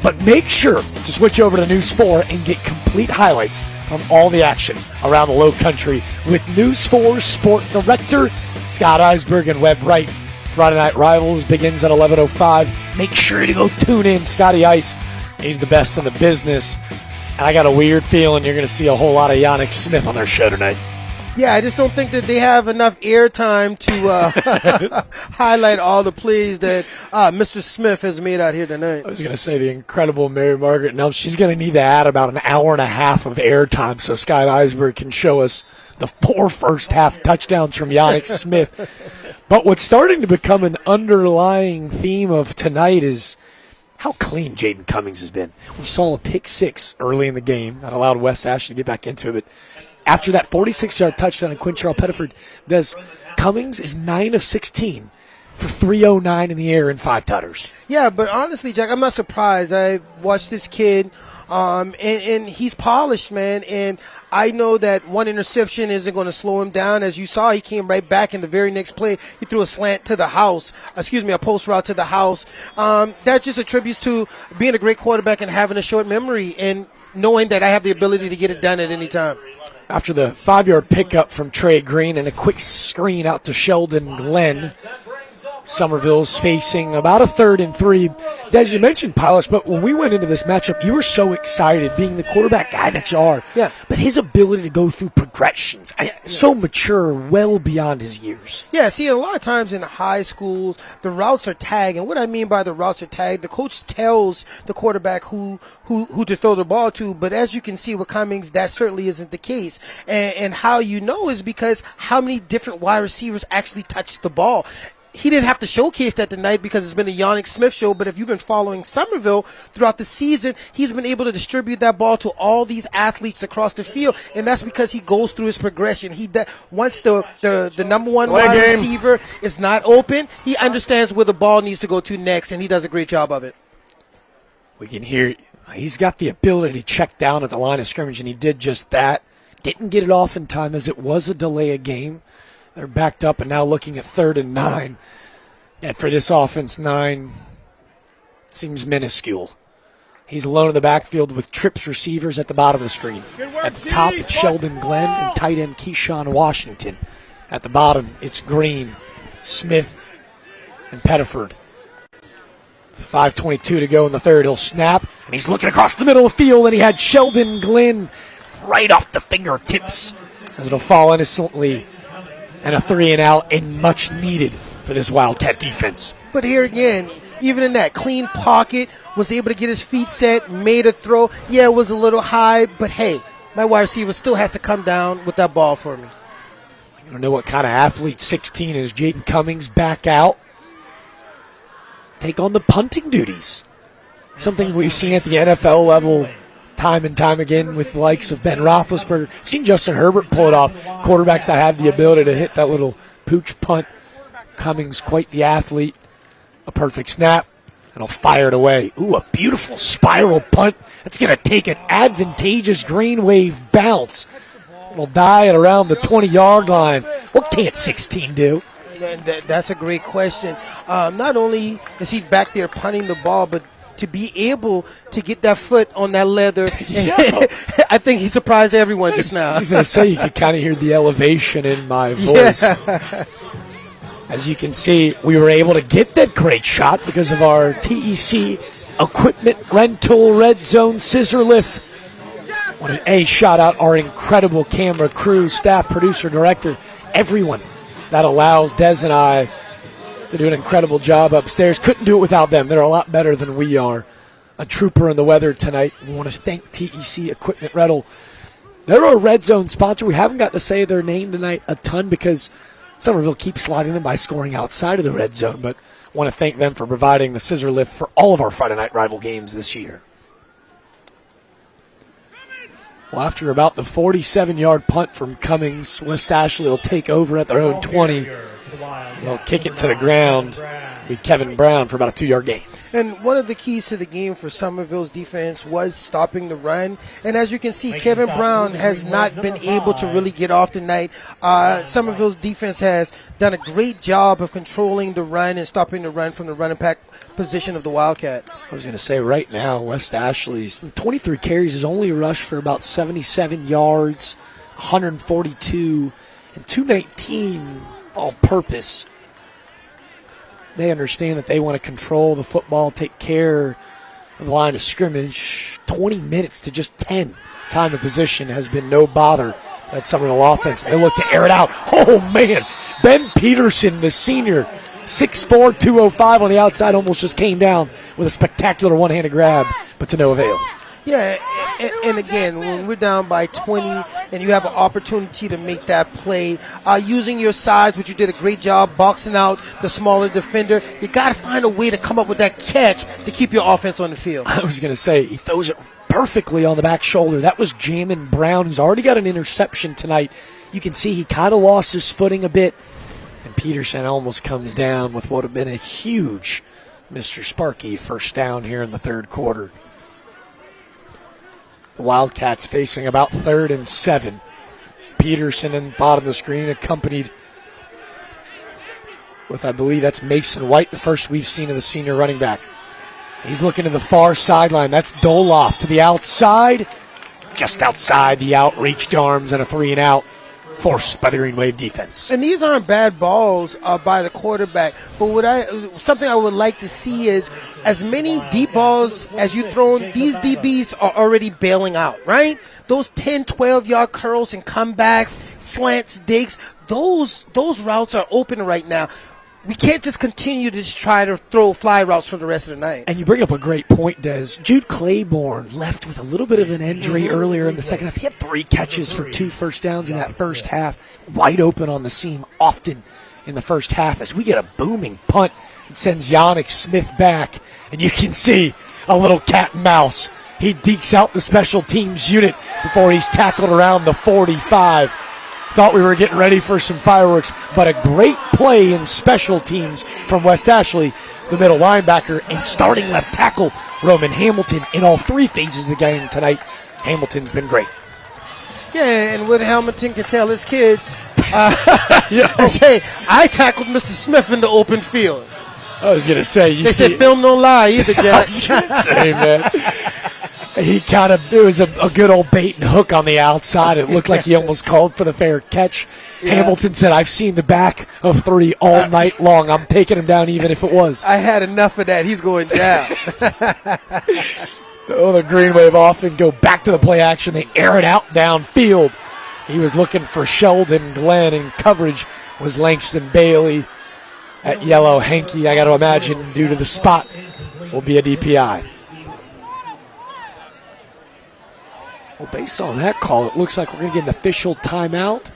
but make sure to switch over to News 4 and get complete highlights from all the action around the Low Country with News 4 Sport Director Scott Eisberg and Webb Wright. Friday Night Rivals begins at 11:05. Make sure to go tune in. Scotty Ice, he's the best in the business. And I got a weird feeling you're going to see a whole lot of Yannick Smith on their show tonight. Yeah, I just don't think that they have enough airtime to highlight all the plays that Mr. Smith has made out here tonight. I was going to say the incredible Mary Margaret Nelms. She's going to need to add about an hour and a half of airtime so Scott Eisberg can show us the 4 first-half touchdowns from Yannick Smith. But what's starting to become an underlying theme of tonight is how clean Jaden Cummings has been. We saw a pick 6 early in the game that allowed West Ashley to get back into it. But after that 46-yard touchdown in Quinchell Pettiford, Cummings is 9 of 16 for 309 in the air and 5 tutters. Yeah, but honestly, Jack, I'm not surprised. I watched this kid, and he's polished, man. And I know that one interception isn't going to slow him down. As you saw, he came right back in the very next play. He threw a slant to the house, a post route to the house. That just attributes to being a great quarterback and having a short memory and knowing that I have the ability to get it done at any time. After the 5-yard pickup from Trey Green and a quick screen out to Sheldon Glenn, Summerville's facing about a 3rd and 3. As you mentioned, Polish, but when we went into this matchup, you were so excited being the quarterback guy that you are. Yeah. But his ability to go through progressions, so mature, well beyond his years. Yeah, see, a lot of times in high schools, the routes are tagged. And what I mean by the routes are tagged, the coach tells the quarterback who to throw the ball to. But as you can see with Cummings, that certainly isn't the case. And how you know is because how many different wide receivers actually touch the ball. He didn't have to showcase that tonight because it's been a Yannick Smith show, but if you've been following Summerville throughout the season, he's been able to distribute that ball to all these athletes across the field, and that's because he goes through his progression. Once the number one wide receiver is not open, he understands where the ball needs to go to next, and he does a great job of it. We can hear he's got the ability to check down at the line of scrimmage, and he did just that. Didn't get it off in time as it was a delay of game. They're backed up and now looking at 3rd and 9. And for this offense, 9 seems minuscule. He's alone in the backfield with trips receivers at the bottom of the screen. At the top, it's Sheldon Glenn and tight end Keyshawn Washington. At the bottom, it's Green, Smith, and Pettiford. 5:22 to go in the 3rd. He'll snap, and he's looking across the middle of the field, and he had Sheldon Glenn right off the fingertips as it'll fall innocently. And a 3-and-out, and much needed for this Wildcat defense. But here again, even in that clean pocket, was able to get his feet set, made a throw. Yeah, it was a little high, but hey, my wide receiver still has to come down with that ball for me. I don't know what kind of athlete 16 is. Jaden Cummings back out. Take on the punting duties. Something we've seen at the NFL level time and time again with the likes of Ben Roethlisberger. I've seen Justin Herbert pull it off. Quarterbacks that have the ability to hit that little pooch punt. Cummings, quite the athlete. A perfect snap. And he'll fire it away. Ooh, a beautiful spiral punt. That's going to take an advantageous green wave bounce. It'll die at around the 20-yard line. What can't 16 do? That's a great question. Not only is he back there punting the ball, but to be able to get that foot on that leather, I think he surprised everyone just now. I was going to say, you could kind of hear the elevation in my voice. Yeah. As you can see, we were able to get that great shot because of our TEC equipment rental red zone scissor lift. I want to shout out our incredible camera crew, staff, producer, director, everyone that allows Des and I to do an incredible job upstairs. Couldn't do it without them. They're a lot better than we are. A trooper in the weather tonight. We want to thank TEC Equipment Rental. They're a red zone sponsor. We haven't got to say their name tonight a ton because Summerville keeps sliding them by scoring outside of the red zone, but I want to thank them for providing the scissor lift for all of our Friday night rival games this year. Well, after about the 47-yard punt from Cummings, West Ashley will take over at their own 20. They'll kick it to the ground. Be Kevin Brown for about a 2-yard gain. And one of the keys to the game for Summerville's defense was stopping the run. And as you can see, Kevin Brown has not been able to really get off tonight. Summerville's defense has done a great job of controlling the run and stopping the run from the running back position of the Wildcats. I was going to say right now, West Ashley's 23 carries is only rushed for about 77 yards, 142, and 219 all-purpose. They understand that they want to control the football, take care of the line of scrimmage. 20 minutes to just 10. Time of position has been no bother. That Summerville offense. They look to air it out. Oh, man. Ben Peterson, the senior, 6'4", 205 on the outside, almost just came down with a spectacular one-handed grab, but to no avail. Yeah, and again, when we're down by 20 and you have an opportunity to make that play, using your size, which you did a great job, boxing out the smaller defender, you got to find a way to come up with that catch to keep your offense on the field. I was going to say, he throws it perfectly on the back shoulder. That was Jamin Brown, who's already got an interception tonight. You can see he kind of lost his footing a bit, and Peterson almost comes down with what would have been a huge Mr. Sparky first down here in the third quarter. The Wildcats facing about 3rd and 7. Peterson in the bottom of the screen, accompanied with, I believe that's Mason White, the first we've seen of the senior running back. He's looking to the far sideline. That's Doloff to the outside. Just outside the outreached arms and a 3-and-out. Forced by the Green Wave defense. And these aren't bad balls by the quarterback. But something I would like to see is as many deep balls as you throw, these DBs are already bailing out, right? Those 10, 12-yard curls and comebacks, slants, digs, those routes are open right now. We can't just continue to just try to throw fly routes for the rest of the night. And you bring up a great point, Des. Jude Claiborne left with a little bit of an injury earlier in the second half. He had 3 catches for 2 first downs in that first half. Wide open on the seam often in the first half as we get a booming punt. It sends Yannick Smith back. And you can see a little cat and mouse. He dekes out the special teams unit before he's tackled around the 45. Thought we were getting ready for some fireworks, but a great play in special teams from West Ashley, the middle linebacker, and starting left tackle, Roman Hamilton, in all 3 phases of the game tonight. Hamilton's been great. Yeah, and what Hamilton can tell his kids, hey, I tackled Mr. Smith in the open field. I was going to say, they said film don't lie either, Jack. I was going to say, man. It was a good old bait and hook on the outside. It looked like he almost called for the fair catch. Yeah. Hamilton said, I've seen the back of 3 all night long. I'm taking him down even if it was. I had enough of that. He's going down. The Green Wave often go back to the play action. They air it out downfield. He was looking for Sheldon Glenn, and coverage was Langston Bailey at yellow. Hanky, I got to imagine, due to the spot, will be a DPI. Well, based on that call, it looks like we're going to get an official timeout.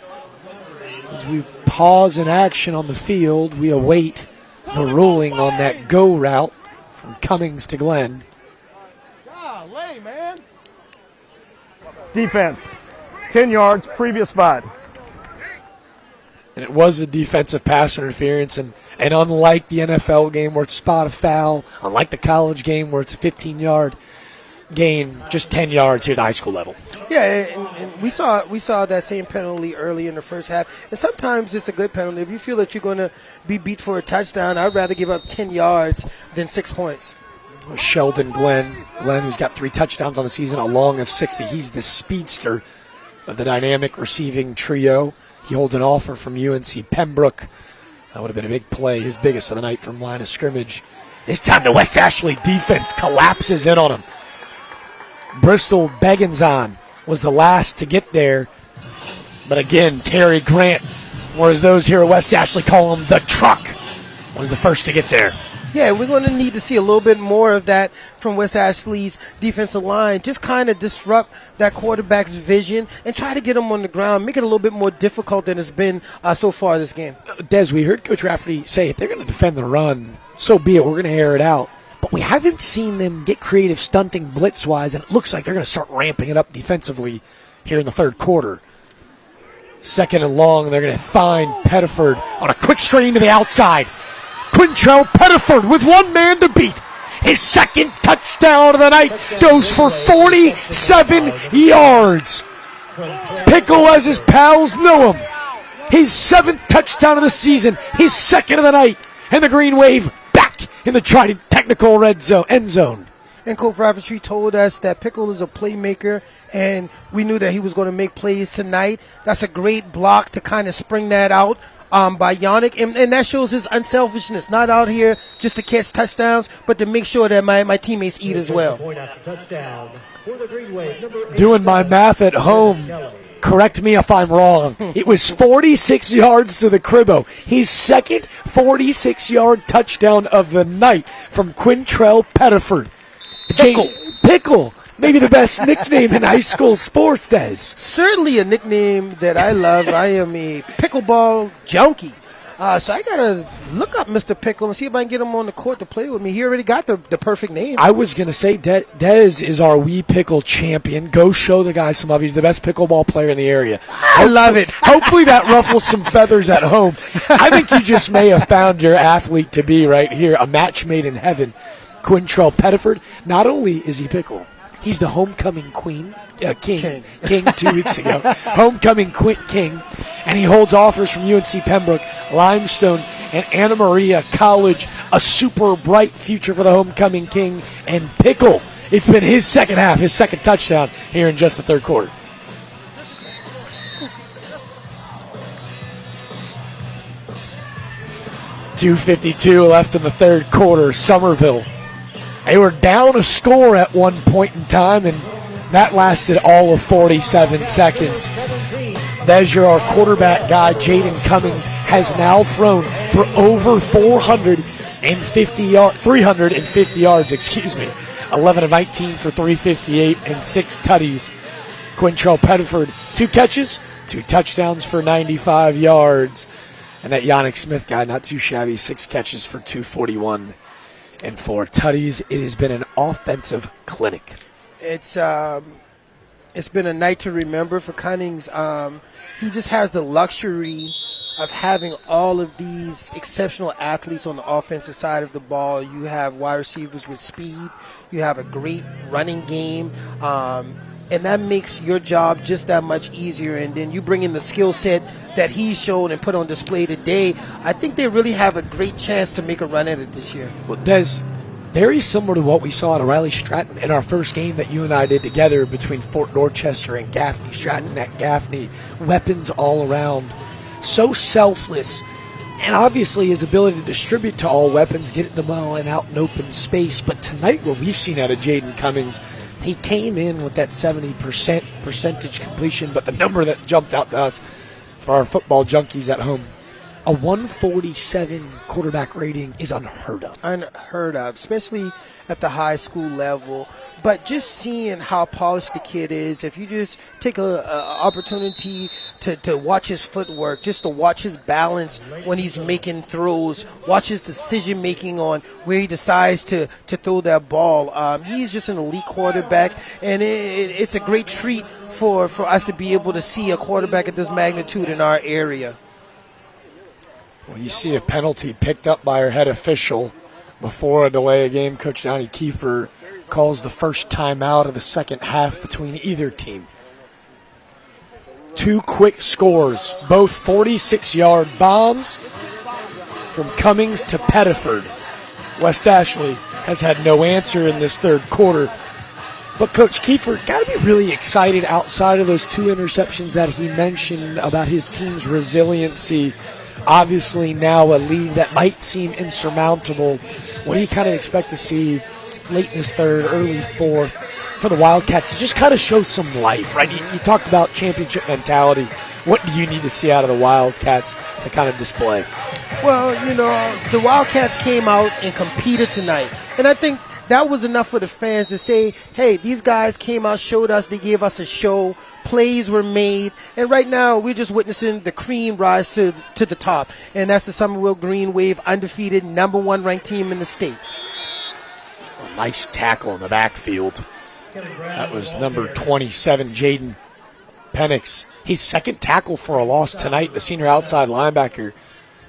As we pause in action on the field, we await the ruling on that go route from Cummings to Glenn. Golly, man. Defense, 10 yards, previous spot. And it was a defensive pass interference, and And unlike the NFL game where it's spot a foul, unlike the college game where it's a 15-yard gain, just 10 yards here at the high school level. Yeah, and we saw that same penalty early in the first half. And sometimes it's a good penalty. If you feel that you're going to be beat for a touchdown, I'd rather give up 10 yards than 6 points. Sheldon Glenn, who's got 3 touchdowns on the season, a long of 60. He's the speedster of the dynamic receiving trio. He holds an offer from UNC Pembroke. That would have been a big play, his biggest of the night from line of scrimmage. This time the West Ashley defense collapses in on him. Bristol Begginson was the last to get there. But again, Terry Grant, or as those here at West Ashley call him, the truck, was the first to get there. Yeah, we're going to need to see a little bit more of that from West Ashley's defensive line. Just kind of disrupt that quarterback's vision and try to get him on the ground, make it a little bit more difficult than it's been so far this game. Des, we heard Coach Rafferty say if they're going to defend the run, so be it. We're going to air it out. But we haven't seen them get creative stunting blitz-wise, and it looks like they're going to start ramping it up defensively here in the third quarter. Second and long, they're going to find Pettiford on a quick strain to the outside. Quintrell Pettiford with one man to beat. His second touchdown of the night goes for 47 yards. Pickle, as his pals know him. His 7th touchdown of the season, his second of the night, and the Green Wave back in the Trident Technical red zone end zone. And Coach Rafferty told us that Pickle is a playmaker, and we knew that he was going to make plays tonight. That's a great block to kind of spring that out by Yannick, and that shows his unselfishness, not out here just to catch touchdowns, but to make sure that my teammates eat as well. Doing my math at home, correct me if I'm wrong, it was 46 yards to the cribbo. His second 46-yard touchdown of the night from Quintrell Pettiford. Pickle. Maybe the best nickname in high school sports, Des. Certainly a nickname that I love. I am a pickleball junkie. So I got to look up Mr. Pickle and see if I can get him on the court to play with me. He already got the perfect name. I was going to say Des is our Wee Pickle champion. Go show the guy some love. He's the best pickleball player in the area. I love it. Hopefully that ruffles some feathers at home. I think you just may have found your athlete to be right here. A match made in heaven. Quintrell Pettiford, not only is he Pickle, he's the homecoming king 2 weeks ago. Homecoming king. And he holds offers from UNC Pembroke, Limestone, and Anna Maria College. A super bright future for the homecoming king. And Pickle, it's been his second half, his second touchdown here in just the third quarter. .252 left in the third quarter. Summerville. They were down a score at one point in time, and that lasted all of 47 seconds. Our quarterback guy, Jaden Cummings, has now thrown for over 350 yards, 11 of 19 for 358 and 6 tutties. Quintrell Pettiford, 2 catches, 2 touchdowns for 95 yards. And that Yannick Smith guy, not too shabby, 6 catches for 241 and 4 tutties. It has been an offensive clinic. It's been a night to remember for Cummings. He just has the luxury of having all of these exceptional athletes on the offensive side of the ball. You have wide receivers with speed. You have a great running game. And that makes your job just that much easier. And then you bring in the skill set that he's shown and put on display today. I think they really have a great chance to make a run at it this year. Well, Des, very similar to what we saw at O'Reilly Stratton in our first game that you and I did together between Fort Dorchester and Gaffney. Stratton at Gaffney, weapons all around. So selfless. And obviously his ability to distribute to all weapons, get the ball and out in open space. But tonight what we've seen out of Jaden Cummings, he came in with that 70% percentage completion, but the number that jumped out to us for our football junkies at home, a 147 quarterback rating is unheard of. Unheard of, especially at the high school level. But just seeing how polished the kid is, if you just take an opportunity to watch his footwork, just to watch his balance when he's making throws, watch his decision making on where he decides to throw that ball. He's just an elite quarterback, and it's a great treat for us to be able to see a quarterback at this magnitude in our area. When you see a penalty picked up by our head official before a delay of game, Coach Donnie Kiefer calls the first timeout of the second half between either team. 2 quick scores, both 46-yard bombs from Cummings to Pettiford. West Ashley has had no answer in this third quarter. But Coach Kiefer got to be really excited outside of those 2 interceptions that he mentioned about his team's resiliency. Obviously now a lead that might seem insurmountable. What do you kind of expect to see late in this third, early fourth for the Wildcats to just kind of show some life, right? You talked about championship mentality. What do you need to see out of the Wildcats to kind of display? Well, the Wildcats came out and competed tonight. And I think that was enough for the fans to say, hey, these guys came out, showed us, they gave us a show, plays were made, and right now we're just witnessing the cream rise to the top. And that's the Summerville Green Wave, undefeated, #1 ranked team in the state. A nice tackle in the backfield. That was number 27, Jaden Penix. His second tackle for a loss tonight, the senior outside linebacker,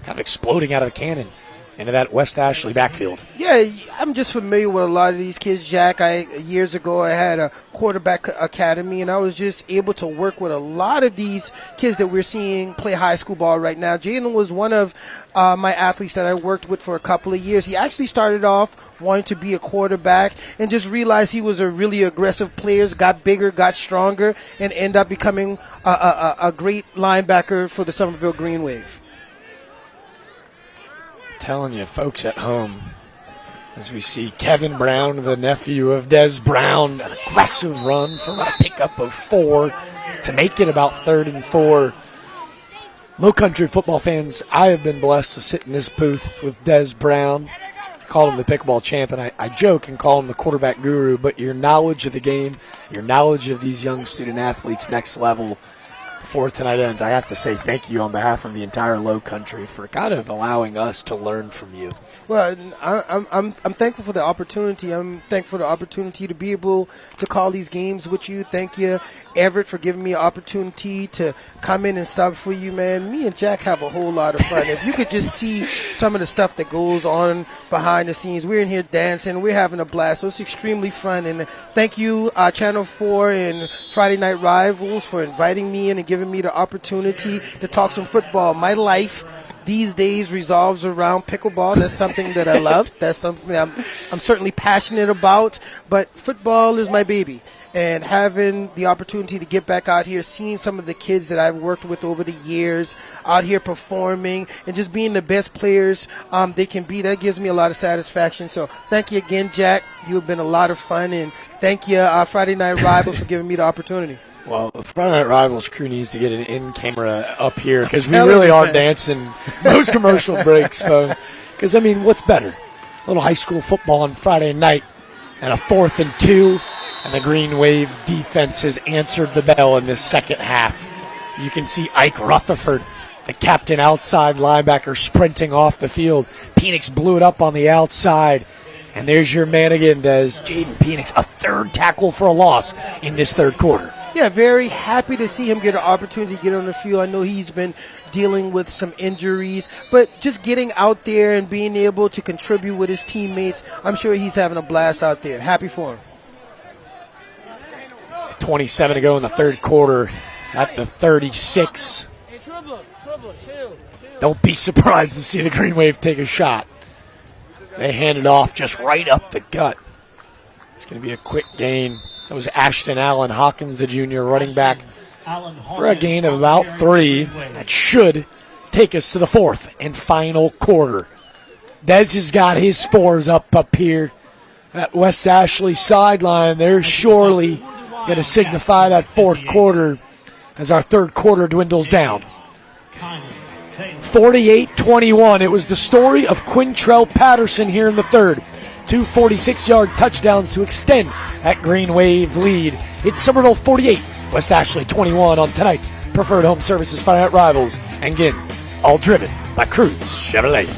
kind of exploding out of a cannon into that West Ashley backfield. Yeah, I'm just familiar with a lot of these kids, Jack. Years ago, I had a quarterback academy, and I was just able to work with a lot of these kids that we're seeing play high school ball right now. Jalen was one of my athletes that I worked with for a couple of years. He actually started off wanting to be a quarterback and just realized he was a really aggressive player, got bigger, got stronger, and ended up becoming a great linebacker for the Summerville Green Wave. Telling you, folks at home, as we see Kevin Brown, the nephew of Des Brown, an aggressive run for a pickup of 4 to make it about 3rd and 4. Low-country football fans, I have been blessed to sit in this booth with Des Brown. I call him the pickleball champ, and I joke and call him the quarterback guru, but your knowledge of the game, your knowledge of these young student athletes next level. Before tonight ends, I have to say thank you on behalf of the entire Low Country for kind of allowing us to learn from you. Well, I'm thankful for the opportunity. I'm thankful for the opportunity to be able to call these games with you. Thank you, Everett, for giving me an opportunity to come in and sub for you, man. Me and Jack have a whole lot of fun. If you could just see some of the stuff that goes on behind the scenes, we're in here dancing, we're having a blast. So it's extremely fun. And thank you, Channel 4 and Friday Night Rivals, for inviting me in and giving me the opportunity to talk some football. My life these days revolves around pickleball. That's something that I love. That's something that I'm certainly passionate about. But football is my baby. And having the opportunity to get back out here, seeing some of the kids that I've worked with over the years out here performing and just being the best players they can be, that gives me a lot of satisfaction. So thank you again, Jack. You have been a lot of fun. And thank you, Friday Night Rivals, for giving me the opportunity. Well, the Friday Night Rivals crew needs to get an in-camera up here because we really are dancing those commercial breaks. Because, I mean, what's better? A little high school football on Friday night and a 4th and 2, and the Green Wave defense has answered the bell in this second half. You can see Ike Rutherford, the captain outside linebacker, sprinting off the field. Penix blew it up on the outside. And there's your man again, Des. Jaden Penix, a 3rd tackle for a loss in this third quarter. Yeah, very happy to see him get an opportunity to get on the field. I know he's been dealing with some injuries, but just getting out there and being able to contribute with his teammates, I'm sure he's having a blast out there. Happy for him. 27 to go in the third quarter at the 36. Don't be surprised to see the Green Wave take a shot. They hand it off just right up the gut. It's going to be a quick gain. That was Ashton Allen Hawkins, the junior running back, for a gain of about 3. That should take us to the 4th and final quarter. Dez has got his 4s up here at West Ashley sideline. They're surely going to signify that 4th quarter as our third quarter dwindles down. 48-21. It was the story of Quintrell Patterson here in the third. 2 46-yard touchdowns to extend that Green Wave lead. It's Summerville 48, West Ashley 21 on tonight's Preferred Home Services Friday Night Rivals. And again, all driven by Cruz Chevrolet.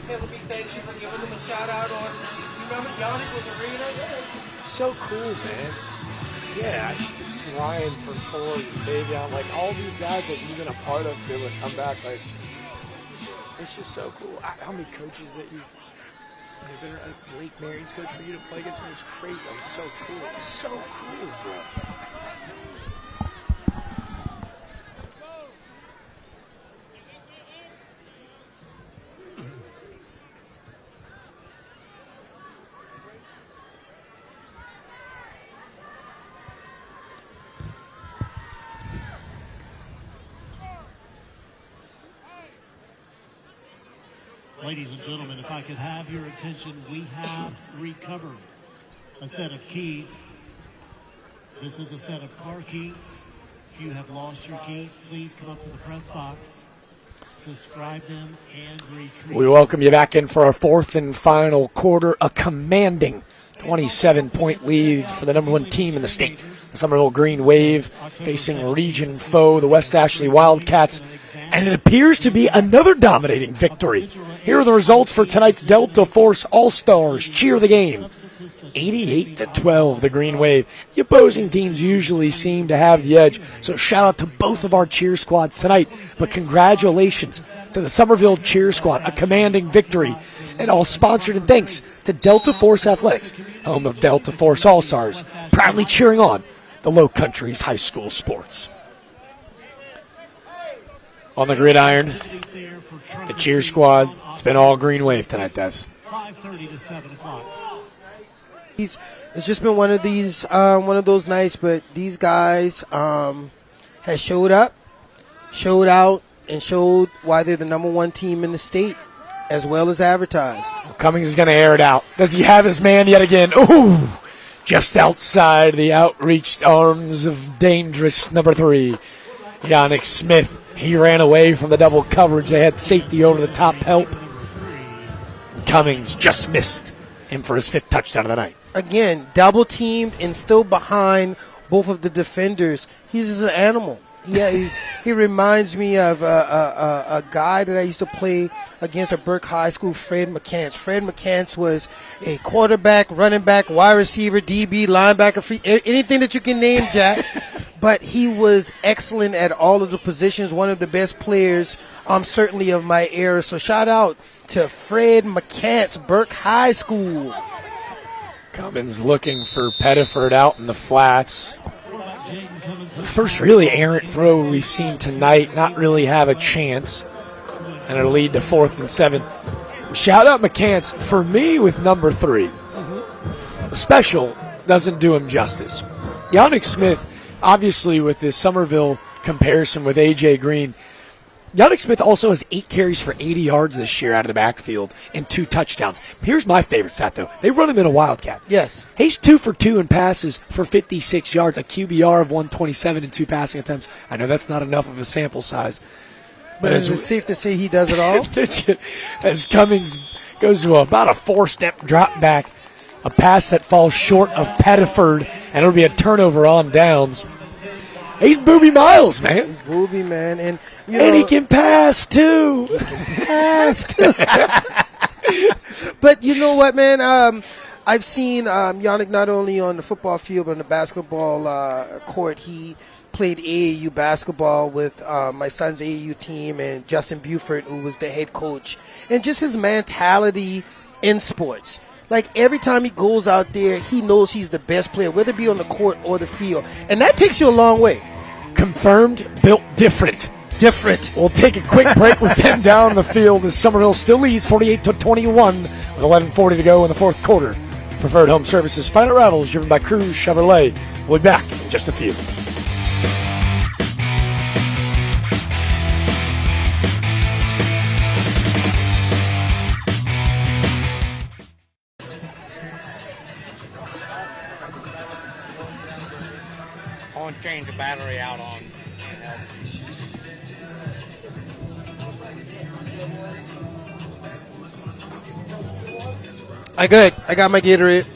Say a big thank you for giving them a shout out on. You remember Yannick was arena? So cool, man. Yeah, Ryan from Ford, Davion, like all these guys that you've been a part of to be able to come back, like it's just so cool. How many coaches that you've been, like Lake Marion's coach for you to play against him was crazy. It was so cool. It was so cool, bro. Ladies and gentlemen, if I could have your attention, we have recovered a set of keys. This is a set of car keys. If you have lost your keys, please come up to the press box, describe them, and retrieve. We welcome you back in for our fourth and final quarter, a commanding 27-point lead for the number one team in the state. The Summerville Green Wave facing region foe, the West Ashley Wildcats, and it appears to be another dominating victory. Here are the results for tonight's Delta Force All-Stars Cheer of the Game. 88-12, the Green Wave. The opposing teams usually seem to have the edge, so shout out to both of our cheer squads tonight. But congratulations to the Summerville Cheer Squad, a commanding victory. And all sponsored and thanks to Delta Force Athletics, home of Delta Force All-Stars, proudly cheering on the Lowcountry's high school sports. On the gridiron, the cheer squad. It's been all Green Wave tonight, Des. 5:30 to 7 o'clock. It's just been one of those nights, but these guys has showed up, showed out, and showed why they're the number one team in the state, as well as advertised. Cummings is going to air it out. Does he have his man yet again? Ooh! Just outside the outreached arms of dangerous number 3, Yannick Smith. He ran away from the double coverage. They had safety over the top help. Cummings just missed him for his 5th touchdown of the night. Again, double teamed and still behind both of the defenders. He's just an animal. Yeah, he reminds me of a guy that I used to play against at Burke High School, Fred McCants. Fred McCants was a quarterback, running back, wide receiver, DB, linebacker, free, anything that you can name, Jack. But he was excellent at all of the positions, one of the best players, certainly of my era. So shout out to Fred McCants, Burke High School. Cummins looking for Pettiford out in the flats. The first really errant throw we've seen tonight, not really have a chance. And it'll lead to 4th and 7. Shout out McCants, for me, with number 3. The special doesn't do him justice. Yannick Smith, obviously with this Summerville comparison with A.J. Green, Yannick Smith also has 8 carries for 80 yards this year out of the backfield and 2 touchdowns. Here's my favorite stat, though. They run him in a Wildcat. Yes. He's 2 for 2 in passes for 56 yards, a QBR of 127 and 2 passing attempts. I know that's not enough of a sample size. But is it safe to say he does it all? As Cummings goes to about a 4-step drop back, a pass that falls short of Pettiford, and it'll be a turnover on downs. He's Booby Miles, man. He's Booby, man. And he can pass, too. But you know what, man? I've seen Yannick not only on the football field, but on the basketball court. He played AAU basketball with my son's AAU team and Justin Buford, who was the head coach. And just his mentality in sports. Like, every time he goes out there, he knows he's the best player, whether it be on the court or the field. And that takes you a long way. Confirmed, built different. Different. We'll take a quick break with them down the field as Summerville still leads 48-21 with 11:40 to go in the 4th quarter. Preferred Home Services Final Rivals driven by Cruz Chevrolet. We'll be back in just a few. Change the battery out on. I good. I got my Gatorade.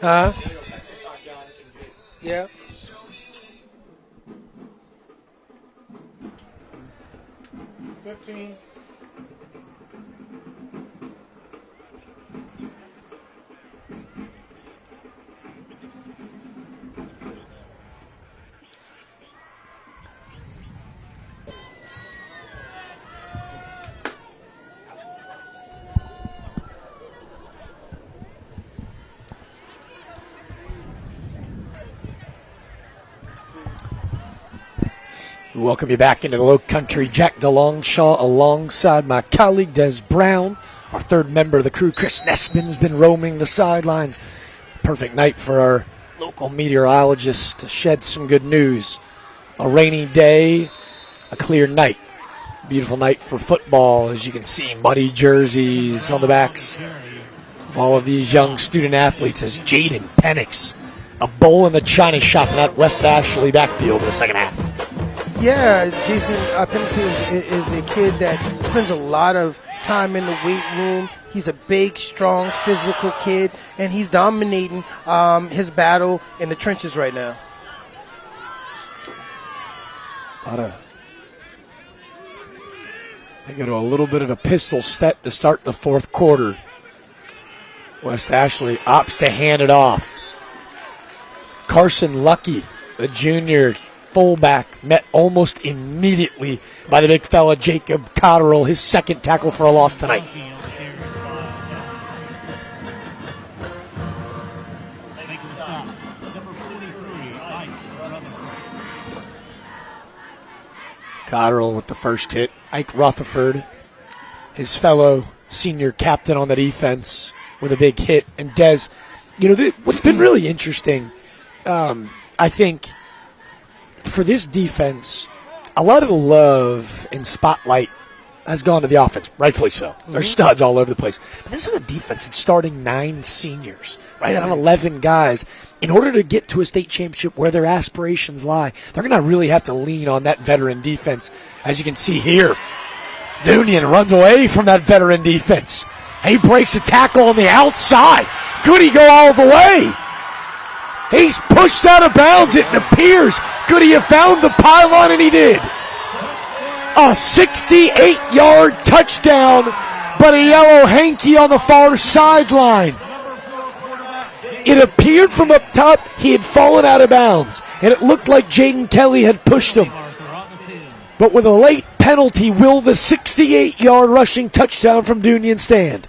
Huh? Yeah. Welcome you back into the Low Country. Jack DeLongshaw alongside my colleague Des Brown. Our third member of the crew, Chris Nessman, has been roaming the sidelines. Perfect night for our local meteorologist to shed some good news. A rainy day, a clear night. Beautiful night for football, as you can see, muddy jerseys on the backs of all of these young student athletes as Jaden Penix, a bowl in the china shop in that West Ashley backfield in the second half. Yeah, Jason Penix is a kid that spends a lot of time in the weight room. He's a big, strong, physical kid, and he's dominating his battle in the trenches right now. They go to a little bit of a pistol step to start the fourth quarter. West Ashley opts to hand it off. Carson Lucky, the junior fullback, met almost immediately by the big fella Jacob Cotterill, his second tackle for a loss tonight. Cotterill with the first hit. Ike Rutherford, his fellow senior captain on the defense, with a big hit. And Des, what's been really interesting, I think, for this defense, a lot of the love and spotlight has gone to the offense, rightfully so. There's studs all over the place. But this is a defense that's starting 9 seniors, right, out of 11 guys. In order to get to a state championship where their aspirations lie, they're going to really have to lean on that veteran defense. As you can see here, Dunian runs away from that veteran defense. He breaks a tackle on the outside. Could he go all the way? He's pushed out of bounds, it appears. Could he have found the pylon? And he did. A 68-yard touchdown, but a yellow hanky on the far sideline. It appeared from up top he had fallen out of bounds, and it looked like Jaden Kelly had pushed him. But with a late penalty, will the 68-yard rushing touchdown from Dunian stand?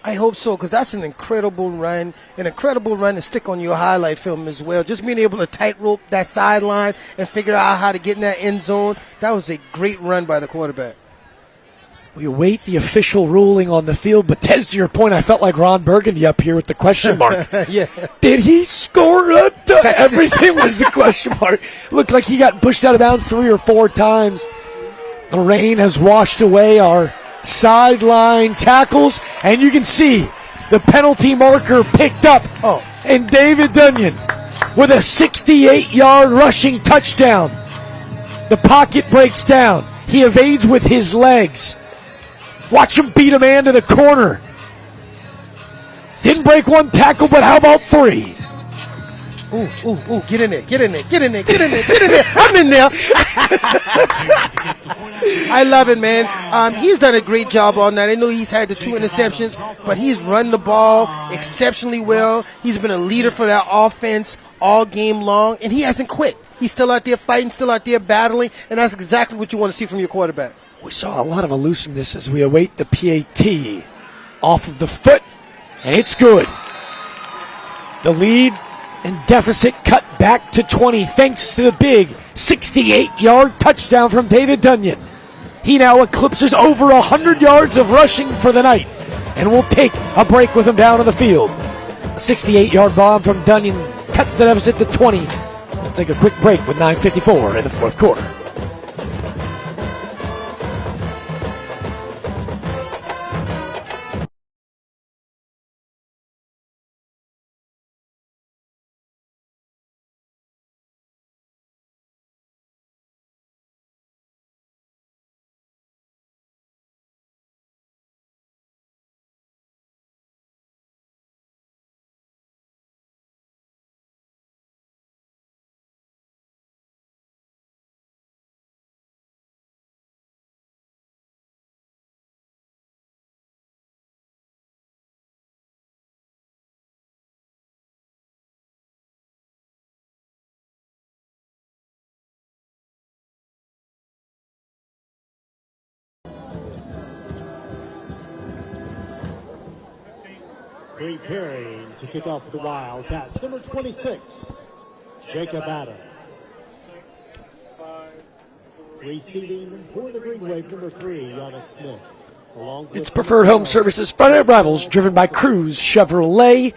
I hope so, because that's an incredible run to stick on your highlight film as well. Just being able to tightrope that sideline and figure out how to get in that end zone, that was a great run by the quarterback. We await the official ruling on the field, but Des, to your point, I felt like Ron Burgundy up here with the question mark. Yeah. Did he score everything was the question mark. Looked like he got pushed out of bounds 3 or 4 times. The rain has washed away our sideline tackles, and you can see the penalty marker picked up. And David Dunian with a 68-yard rushing touchdown. The pocket breaks down. He evades with his legs. Watch him beat a man to the corner. Didn't break 1 tackle, but how about 3? Ooh, get in there. I'm in there. I love it, man. He's done a great job on that. I know he's had the 2 interceptions, but he's run the ball exceptionally well. He's been a leader for that offense all game long, and he hasn't quit. He's still out there fighting, still out there battling, and that's exactly what you want to see from your quarterback. We saw a lot of elusiveness as we await the PAT off of the foot, and it's good. The lead and deficit cut back to 20 thanks to the big 68-yard touchdown from David Dunian. He now eclipses over 100 yards of rushing for the night, and will take a break with him down on the field. A 68-yard bomb from Dunian cuts the deficit to 20. We'll take a quick break with 9:54 in the fourth quarter. Preparing to kick off the Wildcats, number 26, Jacob Adams. Receiving for the Green Wave, number 3, Yana Smith. It's Preferred Home Services Friday Night Rivals, driven by Cruz Chevrolet.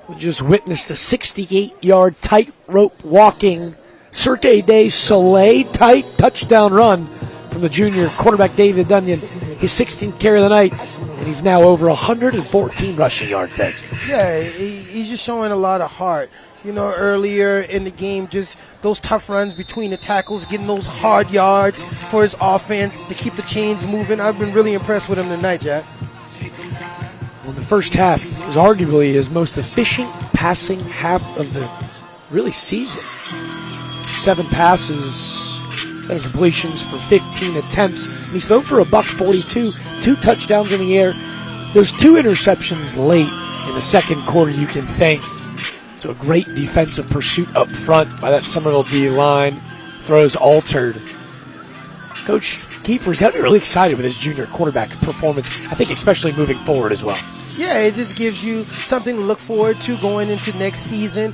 We just witnessed a 68-yard tightrope walking Cirque du Soleil tight touchdown run from the junior quarterback David Dunyan. His 16th carry of the night, and he's now over 114 rushing yards. Yeah, he's just showing a lot of heart. You know, earlier in the game, just those tough runs between the tackles, getting those hard yards for his offense to keep the chains moving. I've been really impressed with him tonight, Jack. Well, the first half is arguably his most efficient passing half of the really season. 7 passes, 7 completions for 15 attempts. And he's thrown for $142, 2 touchdowns in the air. Those 2 interceptions late in the second quarter you can thank to a great defensive pursuit up front by that Summerville D line. Throws altered. Coach Kiefer's got really excited with his junior quarterback performance, I think especially moving forward as well. Yeah, it just gives you something to look forward to going into next season.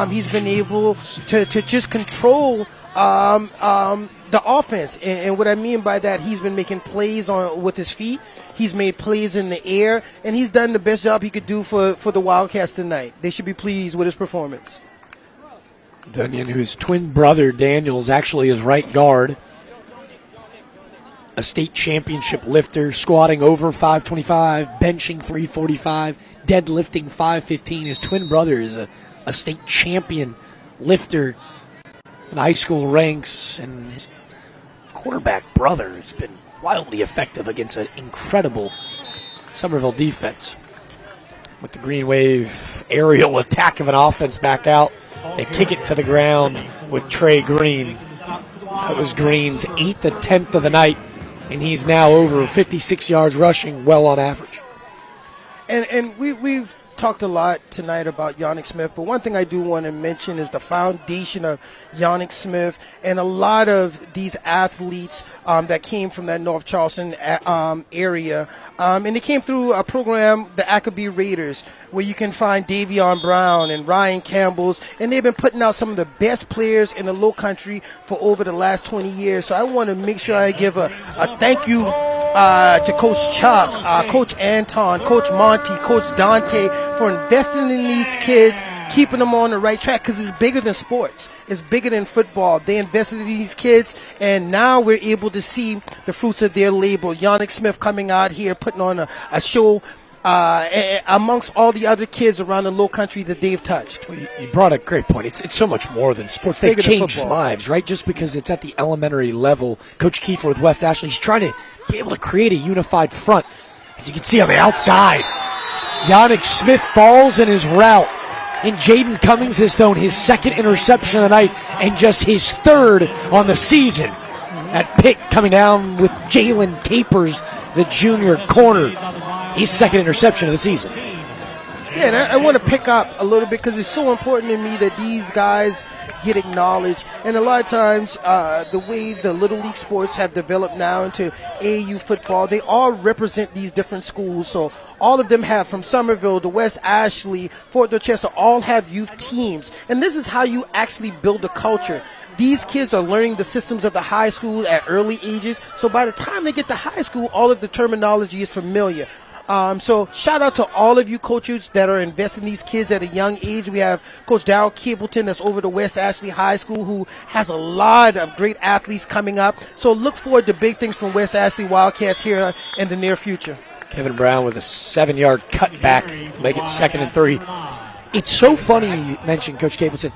He's been able to just control the offense. And what I mean by that, he's been making plays with his feet. He's made plays in the air, and he's done the best job he could do for the Wildcats tonight. They should be pleased with his performance. Dunyan, whose twin brother Daniel is actually his right guard, a state championship lifter, squatting over 525, benching 345, deadlifting 515. His twin brother is a state champion lifter in high school ranks, and his quarterback brother has been wildly effective against an incredible Summerville defense. With the Green Wave aerial attack of an offense back out, they kick it to the ground with Trey Green. That was Green's 8th attempt of the night, and he's now over 56 yards rushing, well on average. And we've talked a lot tonight about Yannick Smith, but one thing I do want to mention is the foundation of Yannick Smith and a lot of these athletes that came from that North Charleston area. And they came through a program, the Ackaby Raiders, where you can find Davion Brown and Ryan Campbell's, and they've been putting out some of the best players in the Lowcountry for over the last 20 years. So I want to make sure I give a thank you to Coach Chuck, Coach Anton, Coach Monty, Coach Dante for investing in these kids, keeping them on the right track, because it's bigger than sports. It's bigger than football. They invested in these kids, and now we're able to see the fruits of their labor. Yannick Smith coming out here, putting on a show amongst all the other kids around the Lowcountry that they've touched. Well, you brought a great point. It's so much more than sports. They've changed lives, right? Just because it's at the elementary level. Coach Kiefer with West Ashley, he's trying to be able to create a unified front. As you can see on the outside, Yannick Smith falls in his route, and Jaden Cummings has thrown his 2nd interception of the night and just his 3rd on the season. That pick coming down with Jalen Capers, the junior corner. His 2nd interception of the season. Yeah, and I want to pick up a little bit because it's so important to me that these guys get acknowledged. And a lot of times, the way the Little League sports have developed now into AAU football, they all represent these different schools. So all of them have, from Summerville to West Ashley, Fort Dorchester, all have youth teams. And this is how you actually build a culture. These kids are learning the systems of the high school at early ages. So by the time they get to high school, all of the terminology is familiar. So shout out to all of you coaches that are investing in these kids at a young age. We have Coach Darryl Cableton that's over to West Ashley High School, who has a lot of great athletes coming up. So look forward to big things from West Ashley Wildcats here in the near future. Kevin Brown with a 7-yard cutback, make it 2nd and 3. It's so funny you mentioned Coach Cableton.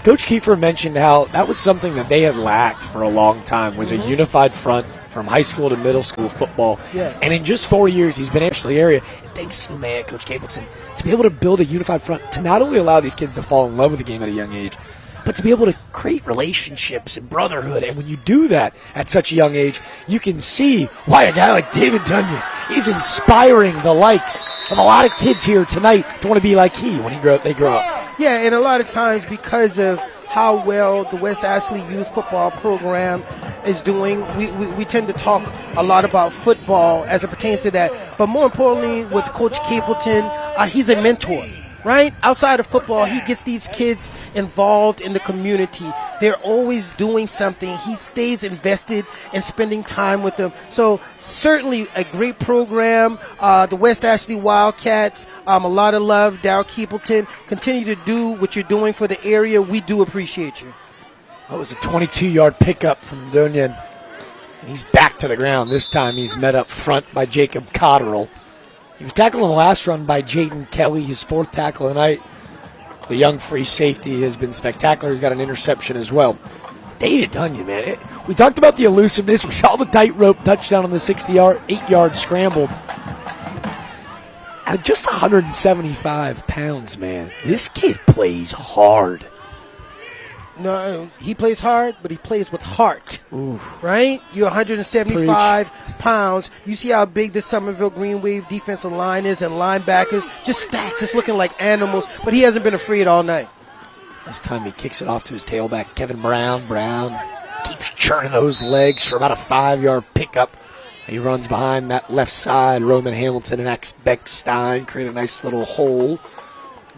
Coach Kiefer mentioned how that was something that they had lacked for a long time, was a unified front from high school to middle school football. Yes. And in just 4 years, he's been in the area. And thanks to the man, Coach Capleton, to be able to build a unified front, to not only allow these kids to fall in love with the game at a young age, but to be able to create relationships and brotherhood. And when you do that at such a young age, you can see why a guy like David Dunyan is inspiring the likes of a lot of kids here tonight to want to be like he when they grow up. Yeah, and a lot of times because of how well the West Ashley Youth Football Program is doing, we tend to talk a lot about football as it pertains to that. But more importantly, with Coach Capleton, he's a mentor. Right? Outside of football, he gets these kids involved in the community. They're always doing something. He stays invested in spending time with them. So certainly a great program. The West Ashley Wildcats, a lot of love. Darryl Keepleton, continue to do what you're doing for the area. We do appreciate you. That was a 22-yard pickup from Dunyan. He's back to the ground. This time he's met up front by Jacob Cotterill. He was tackled on the last run by Jaden Kelly, his 4th tackle of the night. The young free safety has been spectacular. He's got an interception as well. David Dunyan, man. We talked about the elusiveness. We saw the tightrope touchdown on the 8-yard scramble. At just 175 pounds, man, this kid plays hard. No, he plays hard, but he plays with heart. Ooh. Right? You're 175 pounds. You see how big this Summerville Green Wave defensive line is and linebackers just stacked, just looking like animals. But he hasn't been afraid all night. This time he kicks it off to his tailback, Kevin Brown. Brown keeps churning those legs for about a 5-yard pickup. He runs behind that left side. Roman Hamilton and Max Beckstein create a nice little hole.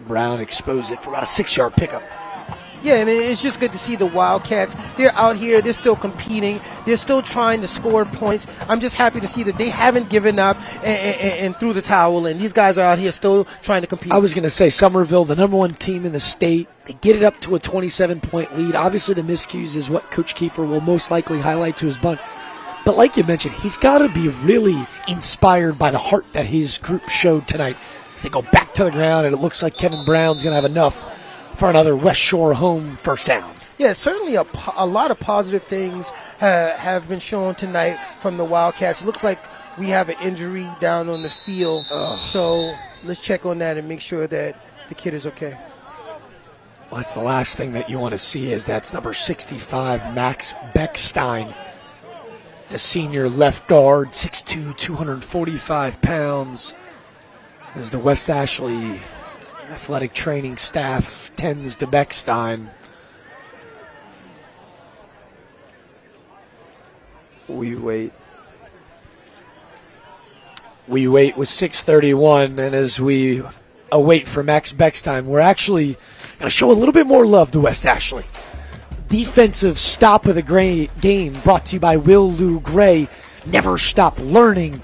Brown exposed it for about a 6-yard pickup. Yeah, I mean, it's just good to see the Wildcats. They're out here. They're still competing. They're still trying to score points. I'm just happy to see that they haven't given up and threw the towel in. These guys are out here still trying to compete. I was going to say Summerville, the number 1 team in the state. They get it up to a 27-point lead. Obviously, the miscues is what Coach Kiefer will most likely highlight to his bunch. But like you mentioned, he's got to be really inspired by the heart that his group showed tonight. As they go back to the ground, and it looks like Kevin Brown's going to have enough for another West Shore home first down. Yeah, certainly a lot of positive things have been shown tonight from the Wildcats. It looks like we have an injury down on the field, so let's check on that and make sure that the kid is okay. Well, that's the last thing that you want to see is that's number 65, Max Beckstein, the senior left guard, 6'2", 245 pounds, as the West Ashley athletic training staff tends to Beckstein. We wait with 6:31, and as we await for Max Beckstein, we're actually going to show a little bit more love to West Ashley. Defensive stop of the game brought to you by Will Lou Gray. Never stop learning.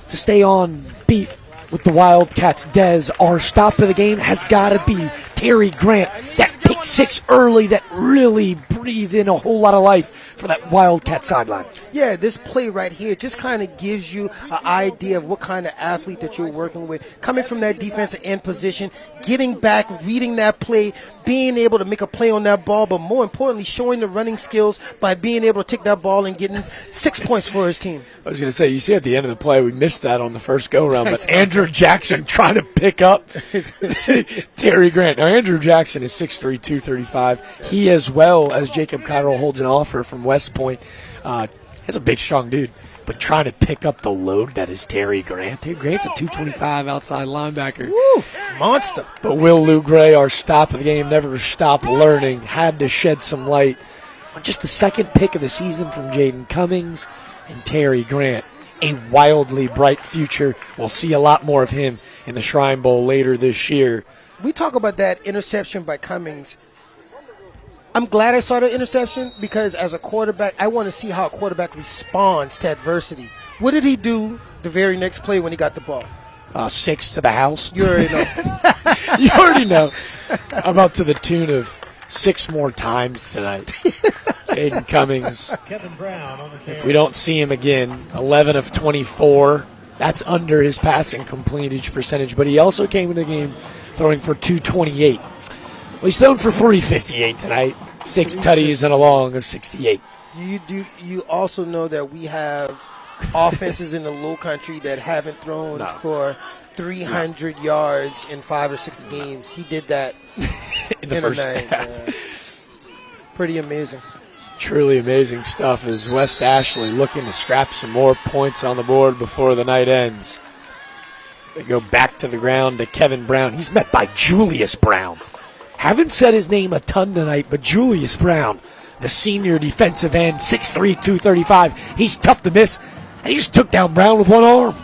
To stay on beat with the Wildcats, Dez, our stop of the game has got to be Terry Grant. That pick 6 early that really breathed in a whole lot of life for that Wildcat sideline. Yeah, this play right here just kind of gives you an idea of what kind of athlete that you're working with. Coming from that defensive end position, getting back, reading that play, being able to make a play on that ball, but more importantly, showing the running skills by being able to take that ball and getting 6 points for his team. I was going to say, you see at the end of the play, we missed that on the first go-round, but Andrew Jackson trying to pick up Terry Grant. Now, Andrew Jackson is 6'3", 235. He, as well as Jacob Cotterill, holds an offer from West Point. He's a big, strong dude, but trying to pick up the load that is Terry Grant. Terry Grant's a 225 outside linebacker. Woo, monster. But Will Lou Gray, our stop of the game, never stopped learning, had to shed some light on just the second pick of the season from Jaden Cummings and Terry Grant. A wildly bright future. We'll see a lot more of him in the Shrine Bowl later this year. We talk about that interception by Cummings. I'm glad I saw the interception because as a quarterback, I want to see how a quarterback responds to adversity. What did he do the very next play when he got the ball? 6 to the house. You already know. You already know. I'm up to the tune of 6 more times tonight. Aiden Cummings. If we don't see him again, 11 of 24. That's under his passing completage percentage. But he also came into the game throwing for 228. Well, he's thrown for 358 tonight. 6 tutties and a long of 68. You also know that we have offenses in the Lowcountry that haven't thrown for 300 yards in 5 or 6 games. He did that in the first half. Pretty amazing. Truly amazing stuff as West Ashley looking to scrap some more points on the board before the night ends. They go back to the ground to Kevin Brown. He's met by Julius Brown. Haven't said his name a ton tonight, but Julius Brown, the senior defensive end, 6'3", 235. He's tough to miss, and he just took down Brown with one arm.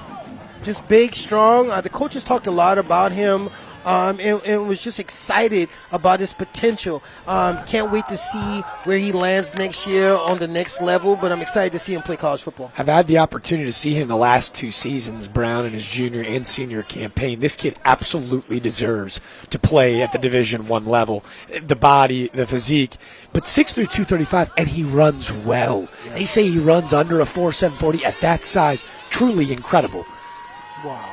just big, strong. The coaches talked a lot about him. And was just excited about his potential. Can't wait to see where he lands next year on the next level, but I'm excited to see him play college football. I've had the opportunity to see him the last 2 seasons, Brown, in his junior and senior campaign. This kid absolutely deserves to play at the Division I level. The body, the physique, but 6'3", 235, and he runs well. Yes. They say he runs under a 4.7 40 at that size. Truly incredible. Wow.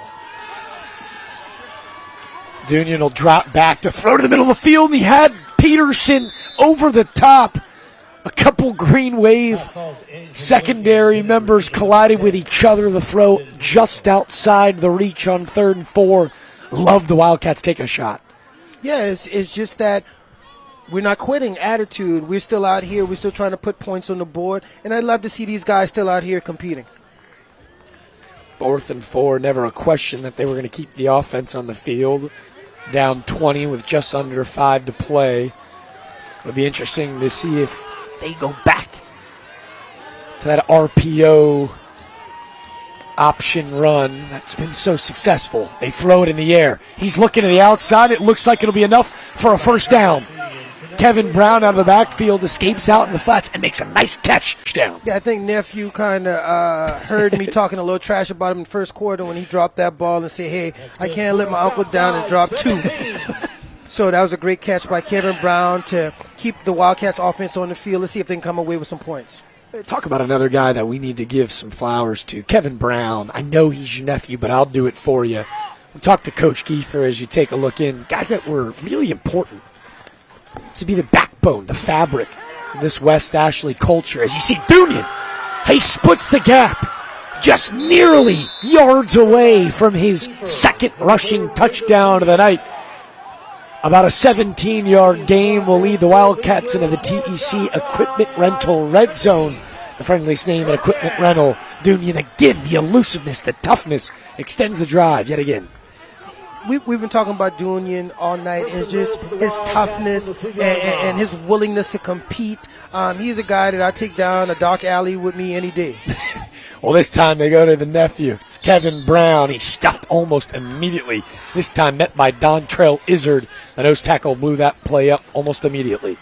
Dunion will drop back to throw to the middle of the field, and he had Peterson over the top. A couple Green Wave secondary members collided with each other. The throw just outside the reach on 3rd and 4. Love the Wildcats taking a shot. Yeah, it's just that we're not quitting attitude. We're still out here. We're still trying to put points on the board, and I'd love to see these guys still out here competing. 4th and 4, never a question that they were going to keep the offense on the field. Down 20 with just under 5 to play. It'll be interesting to see if they go back to that RPO option run that's been so successful. They throw it in the air. He's looking to the outside. It looks like it'll be enough for a first down. Kevin Brown out of the backfield escapes out in the flats and makes a nice catch down. Yeah, I think nephew kind of heard me talking a little trash about him in the first quarter when he dropped that ball and said, hey, I can't let my uncle down and drop 2. So that was a great catch by Kevin Brown to keep the Wildcats offense on the field. Let's see if they can come away with some points. Talk about another guy that we need to give some flowers to, Kevin Brown. I know he's your nephew, but I'll do it for you. We'll talk to Coach Kiefer as you take a look in. Guys that were really important to be the backbone, the fabric of this West Ashley culture. As you see, Dunion, he splits the gap just nearly yards away from his second rushing touchdown of the night. About a 17-yard game will lead the Wildcats into the TEC Equipment Rental Red Zone. The friendliest name in equipment rental. Dunion again, the elusiveness, the toughness extends the drive yet again. We've been talking about Dunion all night. It's just his toughness and his willingness to compete. He's a guy that I take down a dark alley with me any day. Well, this time they go to the nephew. It's Kevin Brown. He stuffed almost immediately. This time met by Dontrell Izzard. The nose tackle blew that play up almost immediately.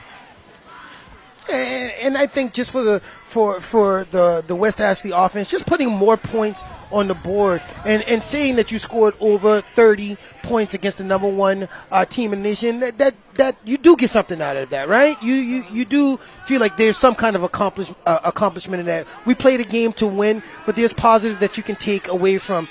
And I think just for the West Ashley offense, just putting more points on the board and saying that you scored over 30 points against the number 1 team in the nation, that you do get something out of that, right? You do feel like there's some kind of accomplishment in that. We played a game to win, but there's positive that you can take away from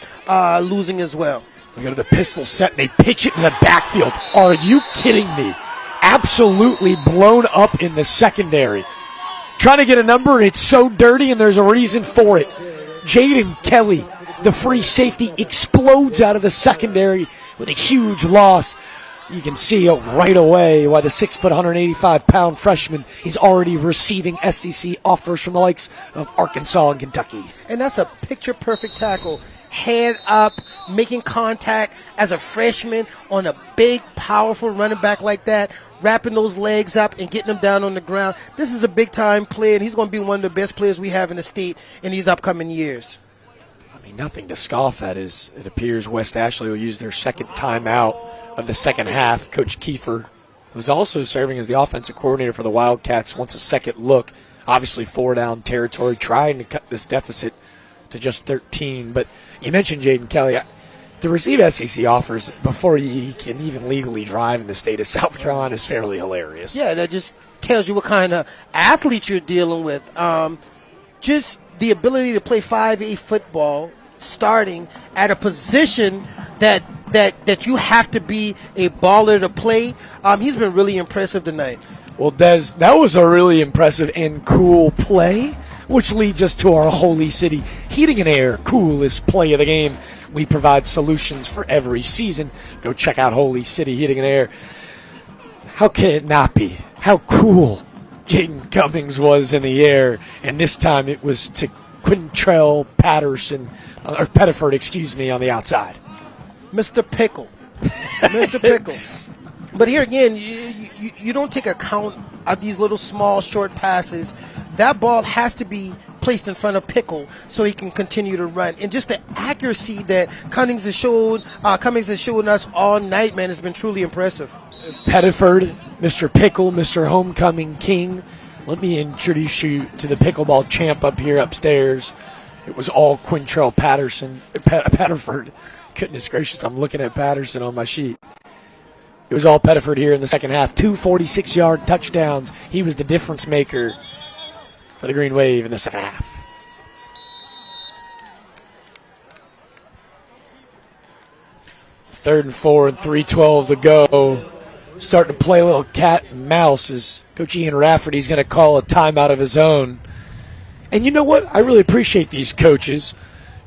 losing as well. They go to the pistol set and they pitch it in the backfield. Are you kidding me? Absolutely blown up in the secondary. Trying to get a number, it's so dirty, and there's a reason for it. Jaden Kelly, the free safety, explodes out of the secondary with a huge loss. You can see right away why the 6', 185-pound freshman is already receiving SEC offers from the likes of Arkansas and Kentucky. And that's a picture-perfect tackle. Head up, making contact as a freshman on a big, powerful running back like that, wrapping those legs up and getting them down on the ground. This is a big-time player, and he's going to be one of the best players we have in the state in these upcoming years. I mean, nothing to scoff at. Is it appears West Ashley will use their second timeout of the second half. Coach Kiefer, who's also serving as the offensive coordinator for the Wildcats, wants a second look. Obviously, 4-down territory, trying to cut this deficit to just 13. But you mentioned Jaden Kelly. To receive SEC offers before you can even legally drive in the state of South Carolina is fairly hilarious. Yeah, that just tells you what kind of athlete you're dealing with. Just the ability to play 5A football starting at a position that you have to be a baller to play. He's been really impressive tonight. Well, Des, that was a really impressive and cool play, which leads us to our Holy City Heating and Air coolest play of the game. We provide solutions for every season. Go check out Holy City Heating and Air. How can it not be? How cool Jaden Cummings was in the air, and this time it was to Quintrell Pettiford, on the outside. Mr. Pickle. Mr. Pickle. But here again, you don't take account of these little small short passes. That ball has to be placed in front of Pickle so he can continue to run. And just the accuracy that Cummings has shown us all night, man, has been truly impressive. Pettiford, Mr. Pickle, Mr. Homecoming King. Let me introduce you to the pickleball champ up here upstairs. It was all Quintrell Pettiford. Goodness gracious, I'm looking at Patterson on my sheet. It was all Pettiford here in the second half. 2 46-yard touchdowns. He was the difference maker for the Green Wave in the second half. Third and 4 and 3:12 to go. Starting to play a little cat and mouse as Coach Ian Rafferty's going to call a timeout of his own. And you know what? I really appreciate these coaches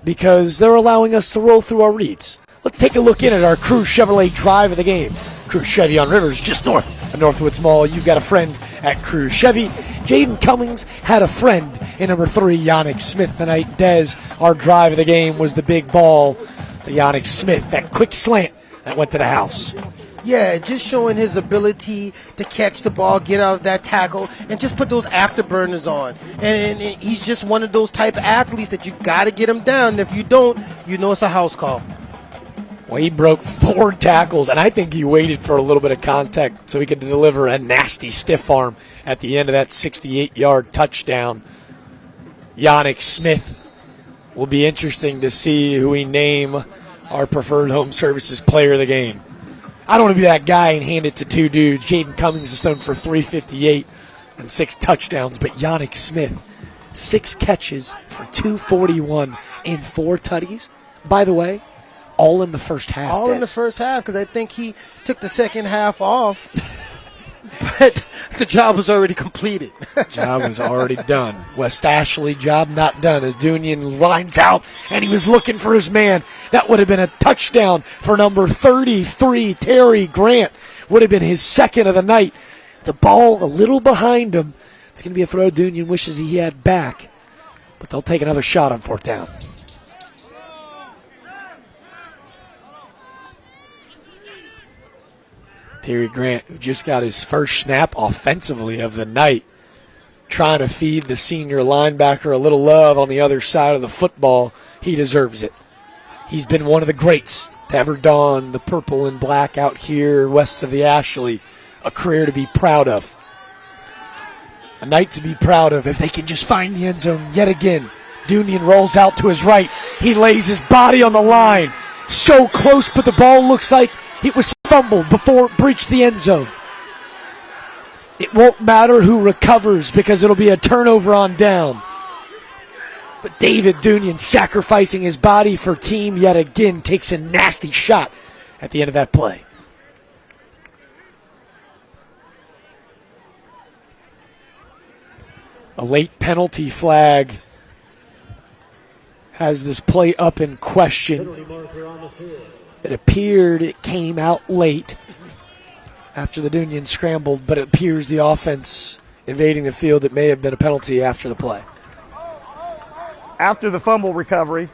because they're allowing us to roll through our reads. Let's take a look in at our Crew Chevrolet drive of the game. Crew Chevy on Rivers, just north of Northwoods Mall. You've got a friend at Crew Chevy. Jaden Cummings had a friend in number 3, Yannick Smith tonight. Dez, our drive of the game was the big ball to Yannick Smith, that quick slant that went to the house. Yeah, just showing his ability to catch the ball, get out of that tackle, and just put those afterburners on. And he's just one of those type of athletes that you got to get him down. And if you don't, you know it's a house call. Well, he broke 4 tackles, and I think he waited for a little bit of contact so he could deliver a nasty stiff arm at the end of that 68-yard touchdown. Yannick Smith will be interesting to see who we name our preferred home services player of the game. I don't want to be that guy and hand it to 2 dudes. Jaden Cummings is thrown for 358 and 6 touchdowns, but Yannick Smith, 6 catches for 241 and 4 tutties. By the way, all in the first half. All in the first half, because I think he took the second half off, but the job was already completed. Job was already done. West Ashley, job not done as Dunian lines out, and he was looking for his man. That would have been a touchdown for number 33, Terry Grant. Would have been his second of the night. The ball a little behind him. It's going to be a throw Dunian wishes he had back, but they'll take another shot on 4th down. Terry Grant, who just got his first snap offensively of the night, trying to feed the senior linebacker a little love on the other side of the football. He deserves it. He's been one of the greats to ever don the purple and black out here west of the Ashley. A career to be proud of. A night to be proud of if they can just find the end zone yet again. Dunian rolls out to his right. He lays his body on the line. So close, but the ball looks like it was fumbled before it breached the end zone. It won't matter who recovers because it'll be a turnover on down. But David Dunian, sacrificing his body for team yet again, takes a nasty shot at the end of that play. A late penalty flag has this play up in question. It appeared it came out late after the Dunian scrambled, but it appears the offense evading the field. It may have been a penalty after the play. After the fumble recovery,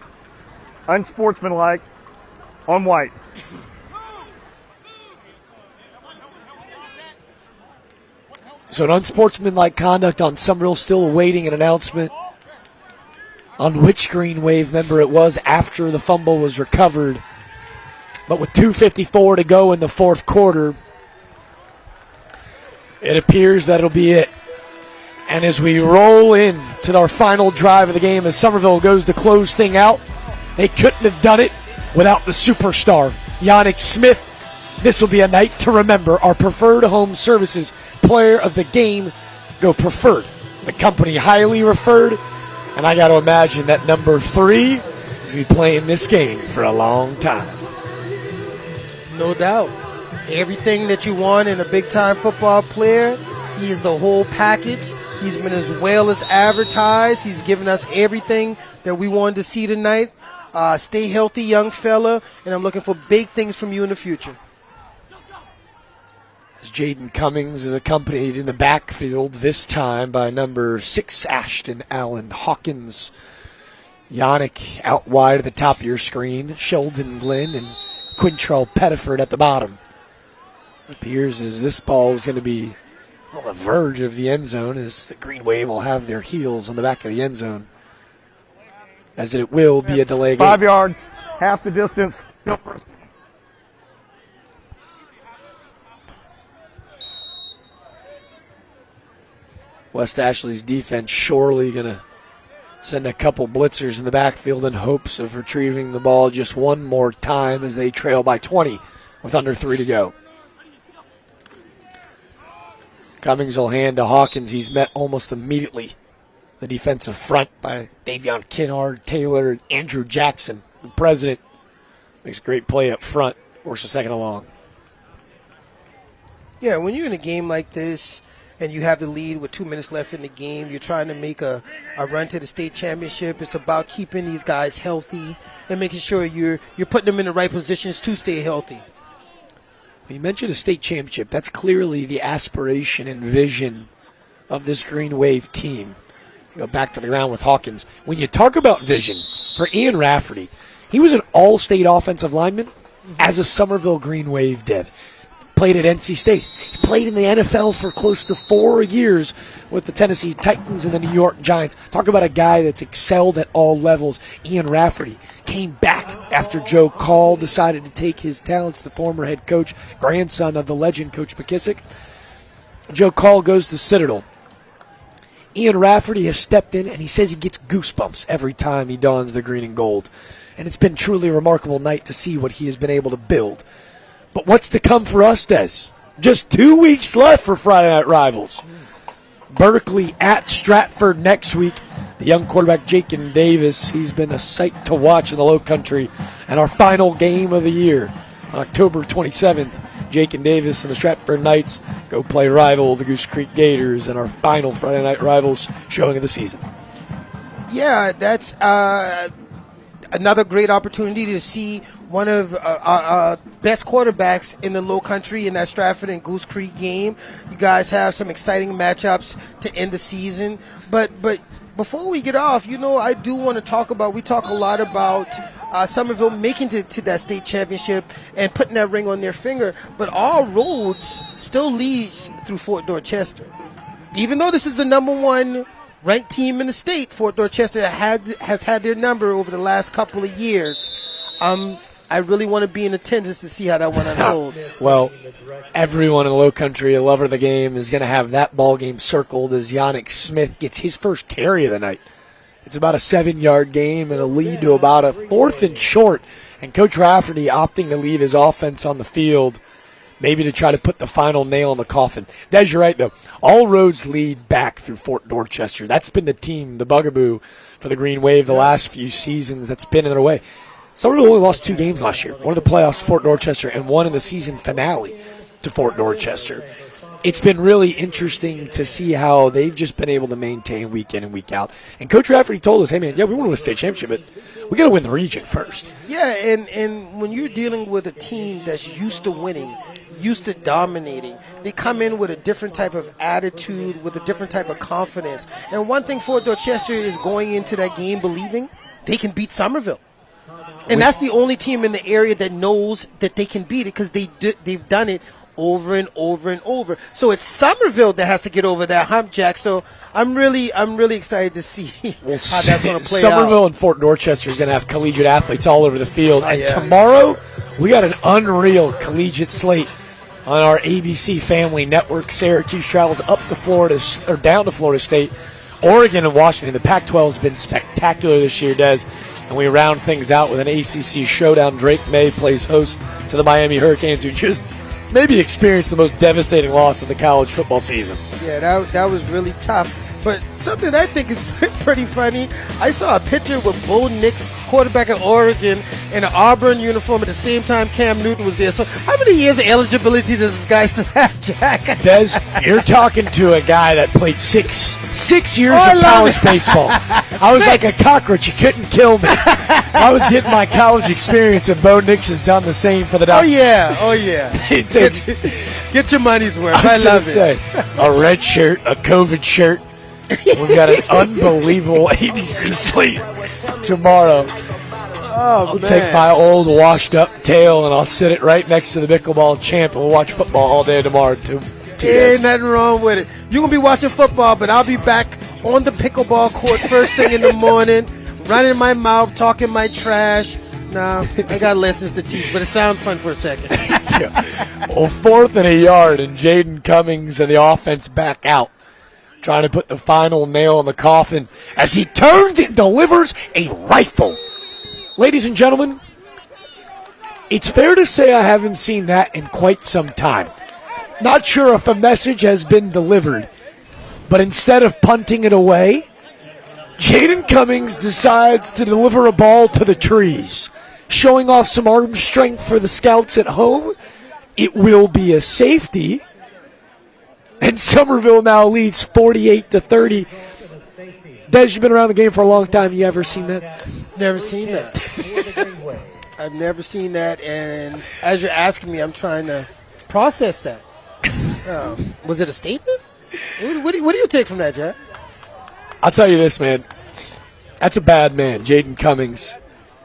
unsportsmanlike on White. So an unsportsmanlike conduct on Summerville, still awaiting an announcement on which Green Wave member it was after the fumble was recovered. But with 2:54 to go in the 4th quarter, it appears that'll be it. And as we roll in to our final drive of the game, as Summerville goes to close thing out, they couldn't have done it without the superstar, Yannick Smith. This will be a night to remember. Our preferred home services player of the game go preferred. The company highly referred, and I got to imagine that number 3 is going to be playing this game for a long time. No doubt. Everything that you want in a big-time football player, he is the whole package. He's been as well as advertised. He's given us everything that we wanted to see tonight. Stay healthy, young fella, and I'm looking for big things from you in the future. As Jaden Cummings is accompanied in the backfield this time by number 6, Ashton Allen Hawkins. Yannick out wide at the top of your screen. Sheldon Lynn and Quintrell Pettiford at the bottom. It appears as this ball is going to be on the verge of the end zone as the Green Wave will have their heels on the back of the end zone. as it will be a delay game. 5 yards, half the distance. West Ashley's defense surely going to send a couple blitzers in the backfield in hopes of retrieving the ball just one more time as they trail by 20 with under 3 to go. Cummings will hand to Hawkins. He's met almost immediately the defensive front by Davion Kennard, Taylor, and Andrew Jackson. The president makes a great play up front, forces a second and long. Yeah, when you're in a game like this and you have the lead with 2 minutes left in the game, you're trying to make a run to the state championship. It's about keeping these guys healthy and making sure you're putting them in the right positions to stay healthy. You mentioned a state championship. That's clearly the aspiration and vision of this Green Wave team. You go back to the ground with Hawkins. When you talk about vision, for Ian Rafferty, he was an all-state offensive lineman as a Summerville Green Wave dev. Played at NC State. He played in the NFL for close to 4 years with the Tennessee Titans and the New York Giants. Talk about a guy that's excelled at all levels. Ian Rafferty came back after Joe Call decided to take his talents, the former head coach, grandson of the legend Coach McKissick. Joe Call goes to Citadel. Ian Rafferty has stepped in, and he says he gets goosebumps every time he dons the green and gold. And it's been truly a remarkable night to see what he has been able to build. But what's to come for us, Des? Just 2 weeks left for Friday Night Rivals. Berkeley at Stratford next week. The young quarterback, Jakin Davis, he's been a sight to watch in the LOWCOUNTRY. And our final game of the year, on October 27th, Jakin Davis and the Stratford Knights go play rival, the Goose Creek Gators, in our final Friday Night Rivals showing of the season. Yeah, that's another great opportunity to see one of our best quarterbacks in the LOWCOUNTRY in that Stratford and Goose Creek game. You guys have some exciting matchups to end the season. But before we get off, I do want to talk about, we talk a lot about Summerville making it to that state championship and putting that ring on their finger, but all roads still leads through Fort Dorchester. Even though this is the number one ranked team in the state, Fort Dorchester has had their number over the last couple of years. I really want to be in attendance to see how that one unfolds. Well, everyone in the LOWCOUNTRY, a lover of the game, is going to have that ball game circled as Yannick Smith gets his first carry of the night. It's about a 7-yard game and a lead to about a 4th and short. And Coach Rafferty opting to leave his offense on the field, maybe to try to put the final nail in the coffin. Des, you're right, though. All roads lead back through Fort Dorchester. That's been the team, the bugaboo for the Green Wave the last few seasons that's been in their way. Summerville only lost 2 games last year. One in the playoffs to Fort Dorchester and one in the season finale to Fort Dorchester. It's been really interesting to see how they've just been able to maintain week in and week out. And Coach Rafferty told us, hey, man, we want to win a state championship, but we got to win the region first. Yeah, and when you're dealing with a team that's used to winning, used to dominating, they come in with a different type of attitude, with a different type of confidence. And one thing Fort Dorchester is going into that game believing they can beat Summerville. And that's the only team in the area that knows that they can beat it because they've done it over and over and over. So it's Summerville that has to get over that hump, Jack. So I'm really excited to see how that's going to play out. Summerville and Fort Dorchester is going to have collegiate athletes all over the field. And tomorrow we got an unreal collegiate slate on our ABC Family Network. Syracuse travels up to Florida, or down to Florida State, Oregon and Washington. The Pac-12 has been spectacular this year, Des. And we round things out with an ACC showdown. Drake May plays host to the Miami Hurricanes, who just maybe experienced the most devastating loss of the college football season. Yeah, that was really tough. But something I think is pretty funny, I saw a picture with Bo Nix, quarterback at Oregon, in an Auburn uniform at the same time Cam Newton was there. So how many years of eligibility does this guy still have, Jack? Des, you're talking to a guy that played six years of college baseball. I was like a cockroach. You couldn't kill me. I was getting my college experience, and Bo Nix has done the same for the Ducks. Oh, yeah. Get your money's worth. I love it. A red shirt, a COVID shirt. We've got an unbelievable ABC slate tomorrow. I'll take my old washed-up tail, and I'll sit it right next to the pickleball champ, and we'll watch football all day tomorrow, too. Ain't nothing wrong with it. You're going to be watching football, but I'll be back on the pickleball court first thing in the morning, running my mouth, talking my trash. No, I got lessons to teach, but it sounds fun for a second. Well, 4th and a yard, and Jaden Cummings and the offense back out, trying to put the final nail in the coffin as he turns and delivers a rifle. Ladies and gentlemen, it's fair to say I haven't seen that in quite some time. Not sure if a message has been delivered, but instead of punting it away, Jaden Cummings decides to deliver a ball to the trees, showing off some arm strength for the scouts at home. It will be a safety, and Summerville now leads 48-30. Des, you've been around the game for a long time. You ever seen that? Never seen that. I've never seen that, and as you're asking me, I'm trying to process that. Was it a statement? What do you take from that, Jack? I'll tell you this, man. That's a bad man, Jaden Cummings.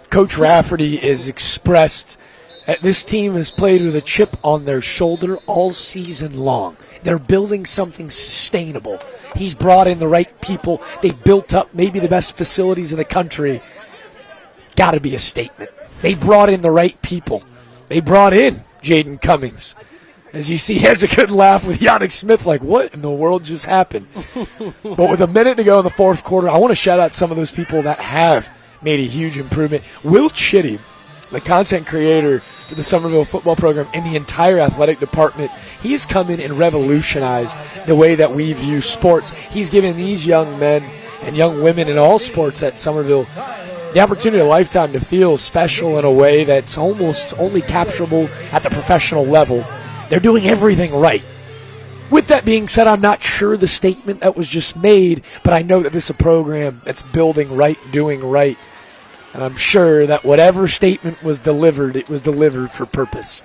Coach Rafferty is expressed that this team has played with a chip on their shoulder all season long. They're building something sustainable. He's brought in the right people. They've built up maybe the best facilities in the country. Got to be a statement. They brought in the right people. They brought in Jaden Cummings. As you see, he has a good laugh with Yannick Smith, like, what in the world just happened? But with a minute to go in the fourth quarter, I want to shout out some of those people that have made a huge improvement. Will Chitty, the content creator for the Summerville football program and the entire athletic department, he's come in and revolutionized the way that we view sports. He's given these young men and young women in all sports at Summerville the opportunity of a lifetime to feel special in a way that's almost only capturable at the professional level. They're doing everything right. With that being said, I'm not sure the statement that was just made, but I know that this is a program that's building right, doing right. And I'm sure that whatever statement was delivered, it was delivered for purpose.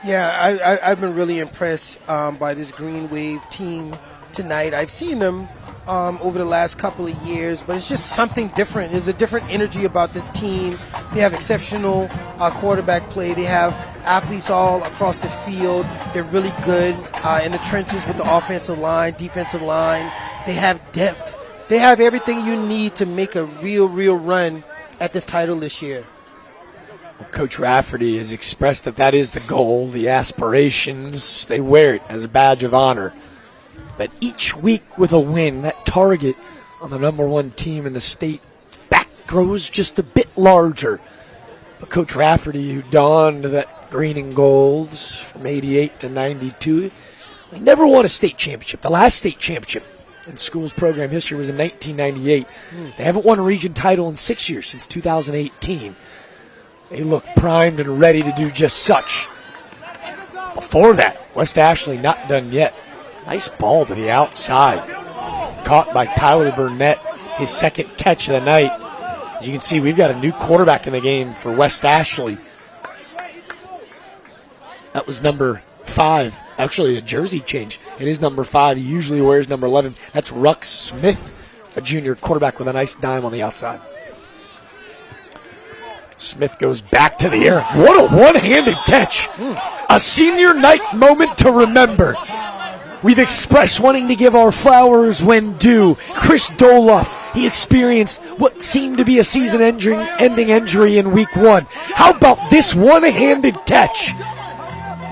Yeah, I've been really impressed by this Green Wave team tonight. I've seen them over the last couple of years, but it's just something different. There's a different energy about this team. They have exceptional quarterback play. They have athletes all across the field. They're really good in the trenches with the offensive line, defensive line. They have depth. They have everything you need to make a real run at this title this year. Well, Coach Rafferty has expressed that is the goal, the aspirations. They wear it as a badge of honor. But each week with a win, that target on the number one team in the state back grows just a bit larger. But Coach Rafferty, who donned that green and gold from 88 to 92, they never won a state championship. The last state championship in school's program history was in 1998. They haven't won a region title in 6 years, since 2018. They look primed and ready to do just such. Before that, West Ashley not done yet. Nice ball to the outside. Caught by Tyler Burnett, his second catch of the night. As you can see, we've got a new quarterback in the game for West Ashley. That was number 5. Actually, a jersey change. It is number 5. He usually wears number 11. That's Ruck Smith, a junior quarterback with a nice dime on the outside. Smith goes back to the air. What a one-handed catch. A senior night moment to remember. We've expressed wanting to give our flowers when due. Chris Doloff, he experienced what seemed to be a season-ending injury in week 1. How about this one-handed catch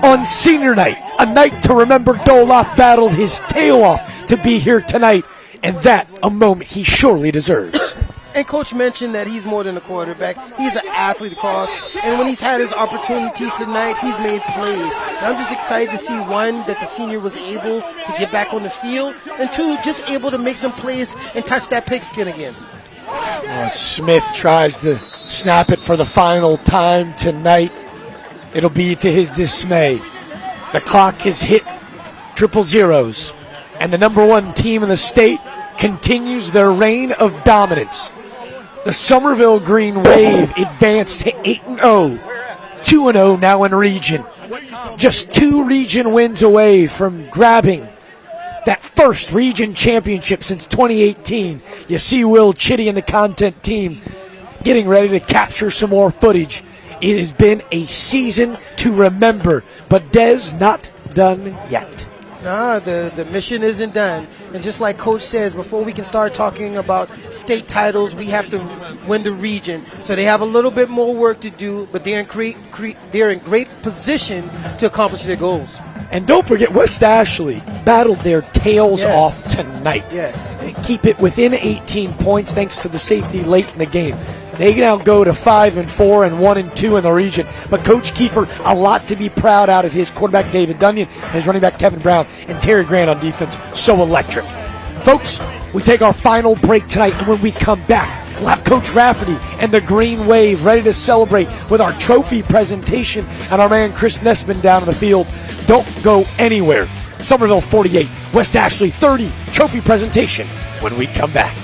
on senior night? A night to remember. Doloff battled his tail off to be here tonight, and that a moment he surely deserves. And Coach mentioned that he's more than a quarterback. He's an athlete across. And when he's had his opportunities tonight, he's made plays. And I'm just excited to see, one, that the senior was able to get back on the field, and 2, just able to make some plays and touch that pigskin again. Smith tries to snap it for the final time tonight. It'll be to his dismay. The clock is hit triple zeros, and the number one team in the state continues their reign of dominance. The Summerville Green Wave advanced to 8-0, 2-0 now in region. Just 2 region wins away from grabbing that first region championship since 2018. You see Will Chitty and the content team getting ready to capture some more footage. It has been a season to remember, but Des not done yet. Nah, the mission isn't done. And just like Coach says, before we can start talking about state titles, we have to win the region. So they have a little bit more work to do, but they're in great position to accomplish their goals. And don't forget, West Ashley battled their tails off tonight. Yes. They keep it within 18 points thanks to the safety late in the game. They now go to 5-4 and 1-2 in the region. But Coach Kiefer, a lot to be proud out of his quarterback David Dunyan, and his running back Kevin Brown, and Terry Grant on defense. So electric. Folks, we take our final break tonight, and when we come back, we'll have Coach Rafferty and the Green Wave ready to celebrate with our trophy presentation and our man Chris Nessman down in the field. Don't go anywhere. Summerville 48, West Ashley 30, trophy presentation when we come back.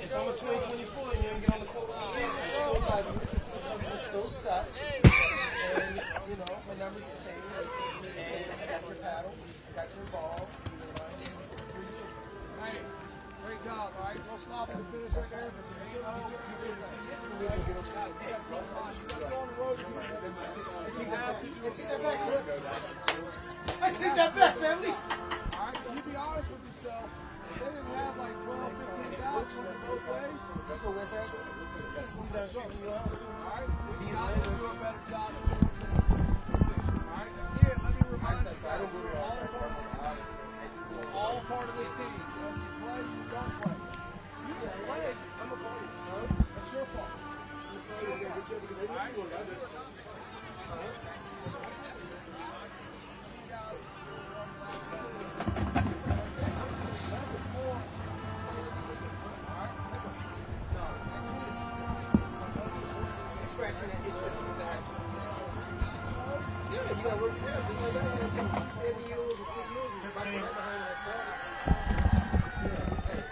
It's almost 2024 and you didn't get on the court. It's still live. It still sucks. And, you know, my number's the same. And I got your paddle. I got your ball. Hey, great job, all right? Don't stop and finish right there. I take that back, family. All right, you be honest with yourself. If they didn't have like 12, 15 guys running both ways, that's what we're saying. That's what's done shooting you out. All right? These guys will do a better job of doing this. All right? Again, let me remind you, guys, we're all part of this team. We're all part of this team. Whether you play, you don't play. You can play. I'm a party. That's your fault. All right?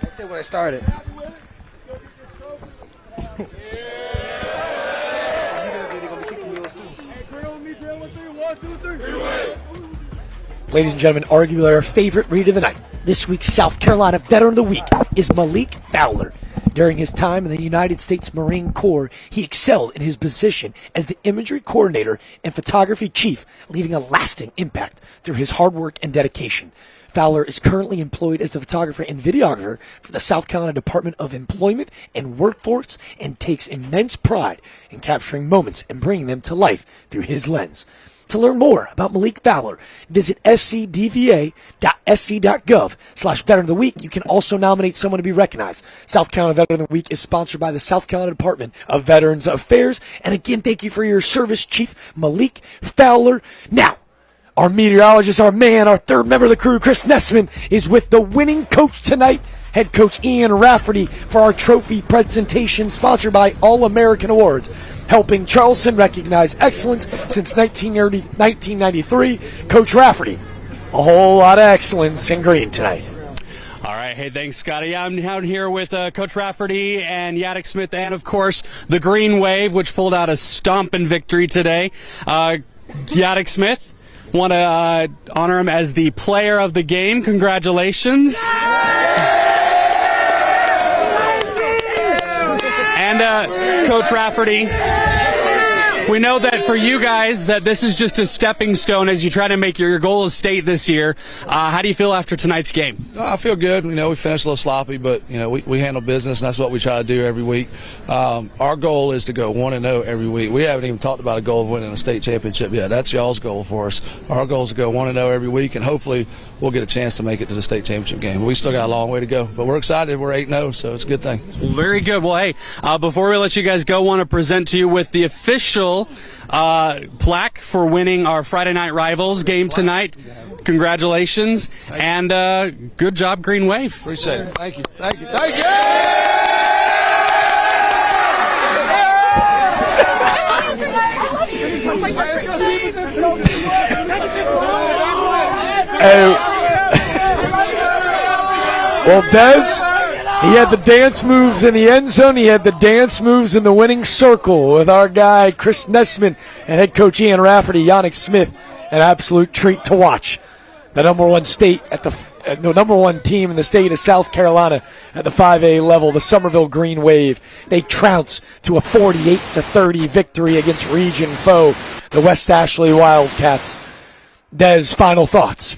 I said when I started. Ladies and gentlemen, arguably our favorite read of the night. This week's South Carolina Veteran of the Week is Malik Fowler. During his time in the United States Marine Corps, he excelled in his position as the imagery coordinator and photography chief, leaving a lasting impact through his hard work and dedication. Fowler is currently employed as the photographer and videographer for the South Carolina Department of Employment and Workforce and takes immense pride in capturing moments and bringing them to life through his lens. To learn more about Malik Fowler, visit scdva.sc.gov/Veteran of the Week. You can also nominate someone to be recognized. South Carolina Veteran of the Week is sponsored by the South Carolina Department of Veterans Affairs. And again, thank you for your service, Chief Malik Fowler. Now, our meteorologist, our man, our third member of the crew, Chris Nessman, is with the winning coach tonight, head coach Ian Rafferty, for our trophy presentation sponsored by All-American Awards, helping Charleston recognize excellence since 1993. Coach Rafferty, a whole lot of excellence in green tonight. All right. Hey, thanks, Scotty. Yeah, I'm down here with Coach Rafferty and Yaddick Smith and, of course, the Green Wave, which pulled out a stomping victory today. Yaddick Smith, want to honor him as the player of the game. Congratulations. And Coach Rafferty, we know that for you guys that this is just a stepping stone as you try to make your goal of state this year. How do you feel after tonight's game? I feel good. You know, we finished a little sloppy, but, you know, we handle business, and that's what we try to do every week. Our goal is to go 1-0 every week. We haven't even talked about a goal of winning a state championship yet. That's y'all's goal for us. Our goal is to go 1-0 every week, and hopefully we'll get a chance to make it to the state championship game. We still got a long way to go, but we're excited. We're 8-0, so it's a good thing. Very good. Well, hey, before we let you guys go, I want to present to you with the official Summerville plaque for winning our Friday Night Rivals game tonight. Congratulations, and good job, Green Wave. Appreciate it. Thank you. Thank you. Thank you. Well, Des, he had the dance moves in the end zone. He had the dance moves in the winning circle with our guy Chris Nessman and head coach Ian Rafferty, Yannick Smith. An absolute treat to watch. The number one team in the state of South Carolina at the 5A level, the Summerville Green Wave. They trounce to a 48-30 victory against region foe, the West Ashley Wildcats. Des, final thoughts.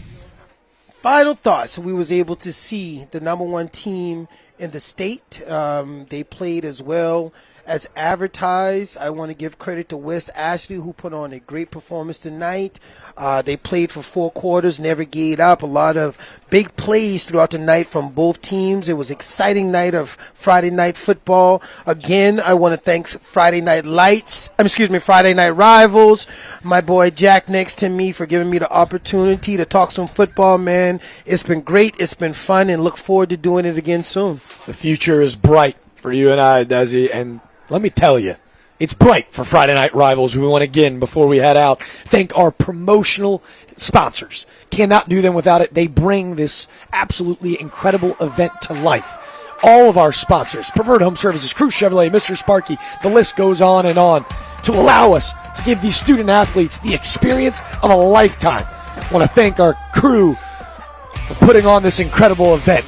Final thoughts. We was able to see the number one team in the state. They played as well as advertised. I want to give credit to West Ashley, who put on a great performance tonight. They played for 4 quarters, never gave up. A lot of big plays throughout the night from both teams. It was an exciting night of Friday night football. Again, I want to thank Friday Night Rivals, my boy Jack next to me, for giving me the opportunity to talk some football, man. It's been great. It's been fun, and look forward to doing it again soon. The future is bright for you and I, Desi, and let me tell you, it's bright for Friday Night Rivals. We want to, again, before we head out, thank our promotional sponsors. Cannot do them without it. They bring this absolutely incredible event to life. All of our sponsors, Preferred Home Services, Crew Chevrolet, Mr. Sparky, the list goes on, to allow us to give these student athletes the experience of a lifetime. I want to thank our crew for putting on this incredible event.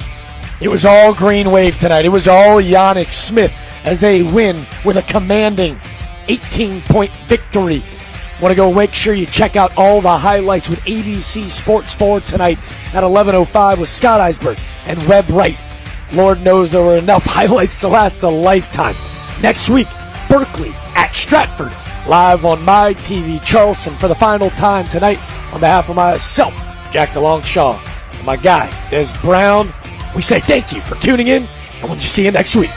It was all Green Wave tonight. It was all Yannick Smith as they win with a commanding 18-point victory. Want to go make sure you check out all the highlights with ABC Sports 4 tonight at 11:05 with Scott Eisberg and Webb Wright. Lord knows there were enough highlights to last a lifetime. Next week, Berkeley at Stratford, live on My TV Charleston for the final time tonight. On behalf of myself, Jack DeLongshaw, and my guy, Des Brown, we say thank you for tuning in, and we'll see you next week.